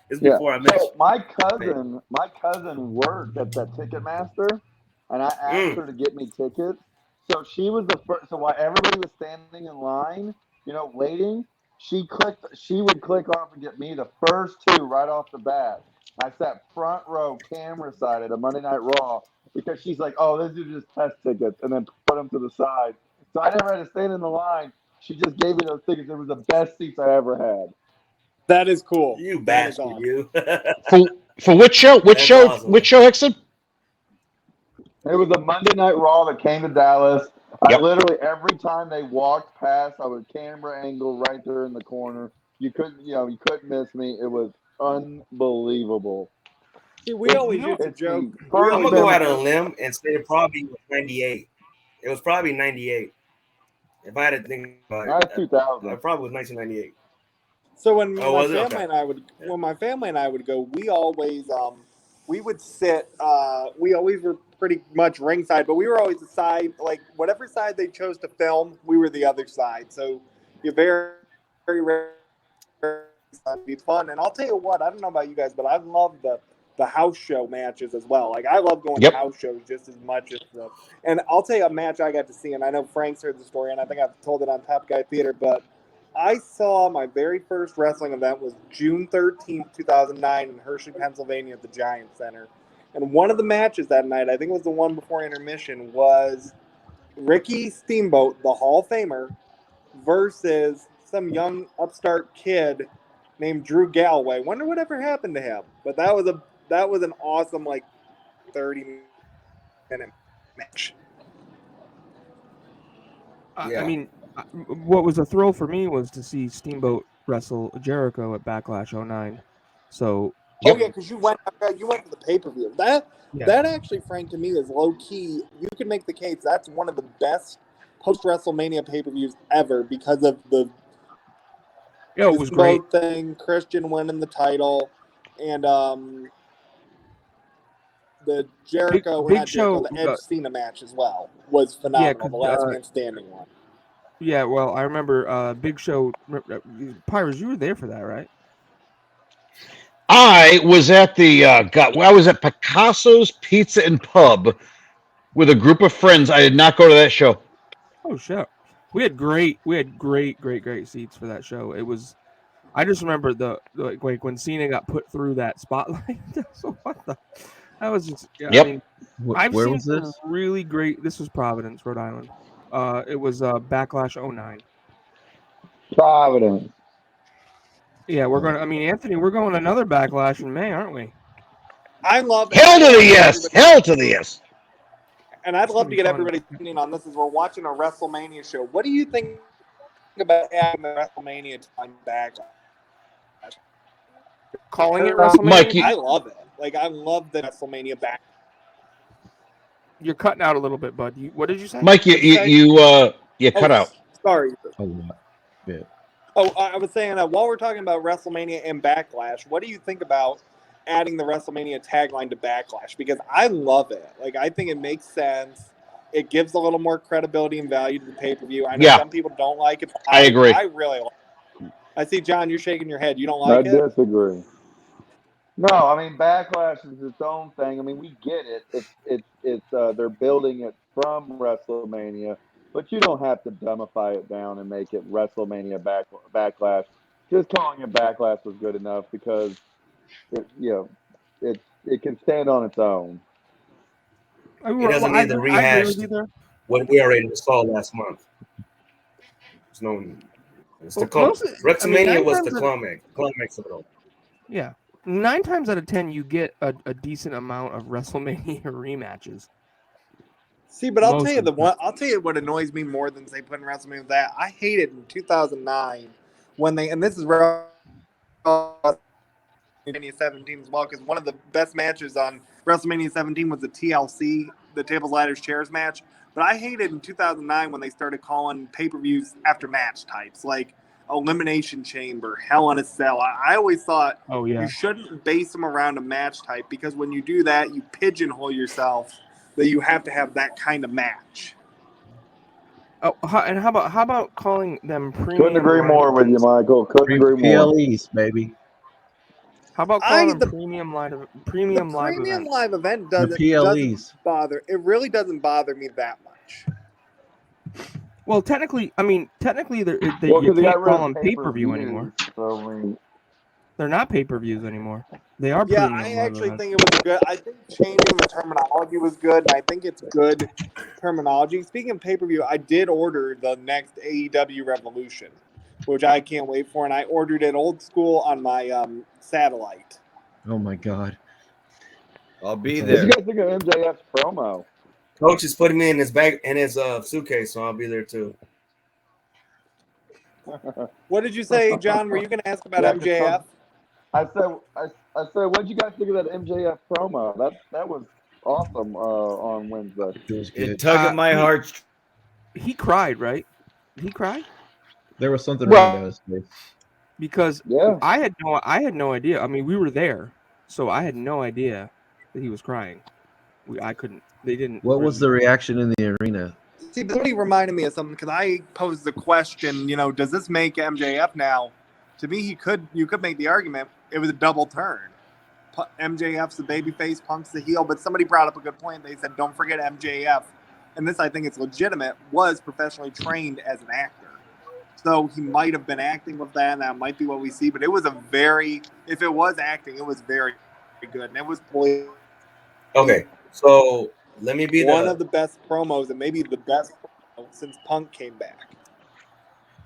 it's before I met you. My cousin worked at that Ticketmaster, and I asked her to get me tickets. So she was the first. So while everybody was standing in line, waiting, she would click off and get me the first 2 right off the bat. I sat front row, camera side at a Monday Night Raw because she's like, "Oh, these are just test tickets," and then put them to the side. So I never had to stand in the line. She just gave me those tickets. It was the best seats I ever had. That is cool. You bastard, you. For which show? Which show, Hixson? It was a Monday Night Raw that came to Dallas. I literally, every time they walked past, I would camera angle right there in the corner. You couldn't miss me. It was unbelievable. See, we always used to joke. I'm gonna go out on a limb and say it probably was 98. It was probably 98. If I had to think about it, 2000. It probably was 1998. So when my family and I would go, we always we would sit. We always were pretty much ringside, but we were always the side, like whatever side they chose to film, we were the other side. So you're very, very rare. It'd be fun, and I'll tell you what. I don't know about you guys, but I love the house show matches as well. Like I love going to house shows just as much as the. And I'll tell you a match I got to see, and I know Frank's heard the story, and I think I've told it on Top Guy Theater, but I saw my very first wrestling event was June 13th, 2009 in Hershey, Pennsylvania at the Giant Center. And one of the matches that night, I think it was the one before intermission, was Ricky Steamboat, the Hall of Famer, versus some young upstart kid named Drew Galloway. Wonder whatever happened to him. But that was an awesome 30-minute match. I mean, what was a thrill for me was to see Steamboat wrestle Jericho at Backlash 09. So. Oh yeah, because you went to the pay-per-view. That actually, Frank, to me is low key. You can make the case that's one of the best post WrestleMania pay-per-views ever because of the it was great thing, Christian winning the title, and the Jericho, the Edge Cena match as well was phenomenal. The last man standing one. Yeah, well, I remember Big Show. Pires, you were there for that, right? I was at I was at Picasso's Pizza and Pub with a group of friends. I did not go to that show. Oh shit. We had great seats for that show. It was, I just remember the when Cena got put through that spotlight. So that was just Yep. I mean, Where seen was this? Really great. This was Providence, Rhode Island. It was Backlash 09. Providence. Yeah, we're going to, Anthony, we're going another Backlash in May, aren't we? I love Hell to the yes. Hell to the yes. And I'd love to get everybody's opinion on this as we're watching a WrestleMania show. What do you think about adding the WrestleMania time back? Calling it WrestleMania? Mike, I love it. I love the WrestleMania back. You're cutting out a little bit, bud. What did you say? Mike, you cut out. Sorry. A lot. Yeah. Oh, I was saying, while we're talking about WrestleMania and Backlash, what do you think about adding the WrestleMania tagline to Backlash? Because I love it. I think it makes sense. It gives a little more credibility and value to the pay-per-view. I know some people don't like it. But I agree. I really like it. I see, John, you're shaking your head. You don't like it? I disagree. No, Backlash is its own thing. We get it. It's they're building it from WrestleMania, but you don't have to dumbify it down and make it WrestleMania Backlash. Just calling it Backlash was good enough because it can stand on its own. It doesn't need to rehash what we already saw last month. It's the WrestleMania was the climax of it all. Yeah. 9 times out of 10, you get a decent amount of WrestleMania rematches. See, but I'll tell you what annoys me more than say putting WrestleMania with that. I hated in 2009 when and this is WrestleMania 17 as well, because one of the best matches on WrestleMania 17 was the TLC, the Tables, Ladders, Chairs match. But I hated in 2009 when they started calling pay-per-views after match types, like Elimination Chamber, Hell in a Cell. I always thought you shouldn't base them around a match type, because when you do that, you pigeonhole yourself that you have to have that kind of match. Oh, and how about calling them premium? Couldn't agree more with you, Michael. Couldn't agree more. PLEs, baby. How about calling them premium live event? Doesn't bother. It really doesn't bother me that much. Well, technically, you can't call them pay-per-view anymore. So, they're not pay-per-views anymore. They are premium. Yeah, I actually think it was good. I think changing the terminology was good, and I think it's good terminology. Speaking of pay-per-view, I did order the next AEW Revolution, which I can't wait for, and I ordered it old school on my satellite. Oh my God! I'll be what there. do you guys think of MJF's promo? Coach is putting me in his bag in his suitcase, so I'll be there too. What did you say, John? Were you going to ask about MJF? I said, what did you guys think of that MJF promo? That was awesome on Wednesday. It tugged at my heart. He cried, right? He cried. There was something wrong with his face. Because I had no idea. We were there, so I had no idea that he was crying. I couldn't. They didn't. What was the reaction in the arena? See, somebody reminded me of something, because I posed the question, does this make MJF now? To me, you could make the argument it was a double turn. MJF's the babyface, Punk's the heel, but somebody brought up a good point. They said, don't forget MJF, and this I think it's legitimate, was professionally trained as an actor. So he might have been acting with that, and that might be what we see, but it was if it was acting, it was very good, and it was Okay, so let me be one of the best promos and maybe the best promo since Punk came back.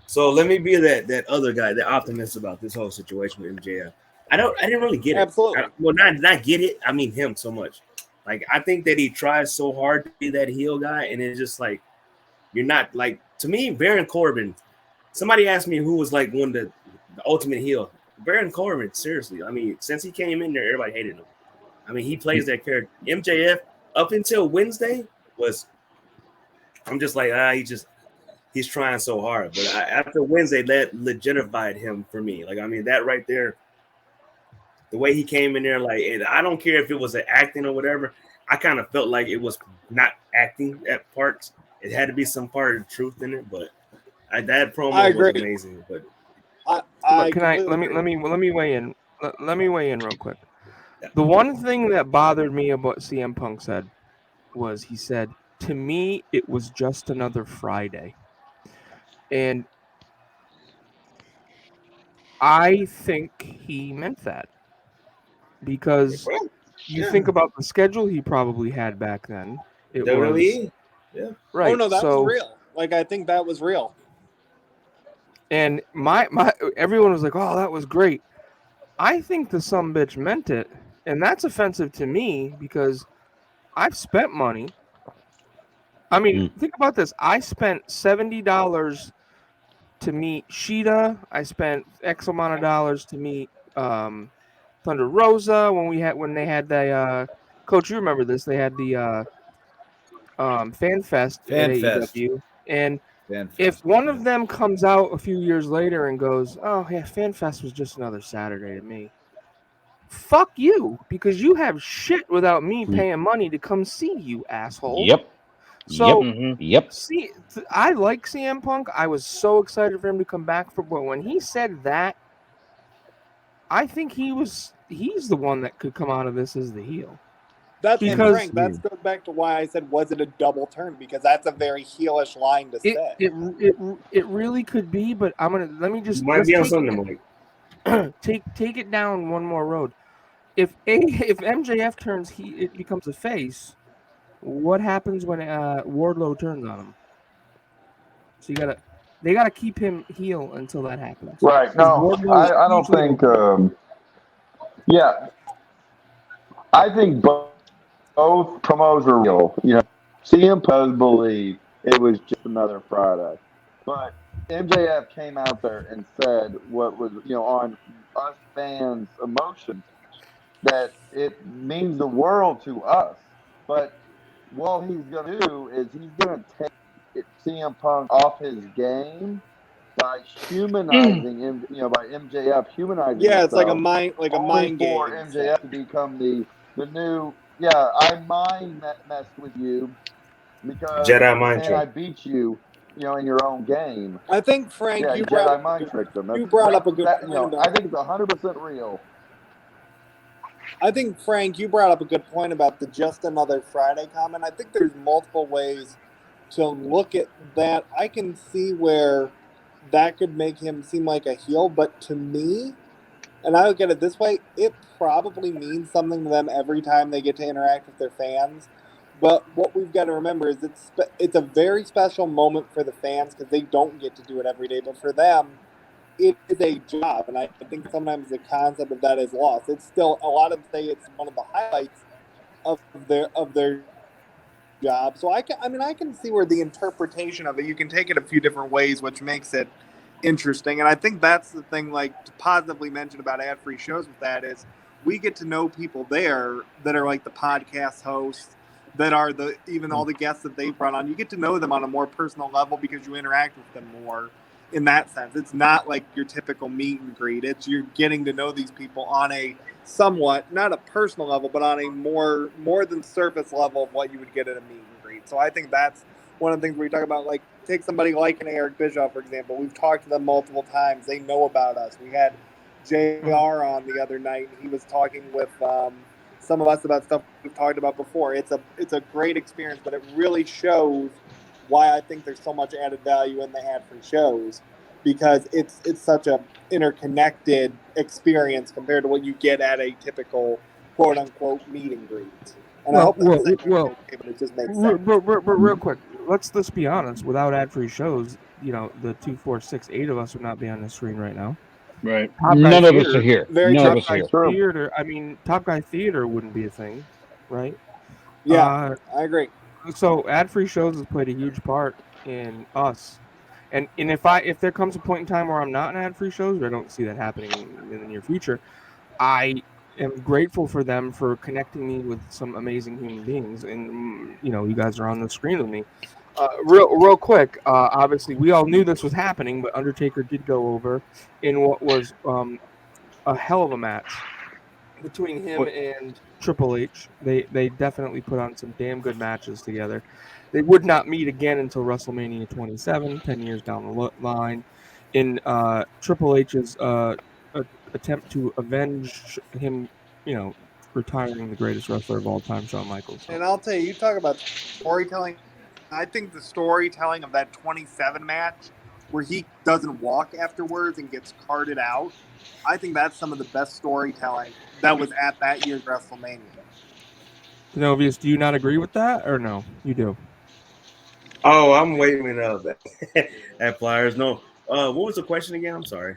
So let me be that other guy, the optimist about this whole situation with MJF. I didn't really get it. Absolutely. Not get it. I mean him so much. Like I think that he tries so hard to be that heel guy, and it's just like you're not like to me. Baron Corbin. Somebody asked me who was like one of the ultimate heel. Baron Corbin. Seriously, I mean, since he came in there, everybody hated him. I mean, he plays that character. MJF up until Wednesday was. I'm just like he's trying so hard. But after Wednesday, that legitified him for me. Like, I mean, that right there, the way he came in there, like, and I don't care if it was an acting or whatever. I kind of felt like it was not acting at parts. It had to be some part of the truth in it. But that promo was amazing. But let me weigh in. Let me weigh in real quick. The one thing that bothered me about CM Punk said was he said, to me, it was just another Friday. And I think he meant that because you think about the schedule he probably had back then. It was right. Oh no, that was real. Like I think that was real. And my everyone was like, "Oh, that was great." I think the sumbitch meant it, and that's offensive to me because I've spent money. I mean, think about this. I spent $70 to meet Sheeta. I spent X amount of dollars to meet Thunder Rosa when they had the Coach. You remember this? They had the Fan Fest at AEW, and if one of them comes out a few years later and goes, "Oh yeah, Fan Fest was just another Saturday to me," fuck you, because you have shit without me paying money to come see you, asshole. Yep. So, Yep. See, I like CM Punk. I was so excited for him to come back but when he said that, I think he's the one that could come out of this as the heel. Frank, that goes back to why I said, was it a double turn? Because that's a very heelish line to say. It really could be, but let me just take it down one more road. If MJF turns it becomes a face, what happens when Wardlow turns on him? So they gotta keep him heel until that happens. Right. No, I don't think. I think both promos are real. You know, CM Punk believe it was just another Friday, but MJF came out there and said what was on us fans' emotions that it means the world to us. But what he's gonna do is he's gonna take CM Punk off his game by humanizing him, by MJF humanizing. Yeah, it's like a mind game for MJF to become the new. Yeah, I mind messed with you because Jedi mind trick. I beat you, in your own game. I think Frank, you Jedi mind tricked him. You brought up a good point. I think it's 100% real. I think Frank, you brought up a good point about the just another Friday comment. I think there's multiple ways to look at that. I can see where that could make him seem like a heel, but to me, and I look at it this way, it probably means something to them every time they get to interact with their fans. But what we've got to remember is it's a very special moment for the fans because they don't get to do it every day. But for them, it is a job, and I think sometimes the concept of that is lost. It's still, a lot of them say it's one of the highlights of their job. So I can see where the interpretation of it, you can take it a few different ways, which makes it interesting. And I think that's the thing, like, to positively mention about ad-free shows with that is we get to know people there that are like the podcast hosts, that are even all the guests that they've brought on. You get to know them on a more personal level because you interact with them more in that sense. It's not like your typical meet and greet. It's you're getting to know these people on a somewhat, not a personal level, but on a more than surface level of what you would get at a meet and greet. So I think that's one of the things we talk about. Like, take somebody like an Eric Bischoff, for example. We've talked to them multiple times. They know about us. We had JR on the other night, and he was talking with some of us about stuff we've talked about before. It's a great experience, but it really shows why I think there's so much added value in the ad-free shows, because it's such a interconnected experience compared to what you get at a typical quote-unquote meet and greet. And I hope that but it just makes sense. real quick, let's be honest. Without ad-free shows, the 2, 4, 6, 8 of us would not be on the screen right now. Right. None of us are here. None of us are here. Theater, I mean, Top Guy Theater wouldn't be a thing, right? Yeah, I agree. So ad-free shows has played a huge part in us. And if there comes a point in time where I'm not in ad-free shows, or I don't see that happening in the near future, I am grateful for them for connecting me with some amazing human beings. And you guys are on the screen with me. Real quick, obviously we all knew this was happening, but Undertaker did go over in what was a hell of a match between him and Triple H. They definitely put on some damn good matches together. They would not meet again until WrestleMania 27, 10 years down the line. In Triple H's attempt to avenge him, retiring the greatest wrestler of all time, Shawn Michaels. And I'll tell you, you talk about storytelling. I think the storytelling of that 27 match where he doesn't walk afterwards and gets carted out, I think that's some of the best storytelling that was at that year's WrestleMania. Denovias, do you not agree with that, or no? You do? Oh, I'm waiting up at Flyers. No. What was the question again? I'm sorry.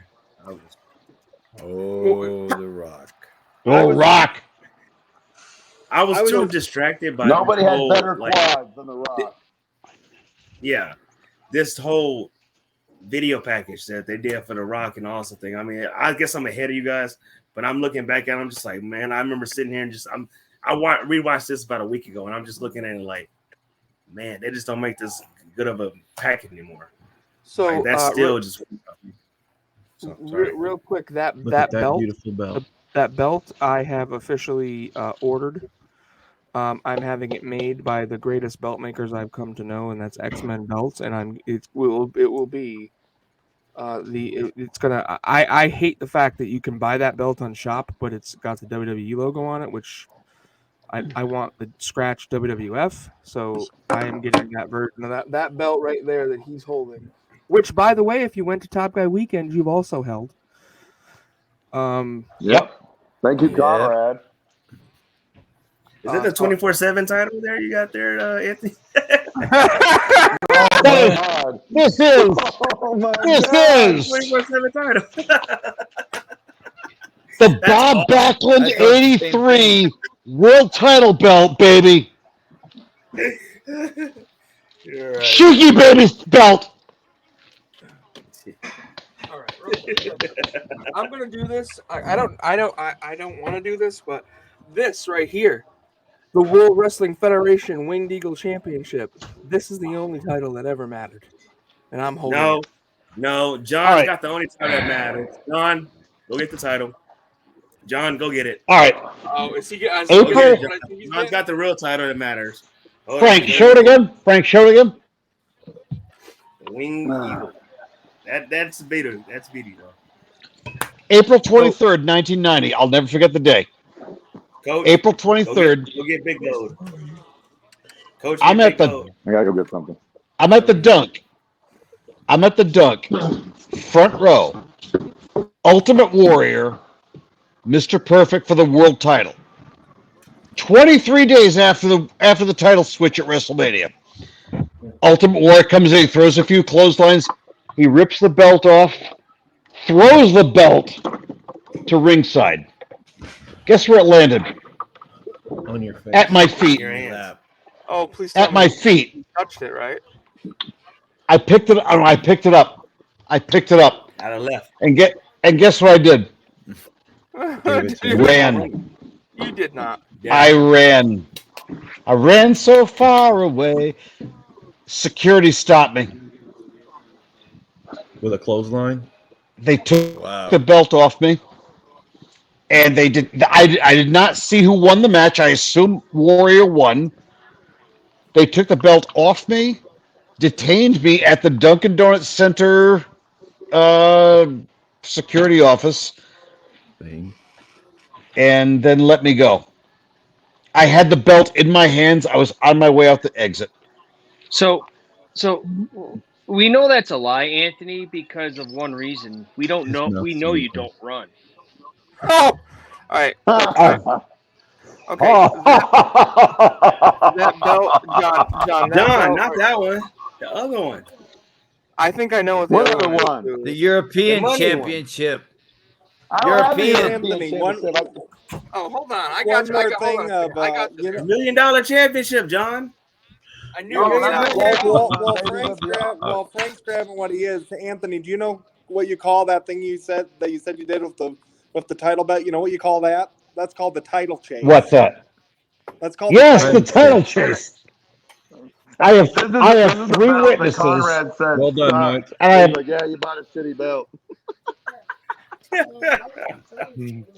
The Rock. Rock. I was too distracted by nobody the had whole, better quads than The Rock. Yeah, this whole video package that they did for The Rock and all something. I mean, I guess I'm ahead of you guys, but I'm looking back at it, I'm just like, man, I remember sitting here and rewatched this about a week ago, and I'm just looking at it like, man, they just don't make this good of a package anymore. So like, that's still just. Real quick, that belt, beautiful belt. That belt I have officially ordered. I'm having it made by the greatest belt makers I've come to know, and that's X-Men belts. And it will be it's gonna. I hate the fact that you can buy that belt on Shop, but it's got the WWE logo on it, which I want the scratch WWF. So I am getting that version of that belt right there that he's holding. Which, by the way, if you went to Top Guy Weekend, you've also held. Yep. Thank you, Conrad. Is it the 24/7 title there you got there, Anthony? This is 24/7 title. The Bob Backlund 83 World Title belt, baby. Shuki baby's belt. All right, I'm gonna do this. I don't want to do this, but this right here, the World Wrestling Federation Winged Eagle Championship. This is the only title that ever mattered, and I'm holding it. No, John's got the only title that matters. John, go get the title. John, go get it. All right. Oh, is he? John's got the real title that matters. Frank, show it again. Winged Eagle. That's beta. That's beta. April 23rd, 1990. I'll never forget the day. Coach, April 23rd. Go get Big Load. Coach, I gotta go get something. I'm at the dunk. Front row. Ultimate Warrior. Mr. Perfect for the world title. 23 days after the title switch at WrestleMania. Ultimate Warrior comes in, he throws a few clotheslines. He rips the belt off, throws the belt to ringside. Guess where it landed? On your face. At my feet. Oh, please. At my feet. You touched it, right? I picked it up. Out of left. And guess what I did? Ran. You did not. Yeah. I ran so far away. Security stopped me. With a clothesline? They took the belt off me. And they did. I did not see who won the match. I assume Warrior won. They took the belt off me, detained me at the Dunkin' Donuts Center security office, and then let me go. I had the belt in my hands. I was on my way out the exit. So we know that's a lie, Anthony, because of one reason. We know you don't run. Oh, all right. Okay. Oh. That belt, John, not that one. The other one. I think I know what the What other other one is. one? The European The money Championship. I don't have any European. Anthony, Championship. Oh, hold on. I one got you. more Hold thing on a second. of I got you. you know, $1 million championship, John. I knew No, it. not while Frank's grabbing what he is, Anthony, do you know what you call that thing you said you did with the title belt? You know what you call that? That's called the title chase. What's that? That's called the title chase. I have This is 3 the belt that witnesses. Conrad said, Well done, "Stop." Mike. And I He's have, like, yeah, you bought a shitty belt.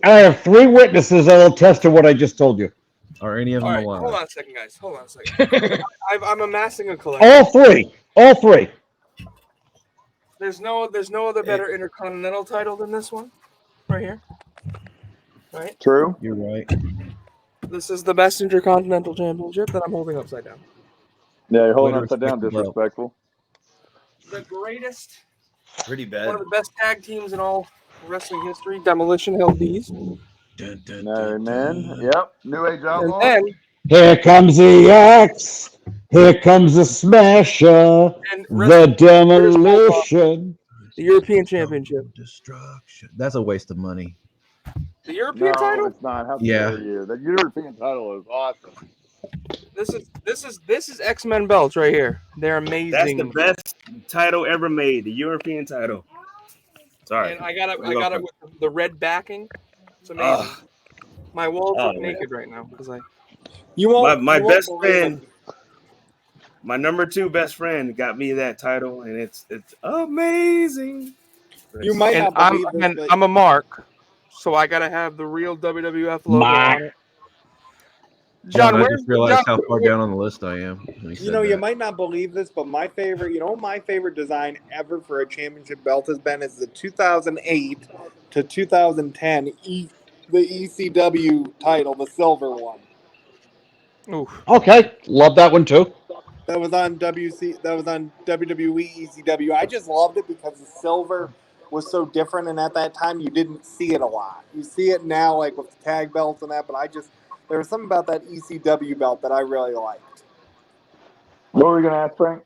I have 3 witnesses that'll attest to what I just told you. Are any of All them right, alive? hold on a second, guys. Hold on a second. I'm amassing a collection. All three. There's no other better intercontinental title than this one, right here. Right. True. You're right. This is the best intercontinental championship that I'm holding upside down. Yeah, you're holding Way to upside down, respect the belt. disrespectful. The greatest, Pretty one bad. of the best tag teams in all wrestling history. Demolition held these. Amen. Yep. New Age And Outlaw. then Here comes the axe. Here comes the smasher. And The demolition. the European Championship. Destruction. That's a waste of money. The European title. It's not. How Yeah. dare you? The European title is awesome. This is X-Men belts right here. They're amazing. That's the best title ever made. The European title. Sorry. And I got it with the red backing. It's amazing. My walls look naked right now because my best friend, my number 2 best friend, got me that title, and it's amazing. You might not believe this, but I'm a mark, so I gotta have the real WWF logo on it. John, I where's just realized how far down on the list I am. you might not believe this, but my favorite design ever for a championship belt is the 2008 to 2010 the ECW title, the silver one. Oof. Okay, love that one too. That was on WWE ECW. I just loved it because the silver was so different, and at that time you didn't see it a lot. You see it now, like with the tag belts and that, but there was something about that ECW belt that I really liked. What were we gonna ask, Frank?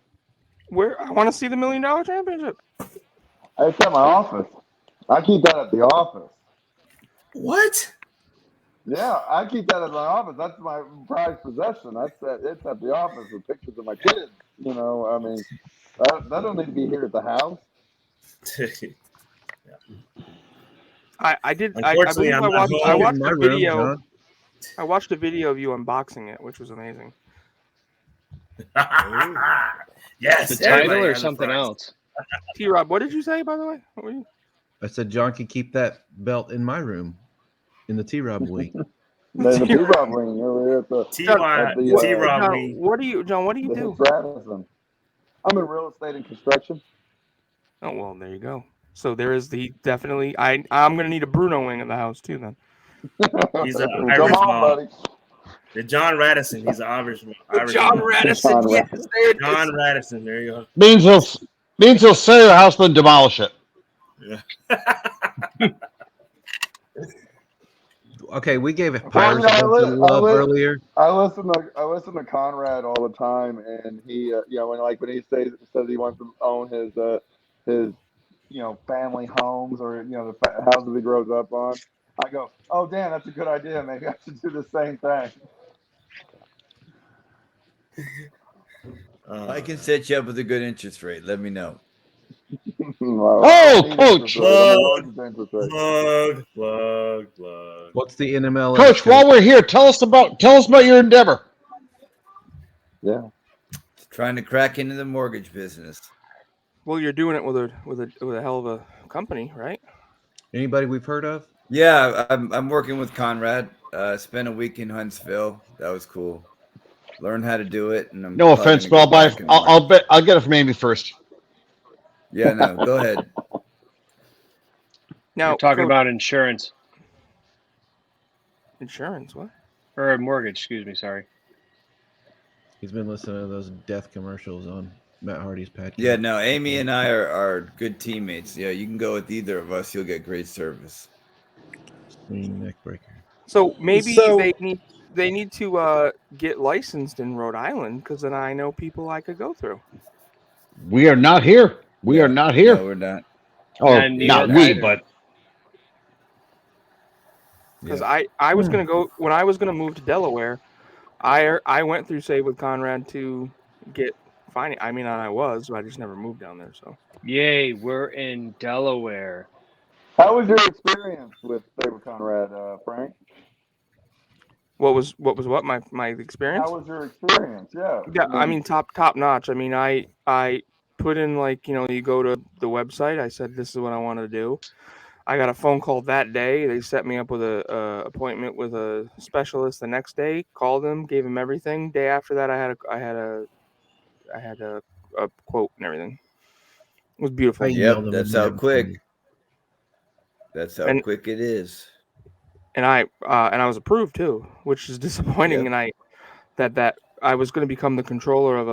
I want to see the $1 Million Championship. It's at my office. I keep that at the office. What? Yeah, I keep that at my office. That's my prized possession. It's at the office with pictures of my kids. You know, I mean, that don't need to be here at the house. I Unfortunately, believe I'm I not watched home. in my a room, video. John. I watched a video of you unboxing it, which was amazing. Yes, The title everybody or has a something prize. else? T-Rob, what did you say, by the way? What were you? I said John can keep that belt in my room in the T-Rob wing. There's a T-Rob ring over here at the T-Rob John, wing. what do you do? Radisson. I'm in real estate and construction. Oh well, there you go. So there is definitely. I'm gonna need a Bruno wing in the house too then. He's an Come Irish on, mob. buddy. The John Radisson. He's an Irish. John Radisson. Yes, there it is. John Radisson. There you go. Means he'll sell your house and demolish it. Yeah. Okay, we gave it Pires I earlier. I listen to Conrad all the time, and he, when he says he wants to own his family homes or the houses he grows up on, I go, oh damn, that's a good idea. Maybe I should do the same thing. I can set you up with a good interest rate. Let me know. Coach! Plug. What's the NMLS? Coach, while we're here, tell us about your endeavor. Yeah. Trying to crack into the mortgage business. Well, you're doing it with a hell of a company, right? Anybody we've heard of? Yeah, I'm working with Conrad. Spent a week in Huntsville. That was cool. Learned how to do it. And I'm No offense, but I'll get it from Amy first. Yeah, no, go ahead. Now we're talking about insurance. Insurance, what? Or mortgage, excuse me, sorry. He's been listening to those death commercials on Matt Hardy's podcast. Yeah, no, Amy and I are good teammates. Yeah, you can go with either of us. You'll get great service. Neck breaker. So maybe they need to get licensed in Rhode Island, because then I know people I could go through. We are not here. We are not here. No, we're not. Or not we, but because I was gonna go when I was gonna move to Delaware. I went through Save with Conrad to get finding. I mean, I was, but I just never moved down there. So Yay, we're in Delaware. How was your experience with Save with Conrad, Frank? what was my experience? How was your experience? Yeah. Yeah, I mean top notch. I mean, I put in, like, you go to the website. I said this is what I want to do. I got a phone call that day. They set me up with a appointment with a specialist the next day. Called him, gave him everything. Day after that, I had a quote and everything. It was beautiful. Yep, that's how quick. That's how quick it is. And I was approved too, which is disappointing. Yep. And that I was going to become the controller of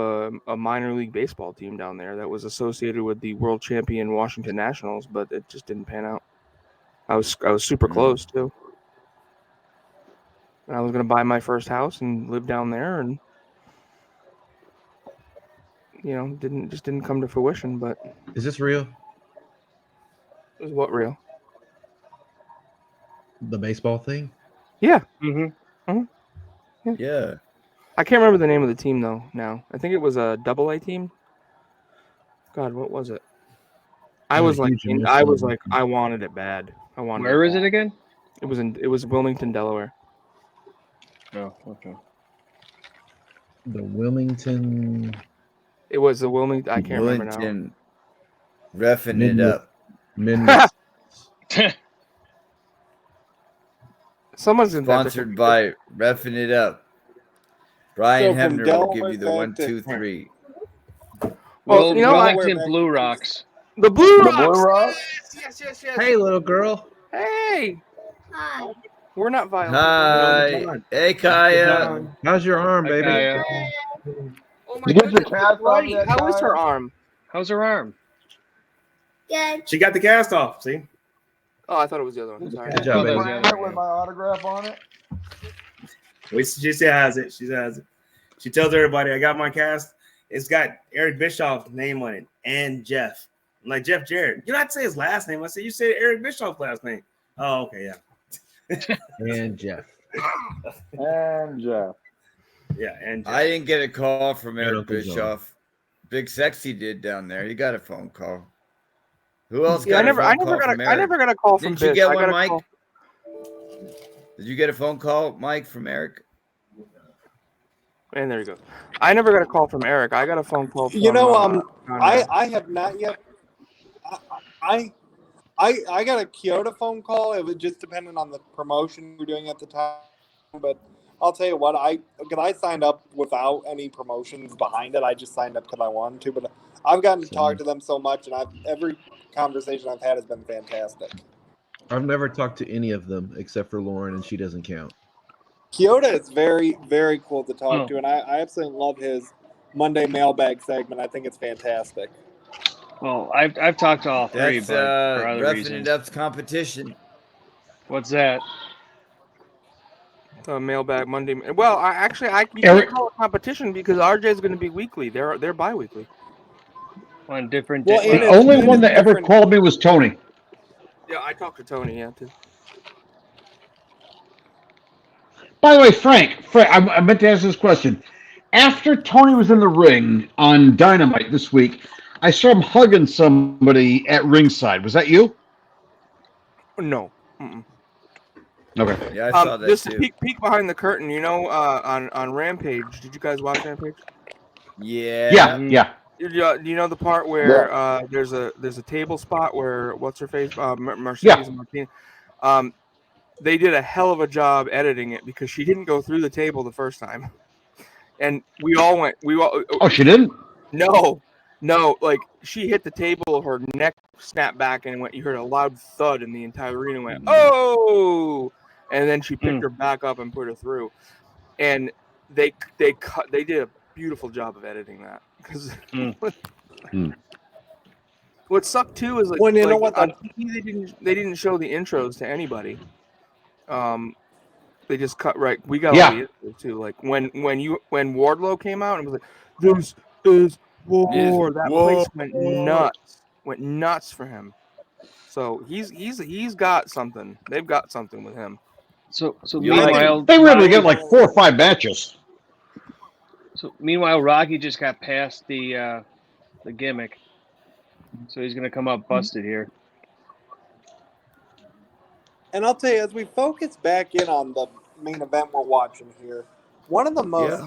a minor league baseball team down there that was associated with the world champion Washington Nationals, but it just didn't pan out. I was super close too. And I was going to buy my first house and live down there, and didn't come to fruition. But is this real? Is what real? The baseball thing? Yeah. Yeah. I can't remember the name of the team though. Now I think it was a AA team. God, what was it? I was like, I wanted it bad. Where is it again? It was Wilmington, Delaware. Oh, okay. The Wilmington. It was the Wilmington. I can't remember now. Reffin It Up. Someone's in sponsored by Reffin It Up. Brian Hebner will give you the 1, 2, 3. Well, Wilmington Blue Rocks. The Blue Rocks. The Blue Rocks? Yes. Hey, little girl. Hey. Hi. We're not violent. Hi. Hey, Kaya. How's your arm, baby? Kaya. Oh my You get your goodness, cast off yet, How is Kaya? her arm? How's her arm? Good. She got the cast off. See? Oh, I thought it was the other one. Sorry. Good job, baby. With my autograph on it? She still has it. She has it. She tells everybody, I got my cast. It's got Eric Bischoff's name on it and Jeff. I'm like, Jeff Jarrett. You don't have to say his last name. I said, you said Eric Bischoff's last name. Oh, okay, yeah. And Jeff. And Jeff. Yeah, and Jeff. I didn't get a call from Eric Uncle John. Bischoff. Big Sexy did down there. He got a phone call. Who else Yeah, got a phone call from Eric? I never got a call from Didn't you Bish. get I one, got a Mike? call. Did you get a phone call, Mike, from Eric? And there you go. I never got a call from Eric. I got a phone call from I have not yet. I got a Kyoto phone call. It was just dependent on the promotion we were doing at the time. But I'll tell you what, I signed up without any promotions behind it. I just signed up because I wanted to. But I've gotten to talk to them so much, and every conversation I've had has been fantastic. I've never talked to any of them except for Lauren, and she doesn't count. Kyoto is very, very cool to talk to, and I absolutely love his Monday mailbag segment. I think it's fantastic. Well, I've talked to all three, That's but for other Reffin reasons. It Up's competition. What's that? Mailbag Monday. Well, you can't call it competition because RJ's going to be weekly. They're bi-weekly. On different Well, days. The only one that ever called me was Tony. Yeah, I talked to Tony. Yeah, too. By the way, Frank, I meant to ask this question. After Tony was in the ring on Dynamite this week, I saw him hugging somebody at ringside. Was that you? No. Mm-mm. Okay. Yeah, I saw that Just too. a peek behind the curtain. On Rampage. Did you guys watch Rampage? Yeah. Yeah. You know the part where there's a table spot where what's her face Mercedes Martinez. They did a hell of a job editing it because she didn't go through the table the first time, and we all. Oh, she didn't? No, like she hit the table, her neck snapped back, and you heard a loud thud, and the entire arena went, "Oh!" And then she picked her back up and put her through, and they did a beautiful job of editing that because. What sucked too is Well, you know what, on TV they didn't show the intros to anybody. They just cut right. We got all the issues too. Like when Wardlow came out and was like, "This is war." That place went nuts. Went nuts for him. So he's got something. They've got something with him. So meanwhile, they were able to get like 4 or 5 matches. So meanwhile, Rocky just got past the gimmick, so he's gonna come up busted here. And I'll tell you, as we focus back in on the main event we're watching here, one of the most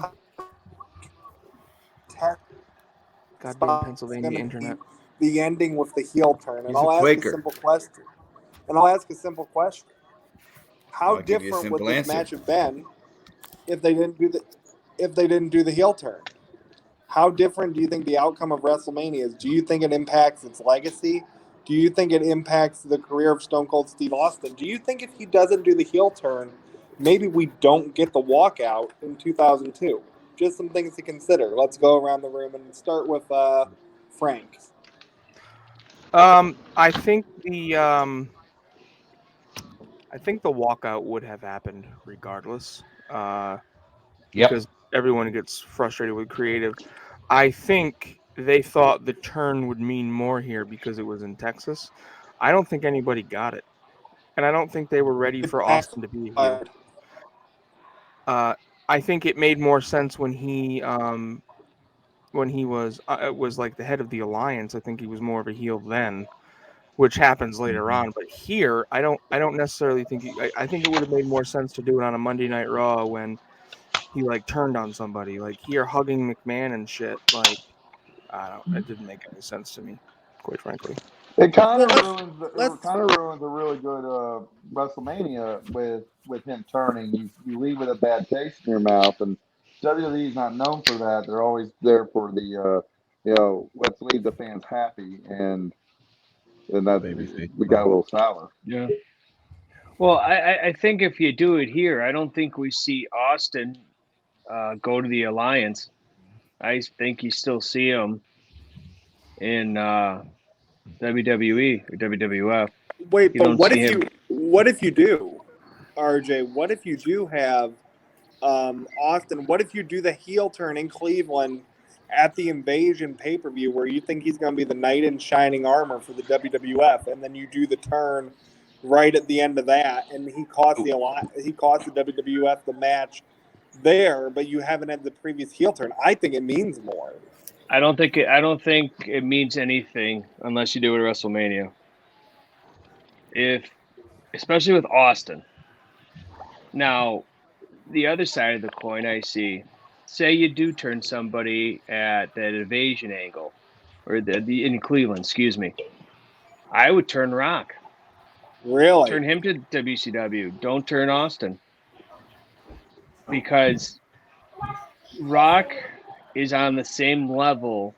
goddamn Pennsylvania internet. The ending with the heel turn, and He's I'll a ask Quaker. a simple question. How different would this match have been if they didn't do the heel turn? How different do you think the outcome of WrestleMania is? Do you think it impacts its legacy? Do you think it impacts the career of Stone Cold Steve Austin? Do you think if he doesn't do the heel turn, maybe we don't get the walkout in 2002? Just some things to consider. Let's go around the room and start with Frank. I think the walkout would have happened regardless. Because everyone gets frustrated with creative. I think they thought the turn would mean more here because it was in Texas. I don't think anybody got it, and I don't think they were ready for Austin to be here. I think it made more sense when he was like the head of the alliance. I think he was more of a heel then, which happens later on. But here, I don't necessarily think. I think it would have made more sense to do it on a Monday Night Raw when he like turned on somebody. Like here, hugging McMahon and shit. Like it didn't make any sense to me, quite frankly. It kind of ruins a really good WrestleMania with him turning. You leave with a bad taste in your mouth, and WWE's not known for that. They're always there for the let's leave the fans happy, and that we got a little sour. Yeah. Well, I think if you do it here, I don't think we see Austin go to the Alliance. I think you still see him in WWE or WWF. Wait, but what if you do, RJ? What if you do have Austin? What if you do the heel turn in Cleveland at the Invasion pay-per-view, where you think he's going to be the knight in shining armor for the WWF, and then you do the turn right at the end of that, and he cost the WWF the match there, but you haven't had the previous heel turn? I think it means more. I don't think it means anything unless you do it at WrestleMania. Especially with Austin. Now, the other side of the coin I see, say you do turn somebody at that Invasion angle, or the in Cleveland, excuse me. I would turn Rock. Really? Turn him to WCW. Don't turn Austin. Because Rock is on the same level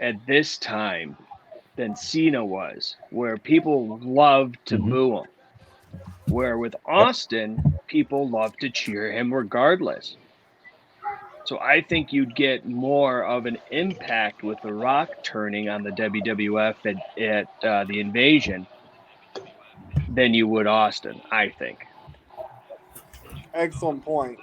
at this time than Cena was, where people love to boo him. Where with Austin, people love to cheer him regardless. So I think you'd get more of an impact with The Rock turning on the WWF at the Invasion than you would Austin, I think. Excellent point.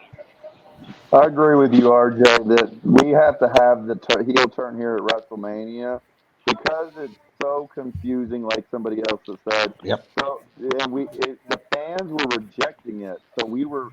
I agree with you, RJ, that we have to have the heel turn here at WrestleMania because it's so confusing, like somebody else has said. Yep. So the fans were rejecting it. So we were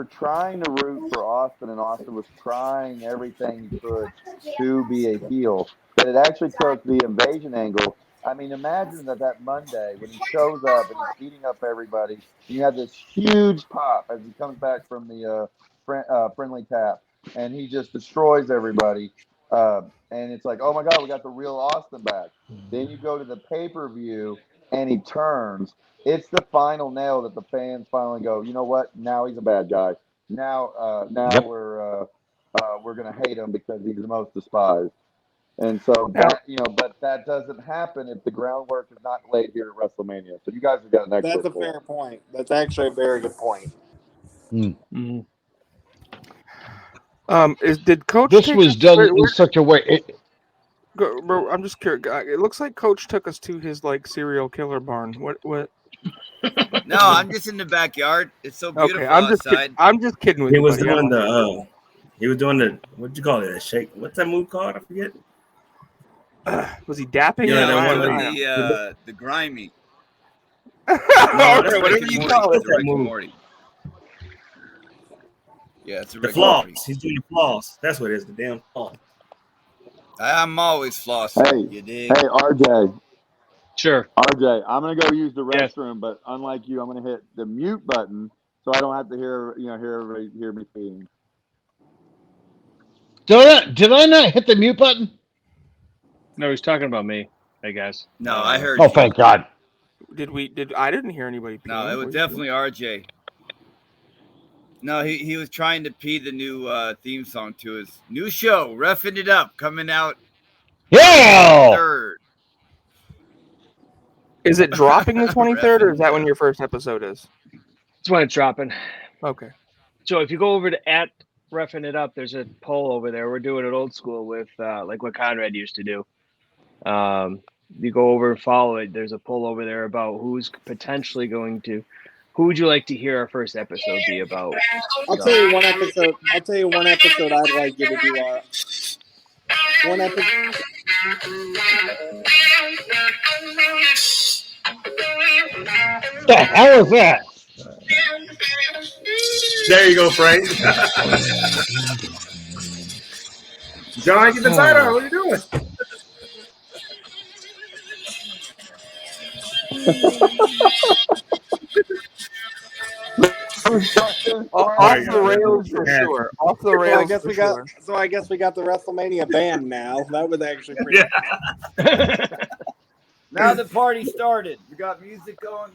trying to root for Austin, and Austin was trying everything he could to be a heel. But it actually took the Invasion angle. I mean, imagine that Monday when he shows up and he's beating up everybody, you have this huge pop as he comes back from the friendly tap, and he just destroys everybody. And it's like, oh my God, we got the real Austin back. Then you go to the pay-per-view, and he turns. It's the final nail that the fans finally go, you know what? Now he's a bad guy. Now we're gonna hate him because he's the most despised. And so but that doesn't happen if the groundwork is not laid here at WrestleMania. So you guys have got an excellent That's a fair point. That's actually a very good point. Mm-hmm. Did Coach? This was done in such a way. Bro, I'm just curious. It looks like Coach took us to his like serial killer barn. What? No, No, I'm just in the backyard. It's so beautiful outside. I'm just kidding with He you, was buddy. doing the he was doing the what'd you call it? A shake. What's that move called? I forget. Was he dapping? Yeah, that right, one with the grimy. No, that's whatever Rick you and call Morty. it. The Rick and Morty. Yeah, it's a the Rick and Morty. floss. He's doing the floss. That's what it is. The damn floss. I'm always flossing. Hey, You dig? hey, RJ. Sure. RJ, I'm gonna go use the restroom, but unlike you, I'm gonna hit the mute button so I don't have to hear everybody hear me peeing. Did I not hit the mute button? No, he's talking about me. Hey guys. No, I heard. Oh, thank God. I didn't hear anybody peeing. No, it was definitely RJ. No, he was trying to pee the new theme song to his new show, Reffin It Up, coming out. Yeah. 3rd. Is it dropping the 23rd, or is that when your first episode is? It's when it's dropping. Okay. So if you go over to @Reffin It Up, there's a poll over there. We're doing it old school with like what Conrad used to do. You go over and follow it. There's a poll over there about who's potentially going to. Who would you like to hear our first episode be about? I'll tell you one episode. I'd like you to do our one episode. The hell is that? There you go, Frank. John, get the title. What are you doing? Off the rails for sure. Off the rails. So I guess we got the WrestleMania band now. That was actually pretty. Now the party started. We got music going.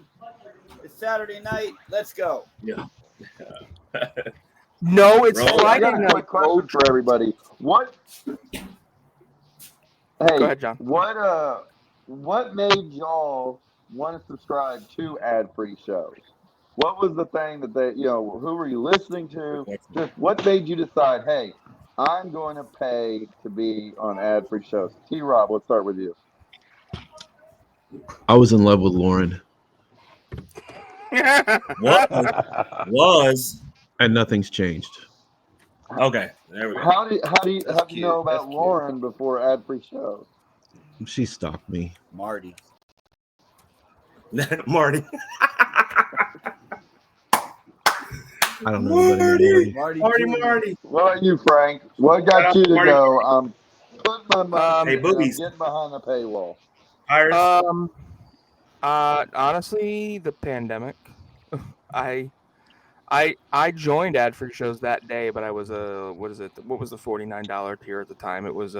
It's Saturday night. Let's go. Yeah. No, it's I Friday got a night. quick question for everybody. What? Hey, Go ahead, John. What made y'all want to subscribe to ad-free shows? What was the thing that who were you listening to? Just what made you decide, hey, I'm going to pay to be on ad-free shows? T-Rob, let's start with you. I was in love with Lauren. What was? And nothing's changed. Okay, there we go. How do you know about Lauren before ad-free shows? She stalked me. Marty. Marty. I don't know. Marty. What about you, Frank? What got you to go? Put my money. Hey, boobies. Getting behind the paywall. Honestly, the pandemic. I joined ad-free shows that day, but I was what was the $49 tier at the time? It was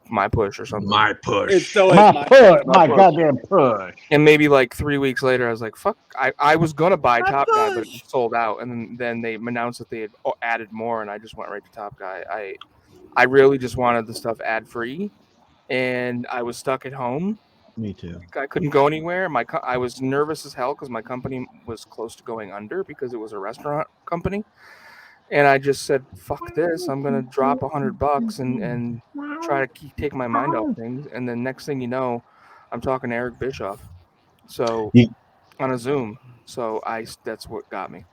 My Push or something. My Push. It's so my goddamn push. And maybe like 3 weeks later, I was like, "Fuck!" I was gonna buy Top Guy, but it sold out. And then they announced that they had added more, and I just went right to Top Guy. I really just wanted the stuff ad-free, and I was stuck at home. Me too. I couldn't go anywhere. I was nervous as hell because my company was close to going under because it was a restaurant company, and I just said, "Fuck this! I'm gonna drop $100 and try to take my mind off things." And then next thing you know, I'm talking to Eric Bischoff, on a Zoom. So that's what got me.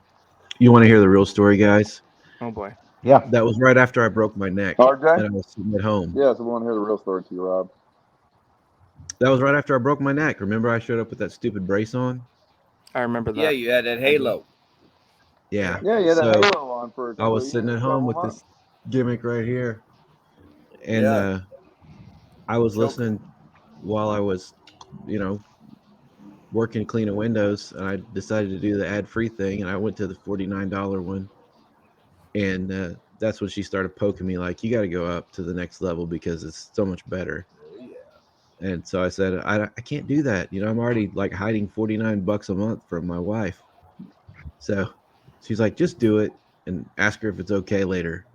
You want to hear the real story, guys? Oh boy. Yeah. That was right after I broke my neck. RJ? And I was sitting at home. Yes, we want to hear the real story to you, Rob. That was right after I broke my neck. Remember I showed up with that stupid brace on? I remember that. Yeah, you had that halo. Yeah. Yeah, you had that So, halo on for. I was sitting at home with this gimmick right here. And I was listening while I was, working cleaning windows, and I decided to do the ad-free thing, and I went to the $49 one. And that's when she started poking me like, you got to go up to the next level because it's so much better. And so I said, I can't do that. I'm already like hiding $49 a month from my wife. So she's like, just do it and ask her if it's okay later.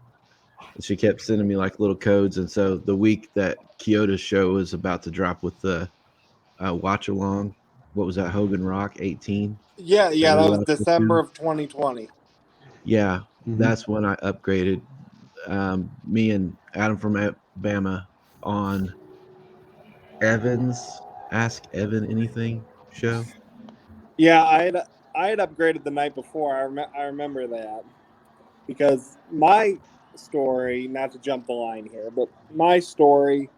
And she kept sending me like little codes. And so the week that Kyoto's show was about to drop with the watch along, what was that? Hogan Rock 18. Yeah. That was December of 2020. Yeah. That's when I upgraded. Me and Adam from Bama on Evan's Ask Evan Anything show. Yeah, I had upgraded the night before. I remember that because my story, not to jump the line here, but my story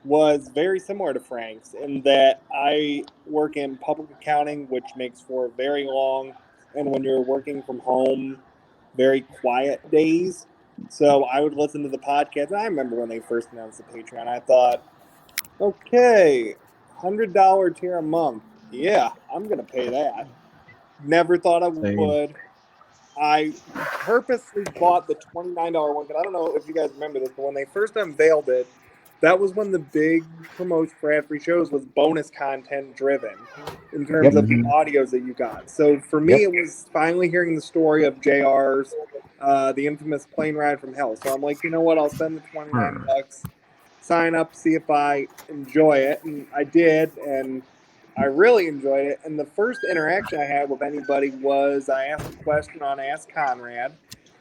was very similar to Frank's in that I work in public accounting, which makes for very long, and when you're working from home, very quiet days. So I would listen to the podcast. And I remember when they first announced the Patreon, I thought, okay, $100 tier a month. Yeah, I'm going to pay that. Never thought I would. I purposely bought the $29 one because I don't know if you guys remember this, but when they first unveiled it, that was when the big promotion for ad-free shows was bonus content driven in terms of the audios that you got. So for me, it was finally hearing the story of JR's, the infamous plane ride from hell. So I'm like, you know what? I'll spend the $29, sign up, see if I enjoy it, and I did, and I really enjoyed it. And the first interaction I had with anybody was I asked a question on Ask Conrad,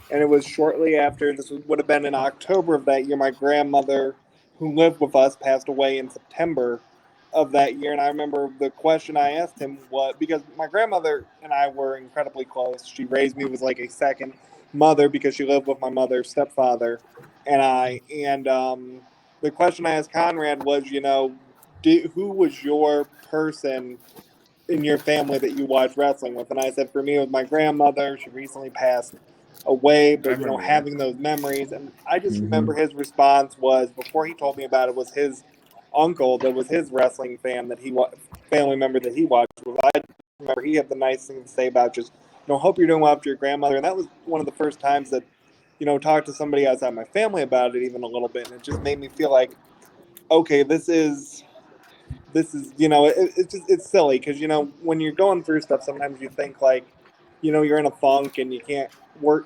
and it was shortly after, would have been in October of that year, my grandmother, who lived with us, passed away in September of that year. And I remember the question I asked him was, because my grandmother and I were incredibly close. She raised me, was like a second mother because she lived with my mother's stepfather and I. And the question I asked Conrad was, you know, who was your person in your family that you watched wrestling with? And I said, for me, it was my grandmother. She recently passed away, but you know, having those memories. And I just remember his response was, before he told me about it, was his uncle that was his wrestling fan that family member that he watched with. I remember he had the nice thing to say about just, you know, hope you're doing well after your grandmother. And that was one of the first times that, you know, talked to somebody outside my family about it even a little bit. And it just made me feel like, okay, this is, you know, it's silly because, you know, when you're going through stuff, sometimes you think like, you know, you're in a funk and you can't work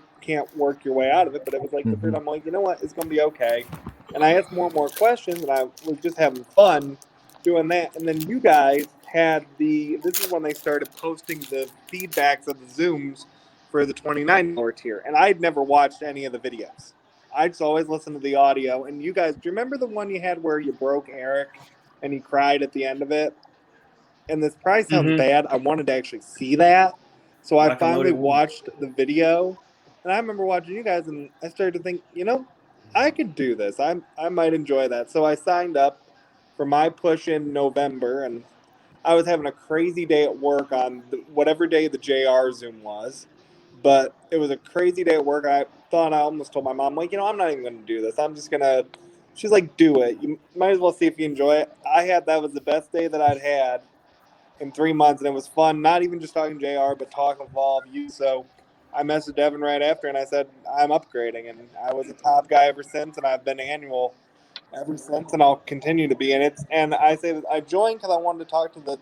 your way out of it. But it was like the third, I'm like, you know what, it's gonna be okay. And I asked more and more questions, and I was just having fun doing that. And then you guys had this is when they started posting the feedbacks of the Zooms for the $29 tier, and I'd never watched any of the videos. I just always listened to the audio. And you guys, do you remember the one you had where you broke Eric and he cried at the end of it? And this probably sounds bad. I wanted to actually see that. So I finally watched the video. And I remember watching you guys, and I started to think, you know, I could do this. I might enjoy that. So I signed up for my push in November, and I was having a crazy day at work on whatever day the JR Zoom was. But it was a crazy day at work. I almost told my mom, like, you know, I'm not even going to do this. I'm just going to. She's like, do it. You might as well see if you enjoy it. That was the best day that I'd had in 3 months, and it was fun. Not even just talking JR, but talking with all of you. So I messaged Evan right after, and I said, I'm upgrading. And I was a top guy ever since, and I've been annual ever since, and I'll continue to be. And I say that I joined because I wanted to talk to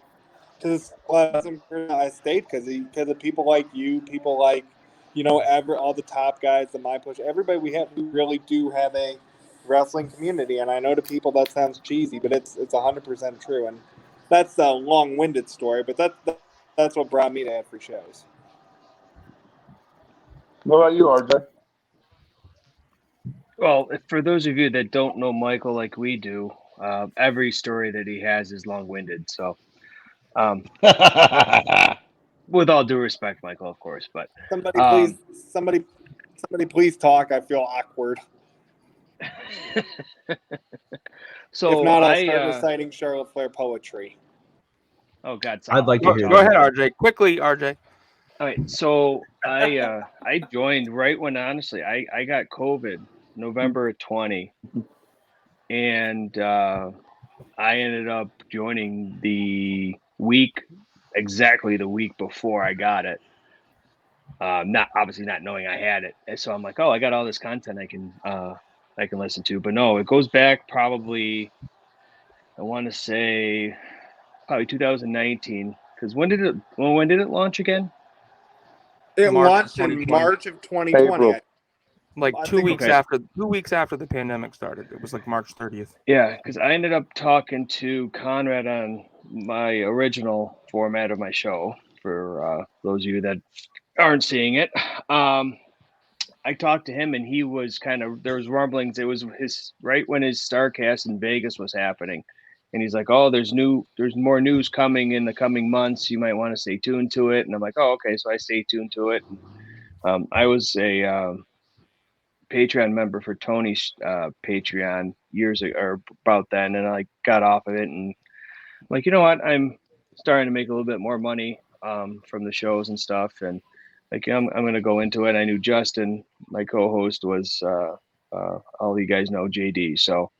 this pleasant person I stayed because of people like you, people like, you know, all the top guys, the My Push, everybody we really do have a wrestling community. And I know to people that sounds cheesy, but it's 100% true. And that's a long-winded story, but that's what brought me to ad-free shows. What about you, RJ? Well, for those of you that don't know Michael like we do, every story that he has is long-winded. So, with all due respect, Michael, of course, but somebody please talk. I feel awkward. So if not, I'll start reciting Charlotte Flair poetry. Oh God, I'd like to hear. Go ahead, RJ. Quickly, RJ. All right, so I joined right when, honestly, I got COVID November of 20, and I ended up joining exactly the week before I got it. Not knowing I had it, and so I'm like, oh, I got all this content I can listen to, but no, it goes back probably, I want to say probably 2019, because when did it launch again? It launched in March of 2020. April. Like 2 weeks after the pandemic started. It was like March 30th. Yeah, because I ended up talking to Conrad on my original format of my show. For those of you that aren't seeing it, I talked to him, and he was there was rumblings. It was right when his Starcast in Vegas was happening, And he's like, "Oh, there's more news coming in the coming months. You might want to stay tuned to it." And I'm like, "Oh, okay." So I stay tuned to it. I was a Patreon member for Tony's Patreon years ago, or about then, and I got off of it. And I'm like, you know what? I'm starting to make a little bit more money from the shows and stuff, and like I'm going to go into it. I knew Justin, my co-host, was all you guys know JD, so.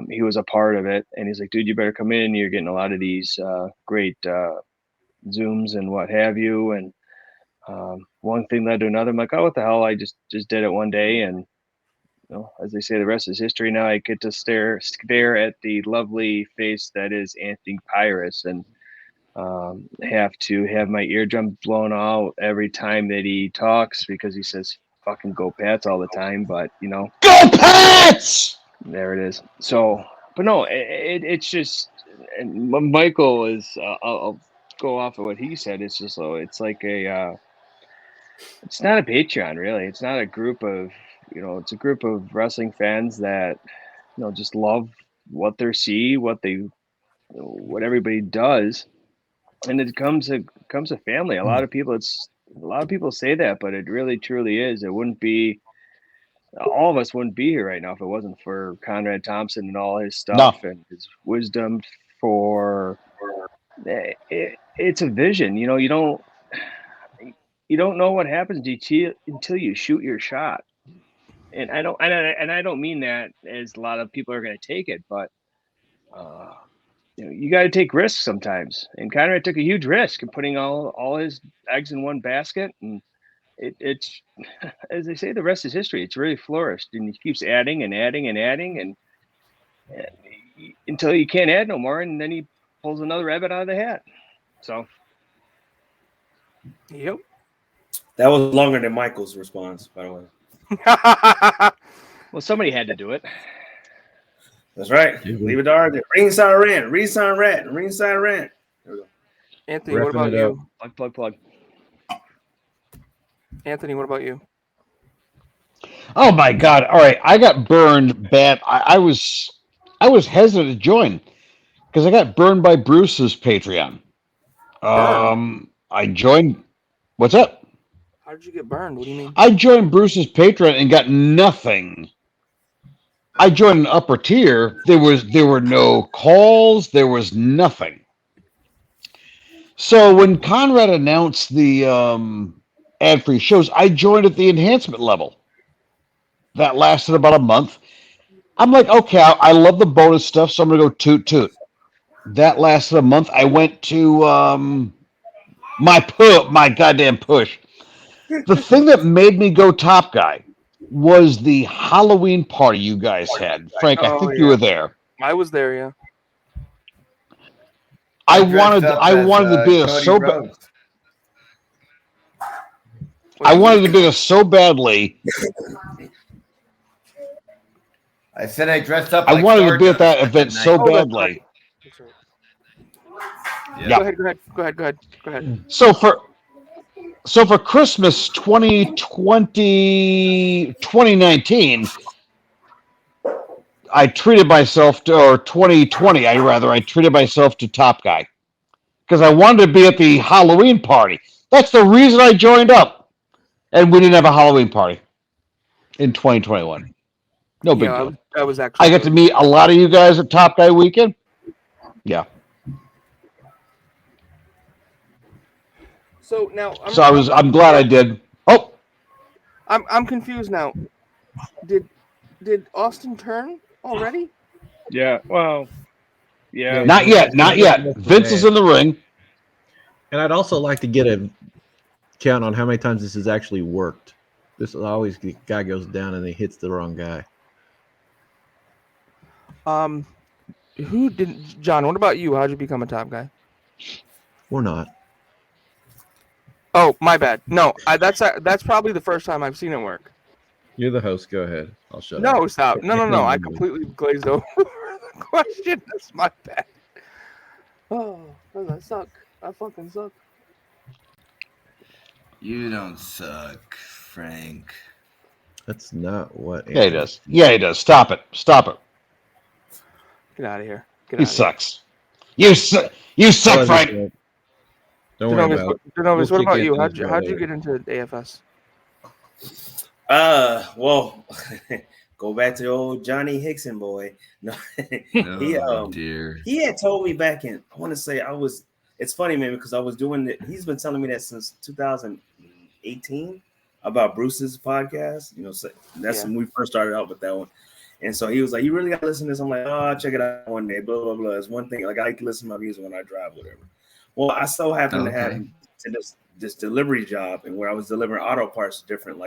He was a part of it, and he's like, "Dude, you better come in. You're getting a lot of these great Zooms and what have you." And one thing led to another. I'm like, "Oh, what the hell?" I just did it one day, and as they say, the rest is history. Now I get to stare at the lovely face that is Anthony Pires, and have to have my eardrum blown out every time that he talks because he says "fucking go Pats" all the time. But go Pats. There it is. So, but no, it's just, and Michael is, I'll go off of what he said. It's just, it's like it's not a Patreon, really. It's not a group of, it's a group of wrestling fans that, just love what they see, what everybody does. And it becomes a family. A lot of people say that, but it really truly is. It wouldn't be, all of us wouldn't be here right now if it wasn't for Conrad Thompson and all his stuff and his wisdom. It's a vision. You don't know what happens until you shoot your shot. And I don't mean that as a lot of people are going to take it, but you got to take risks sometimes. And Conrad took a huge risk in putting all his eggs in one basket, and it's as they say, the rest is history. It's really flourished, and he keeps adding and adding and adding, and until you can't add no more, and then he pulls another rabbit out of the hat. So, yep, that was longer than Michael's response, by the way. Well, somebody had to do it. That's right. Leave it to RJ. Ringside rant. There we go. Anthony, what about you? Plug. Anthony, what about you? Oh my God! All right, I got burned bad. I was hesitant to join because I got burned by Bruce's Patreon. I joined. What's up? How did you get burned? What do you mean? I joined Bruce's Patreon and got nothing. I joined an upper tier. There were no calls. There was nothing. So when Conrad announced the ad-free shows, I joined at the enhancement level. That lasted about a month. I'm like, okay, I love the bonus stuff, so I'm gonna go toot. That lasted a month. I went to my goddamn push. The thing that made me go top guy was the Halloween party you guys had. Frank, I think you were there. I was there, yeah. I wanted to be there so bad. I wanted to be there so badly. I said I dressed up. I wanted to be at that event so badly. Yeah. Go ahead. So for Christmas 2019, I treated myself to, or 2020, I treated myself to Top Guy because I wanted to be at the Halloween party. That's the reason I joined up. And we didn't have a Halloween party in 2021. No big deal. I was actually. I got to meet a lot of you guys at Top Guy weekend. Yeah. So now. I'm glad I did. Oh. I'm confused now. Did Austin turn already? Yeah. Well. Yeah. Not yet. Vince is in the ring. And I'd also like to get a count on how many times this has actually worked. This is always the guy goes down and he hits the wrong guy. Who did John? What about you? How'd you become a Top Guy? Or not? Oh, my bad. No, that's probably the first time I've seen it work. You're the host. Go ahead. I'll shut up. No, stop. No. I completely glazed over the question. That's my bad. Oh, I suck. I fucking suck. You don't suck, Frank. That's not what. Yeah, he does. Stop it. Get out of here. Get He out of here. sucks. You suck, Frank. Don't worry about it. Denovias, what We'll about kick you? into this How'd you later. get into AFS? Well, go back to the old Johnny Hixson boy. No, dear. he had told me back in, I want to say it's funny, man, because I was doing it. He's been telling me that since 2018 about Bruce's podcast. You know, so that's when we first started out with that one. And so he was like, "You really got to listen to this." I'm like, "Oh, I'll check it out one day." Blah blah blah. It's one thing. Like I like to listen to my music when I drive, whatever. Well, I so happen to have this delivery job, and where I was delivering auto parts to different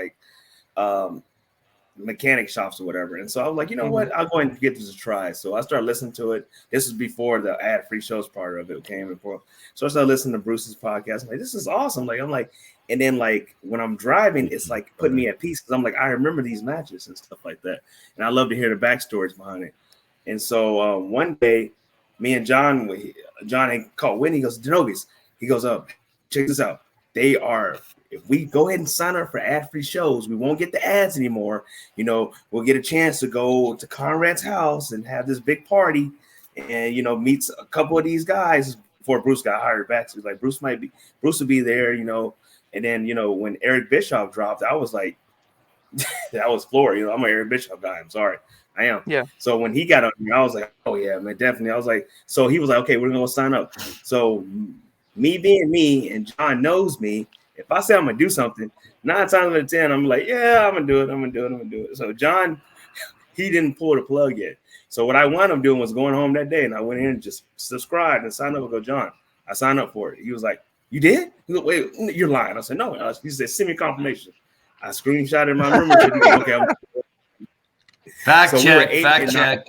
mechanic shops or whatever. And so I was like, you know what? I'll go ahead and give this a try. So I started listening to it. This was before the ad-free shows part of it came before. So I started listening to Bruce's podcast. I'm like, this is awesome. And then when I'm driving, it's like putting me at peace because I'm like, I remember these matches and stuff like that. And I love to hear the backstories behind it. And so one day, me and John had called Whitney. He goes, Denovias. He goes, check this out. If we go ahead and sign up for ad-free shows, we won't get the ads anymore. You know, we'll get a chance to go to Conrad's house and have this big party and, you know, meet a couple of these guys before Bruce got hired back. So he's like, Bruce will be there, you know. And then, you know, when Eric Bischoff dropped, I was like, that was floor. You know, I'm an Eric Bischoff guy. I'm sorry. I am. Yeah. So when he got on me, I was like, oh, yeah, man, definitely. I was like, so he was like, okay, we're going to sign up. So me being me and John knows me. If I say I'm gonna do something, 9 times out of 10, I'm like, yeah, I'm gonna do it. So John, he didn't pull the plug yet. So what I wound up doing was going home that day, and I went in and just subscribed and signed up. I go, John, I signed up for it. He was like, you did? He goes, wait, you're lying. I said, no. He said, send me confirmation. I screenshotted my membership. He goes, okay, Fact check.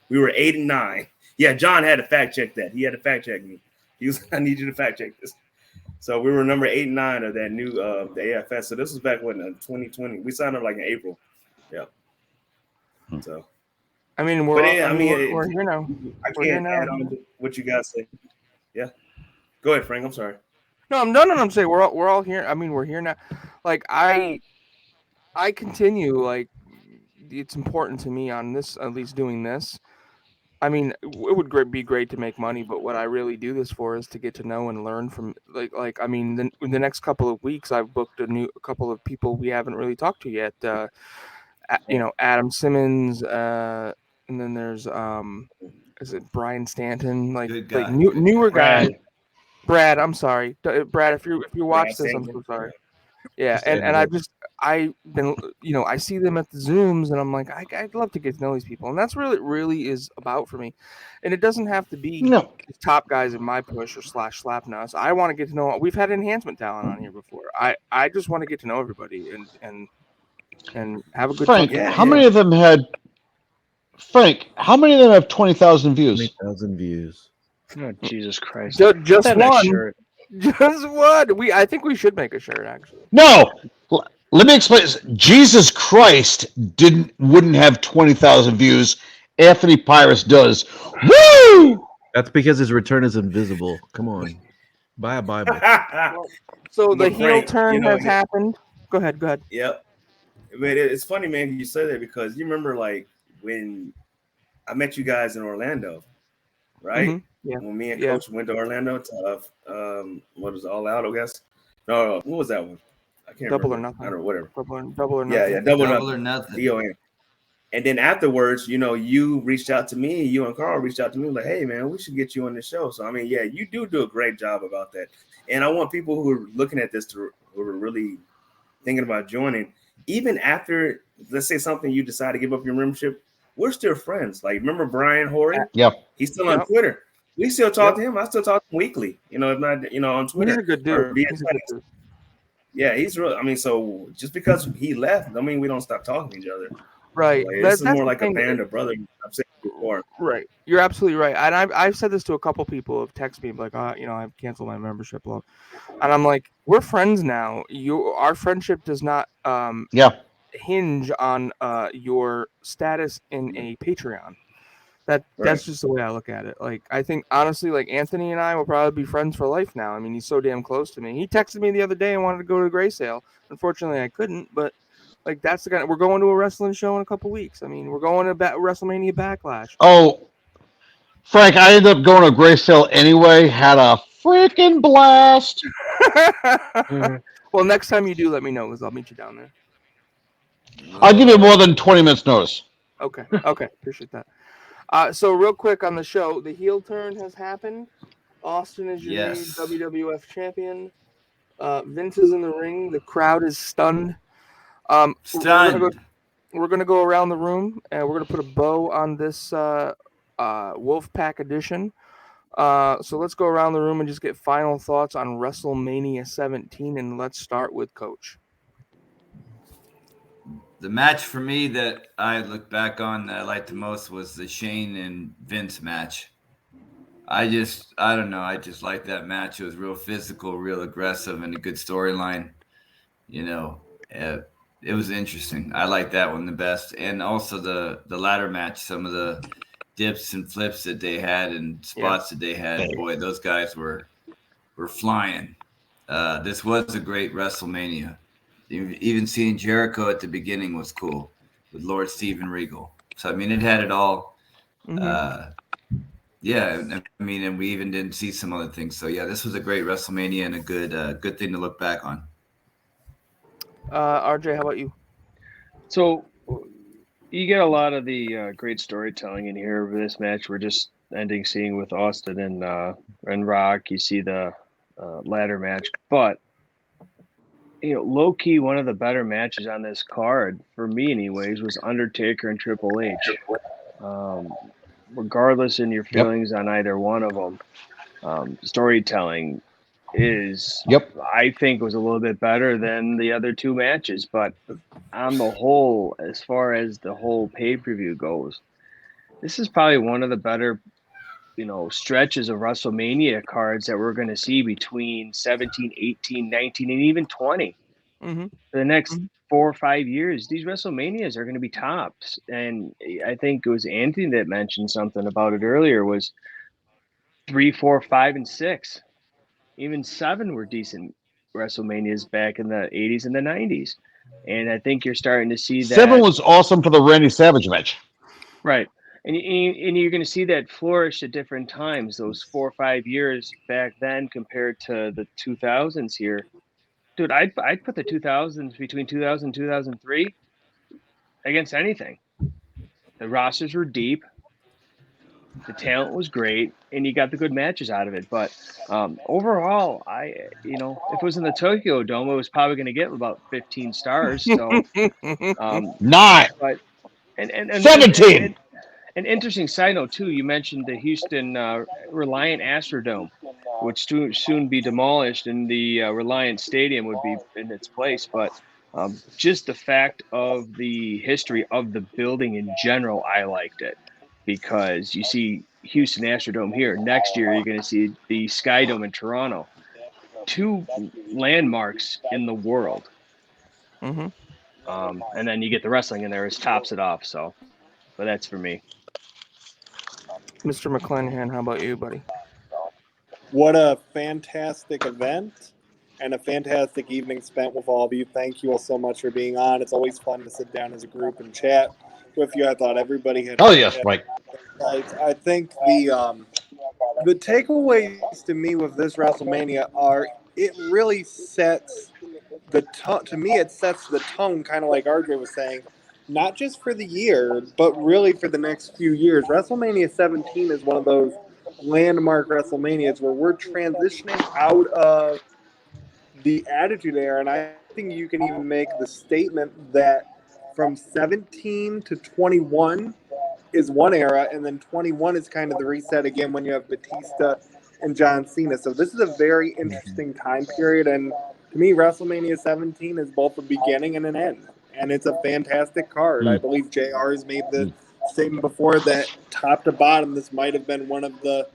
We were 8 and 9. Yeah, John had to fact check that. He had to fact check me. He was, I need you to fact check this. So we were number 8 and 9 of that new the AFS. So this was back when 2020. We signed up like in April. Yeah. So I mean, we're here now. I can't add on to what you guys say. Yeah. Go ahead, Frank. I'm sorry. No, I'm saying we're all here. I mean, we're here now. Like I continue, like it's important to me on this, at least doing this. I mean, it would be great to make money, but what I really do this for is to get to know and learn from. Like I mean, in the next couple of weeks, I've booked a couple of people we haven't really talked to yet. You know, Adam Simmons, and then there's is it Brian Stanton? Like newer guy. Brad, I'm sorry, Brad. If you watch this, I'm so sorry. Yeah, and I've been, you know, I see them at the Zooms and I'm like, I'd love to get to know these people. And that's really is about for me. And it doesn't have to be top guys in my push or slap nuts. I want to get to know, we've had enhancement talent on here before. I just want to get to know everybody and have a good Frank, time. how many of them have 20,000 views? 20,000 views. Oh, Jesus Christ. Just That one. shirt. Just one. I think we should make a shirt, actually. No. Let me explain this. Jesus Christ wouldn't have 20,000 views. Anthony Pires does. Woo! That's because his return is invisible. Come on. Buy a Bible. So the heel turn has happened. Go ahead. Yep. But it's funny, man, you say that because you remember like when I met you guys in Orlando, right? Mm-hmm. Yeah. When me and Coach went to Orlando to what was it, All Out, I guess? No, what was that one? I can't Double remember. or nothing. I don't know, whatever. Double or nothing. Yeah, double or nothing. DON. And then afterwards, you know, you reached out to me, you and Carl reached out to me like, hey, man, we should get you on the show. So, I mean, yeah, you do a great job about that. And I want people who are looking at this who are really thinking about joining, even after, let's say something you decide to give up your membership, we're still friends. Like, remember Brian Horry? Yeah. He's still on Twitter. We still talk to him. I still talk to him weekly, you know, if not, you know, on Twitter. He's a good dude. Yeah, he's real. I mean, so just because he left, I mean, we don't stop talking to each other. Right. Like, this is more like a band of brothers. I've said it before. Right. You're absolutely right. And I've said this to a couple people who've texted me like, you know, I've canceled my membership. And I'm like, we're friends now. Our friendship does not hinge on your status in a Patreon. That's just the way I look at it. Like, I think honestly, like Anthony and I will probably be friends for life now. I mean, he's so damn close to me. He texted me the other day and wanted to go to Gray Sale. Unfortunately, I couldn't, but like, that's the kind of, we're going to a wrestling show in a couple weeks. I mean, we're going to WrestleMania Backlash. Oh, Frank, I ended up going to Gray Sale anyway. Had a freaking blast. Well, next time you do, let me know because I'll meet you down there. I'll give you more than 20 minutes notice. Okay. Appreciate that. So real quick on the show, the heel turn has happened. Austin is your new WWF champion. Vince is in the ring. The crowd is stunned. Stunned. We're gonna go around the room and we're gonna put a bow on this Wolfpack edition. So let's go around the room and just get final thoughts on WrestleMania 17, and let's start with Coach. The match for me that I look back on that I liked the most was the Shane and Vince match. I don't know. I just liked that match. It was real physical, real aggressive, and a good storyline. It was interesting. I liked that one the best. And also the ladder match, some of the dips and flips that they had and spots that they had. Boy, those guys were flying. This was a great WrestleMania. Even seeing Jericho at the beginning was cool with Lord Steven Regal. So, I mean, it had it all. Mm-hmm. And we even didn't see some other things. So, yeah, this was a great WrestleMania and a good thing to look back on. RJ, how about you? So you get a lot of the great storytelling in here for this match. We're just seeing with Austin and Rock. You see the ladder match, but low key, one of the better matches on this card for me, anyways, was Undertaker and Triple H. Regardless in your feelings on either one of them, storytelling is, I think, was a little bit better than the other two matches. But on the whole, as far as the whole pay-per-view goes, this is probably one of the better, stretches of WrestleMania cards that we're going to see between 17, 18, 19, and even 20. Mm-hmm. For the next 4 or 5 years, these WrestleManias are going to be tops. And I think it was Anthony that mentioned something about it earlier, was 3, 4, 5, and 6. Even 7 were decent WrestleManias back in the 80s and the 90s. And I think you're starting to see that. 7 was awesome for the Randy Savage match. Right. And you're going to see that flourish at different times, those 4 or 5 years back then compared to the 2000s here. Dude, I'd put the 2000s between 2000 and 2003 against anything. The rosters were deep. The talent was great, and you got the good matches out of it. But overall, if it was in the Tokyo Dome, it was probably going to get about 15 stars. So 9, but and 17. An interesting side note too. You mentioned the Houston Reliant Astrodome, which soon be demolished, and the Reliant Stadium would be in its place. But just the fact of the history of the building in general, I liked it. Because you see Houston Astrodome here. Next year, you're going to see the Sky Dome in Toronto. 2 landmarks in the world. Mm-hmm. And then you get the wrestling in there, it tops it off. So, but that's for me. Mr. McClanahan, how about you, buddy? What a fantastic event and a fantastic evening spent with all of you. Thank you all so much for being on. It's always fun to sit down as a group and chat with you. I thought everybody had. Oh yes, Mike. I think the takeaways to me with this WrestleMania are it really sets the tone. To me, it sets the tone, kind of like RJ was saying, not just for the year, but really for the next few years. WrestleMania 17 is one of those landmark WrestleManias where we're transitioning out of the Attitude Era, and I think you can even make the statement that from 17 to 21 is one era, and then 21 is kind of the reset again when you have Batista and John Cena. So this is a very interesting time period, and to me, WrestleMania 17 is both a beginning and an end, and it's a fantastic card. I believe JR has made the statement before that top to bottom, this might have been one of the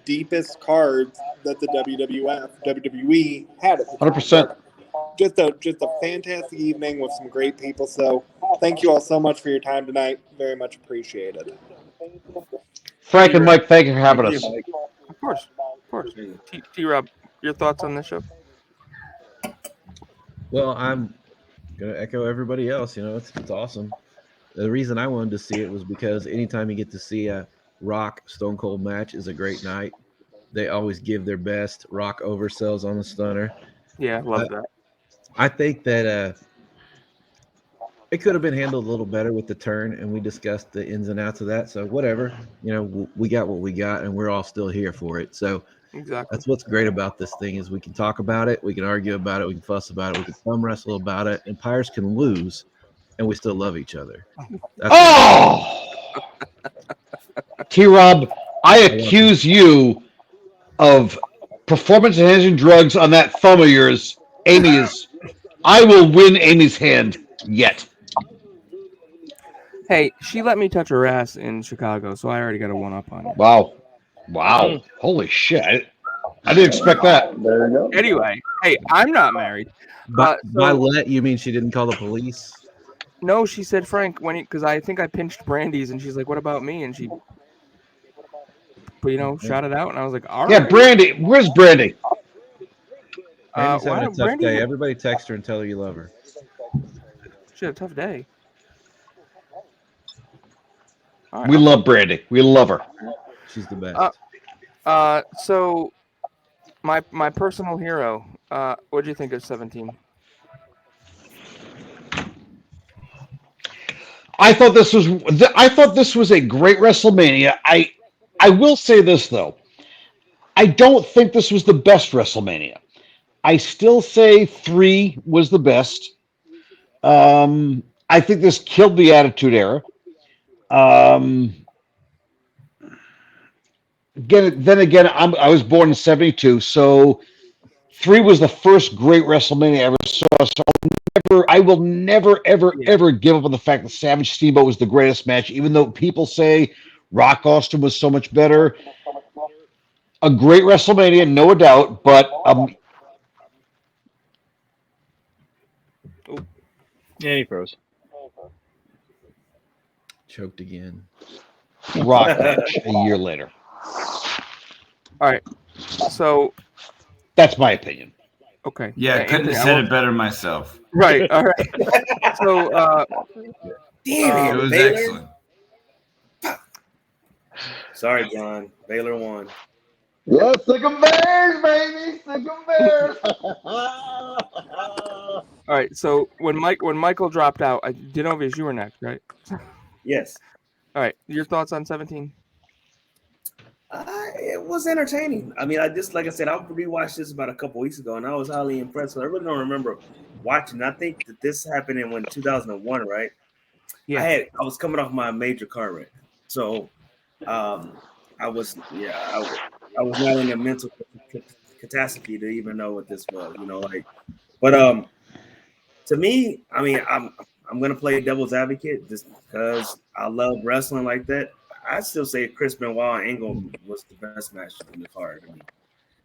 deepest cards that the WWE had at the time. 100%. Just a fantastic evening with some great people. So thank you all so much for your time tonight. Very much appreciated. Frank and Mike, thank you for having us. Of course. T-Rob, your thoughts on this show? Well, I'm gonna echo everybody else. It's awesome. The reason I wanted to see it was because anytime you get to see a Rock Stone Cold match is a great night. They always give their best. Rock oversells on the stunner. Yeah, love that. I think that it could have been handled a little better with the turn, and we discussed the ins and outs of that. So whatever, we got what we got, and we're all still here for it. So exactly, that's what's great about this thing is we can talk about it, we can argue about it, we can fuss about it, we can thumb wrestle about it, and Pires can lose, and we still love each other. T-Rob, I accuse you of performance-enhancing drugs on that thumb of yours. Amy is. I will win Amy's hand yet. Hey, she let me touch her ass in Chicago, so I already got a one-up on you. Wow. Holy shit. I didn't expect that. There you go. Anyway, hey, I'm not married. By let, you mean she didn't call the police? No, she said Frank because I think I pinched Brandy's, and she's like, "What about me?" And she, shot it out, and I was like, "All right." Yeah, Brandy. Where's Brandy? Brandy's having a tough day. Everybody text her and tell her you love her. She had a tough day. Right, we love Brandy. We love her. She's the best. So my personal hero. What do you think of 17? I thought this was a great WrestleMania. I will say this though. I don't think this was the best WrestleMania. I still say 3 was the best. I think this killed the Attitude Era. Then again, I was born in 72, so 3 was the first great WrestleMania I ever saw. So I will never, ever give up on the fact that Savage Steamboat was the greatest match, even though people say Rock Austin was so much better. A great WrestleMania, no doubt, but yeah, he froze. Choked again. Rock match a year later. All right, so that's my opinion. Okay. Yeah, I couldn't have said it better myself. Right. All right. So, damn it was excellent. Sorry, John. Baylor won. Yeah, sick 'em Bears, baby, sick 'em Bears. All right. So when Michael dropped out, Denovias, you were next, right? Yes. All right. Your thoughts on 17? It was entertaining. I mean, like I said, I rewatched this about a couple weeks ago, and I was highly impressed. I really don't remember watching. I think that this happened in 2001, right? Yeah. I was coming off my major car wreck, so I was not in a mental catastrophe to even know what this was, But to me, I mean, I'm gonna play devil's advocate just because I love wrestling like that. I still say Chris Benoit and Angle was the best match in the card. I mean,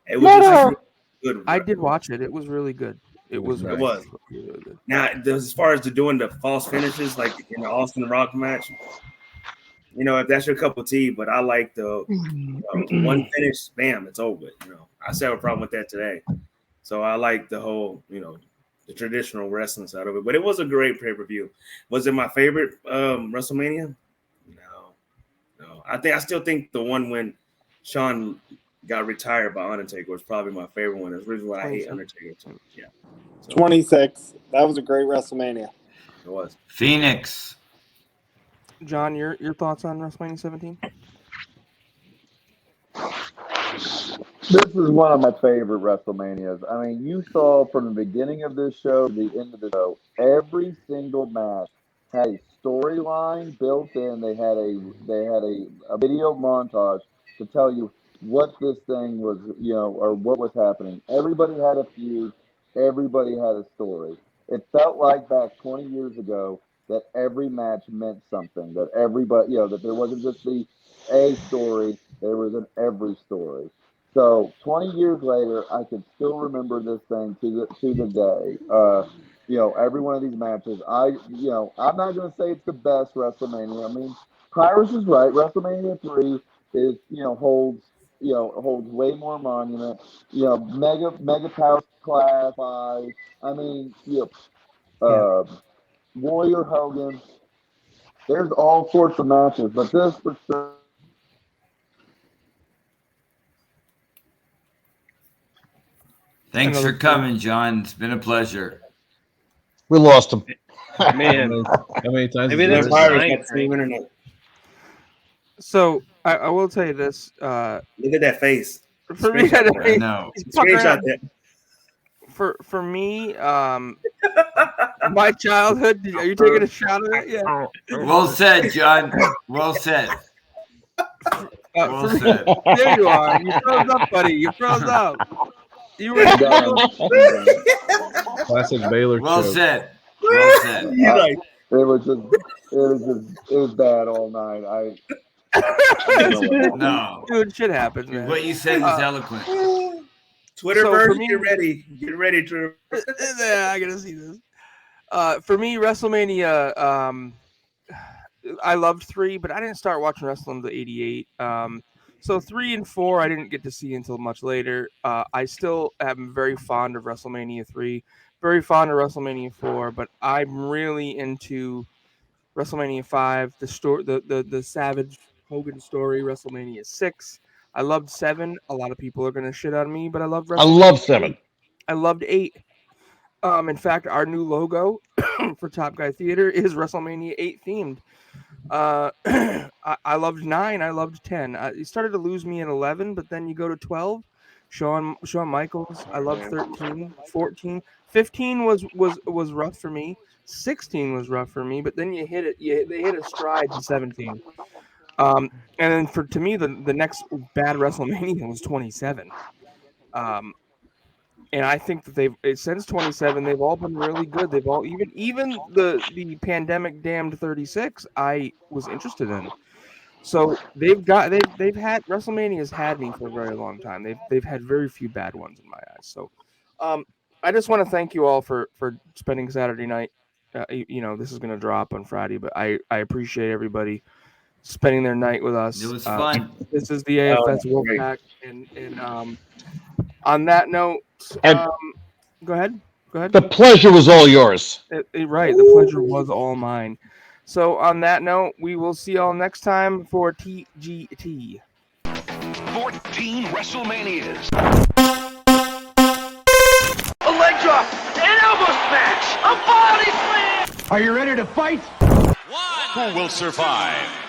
it was just good. I did watch it. It was really good. It was. It was. Really good. Now, as far as doing the false finishes, like in the Austin Rock match, if that's your cup of tea, but I like the one finish, bam, it's over. I still have a problem with that today. So I like the whole, the traditional wrestling side of it. But it was a great pay-per-view. Was it my favorite WrestleMania? No. I still think the one when Shawn got retired by Undertaker was probably my favorite one. That's the reason why I hate Undertaker too. Yeah. So, 26. That was a great WrestleMania. It was. Phoenix. John, your thoughts on WrestleMania 17? This is one of my favorite WrestleManias. I mean, you saw from the beginning of this show to the end of the show, every single match had a storyline built in. They had a video montage to tell you what this thing was, or what was happening. Everybody had a feud. Everybody had a story. It felt like back 20 years ago that every match meant something. That everybody, that there wasn't just the A story. There was an every story. So 20 years later, I can still remember this thing to the day. Every one of these matches. I'm not going to say it's the best WrestleMania. I mean, Pires is right. WrestleMania 3 is holds way more monument. Mega Power Class 5. I mean, Warrior Hogan. There's all sorts of matches, but this for sure Thanks for coming, John. It's been a pleasure. We lost him. Man, how many times? Maybe that's a sign, Frank. So I will tell you this. Look at that face. For me, I know. Screenshot that. For me, my childhood. Are you taking a shot of it? Yeah. Well said, John. Well said. Well said. There you are. You froze up, buddy. You froze up. You were. Classic Baylor. Well trope. said. Well said. It was bad all night. No. Dude, shit happens, man. What you said was eloquent. Twitterverse, me- get ready. Get ready, Drew. Yeah, I gotta see this. For me, WrestleMania, I loved 3, but I didn't start watching wrestling until '88. So 3 and 4, I didn't get to see until much later. I still am very fond of WrestleMania 3, very fond of WrestleMania 4, but I'm really into WrestleMania 5, the Savage Hogan story, WrestleMania 6. I loved 7. A lot of people are gonna shit on me, but I love WrestleMania. I love 7. I loved 8. In fact, our new logo for Top Guy Theater is WrestleMania 8 themed. I loved 9. I loved 10. You started to lose me at 11, but then you go to 12. Shawn Michaels. I loved 13, 14, 15 was rough for me. 16 was rough for me, but then you hit it. They hit a stride to 17. And then to me, the next bad WrestleMania was 27. And I think that since 27, they've all been really good. They've all even the pandemic damned 36. I was interested in. So they've had WrestleMania's had me for a very long time. They've had very few bad ones in my eyes. So, I just want to thank you all for spending Saturday night. This is going to drop on Friday, but I appreciate everybody spending their night with us. It was fun. This is the AFS Wolfpack, and on that note, go ahead. The pleasure was all yours. Right, the pleasure was all mine. So on that note, we will see y'all next time for TGT. 14 WrestleManias. A leg drop, an elbow smash, a body slam. Are you ready to fight? Who will survive?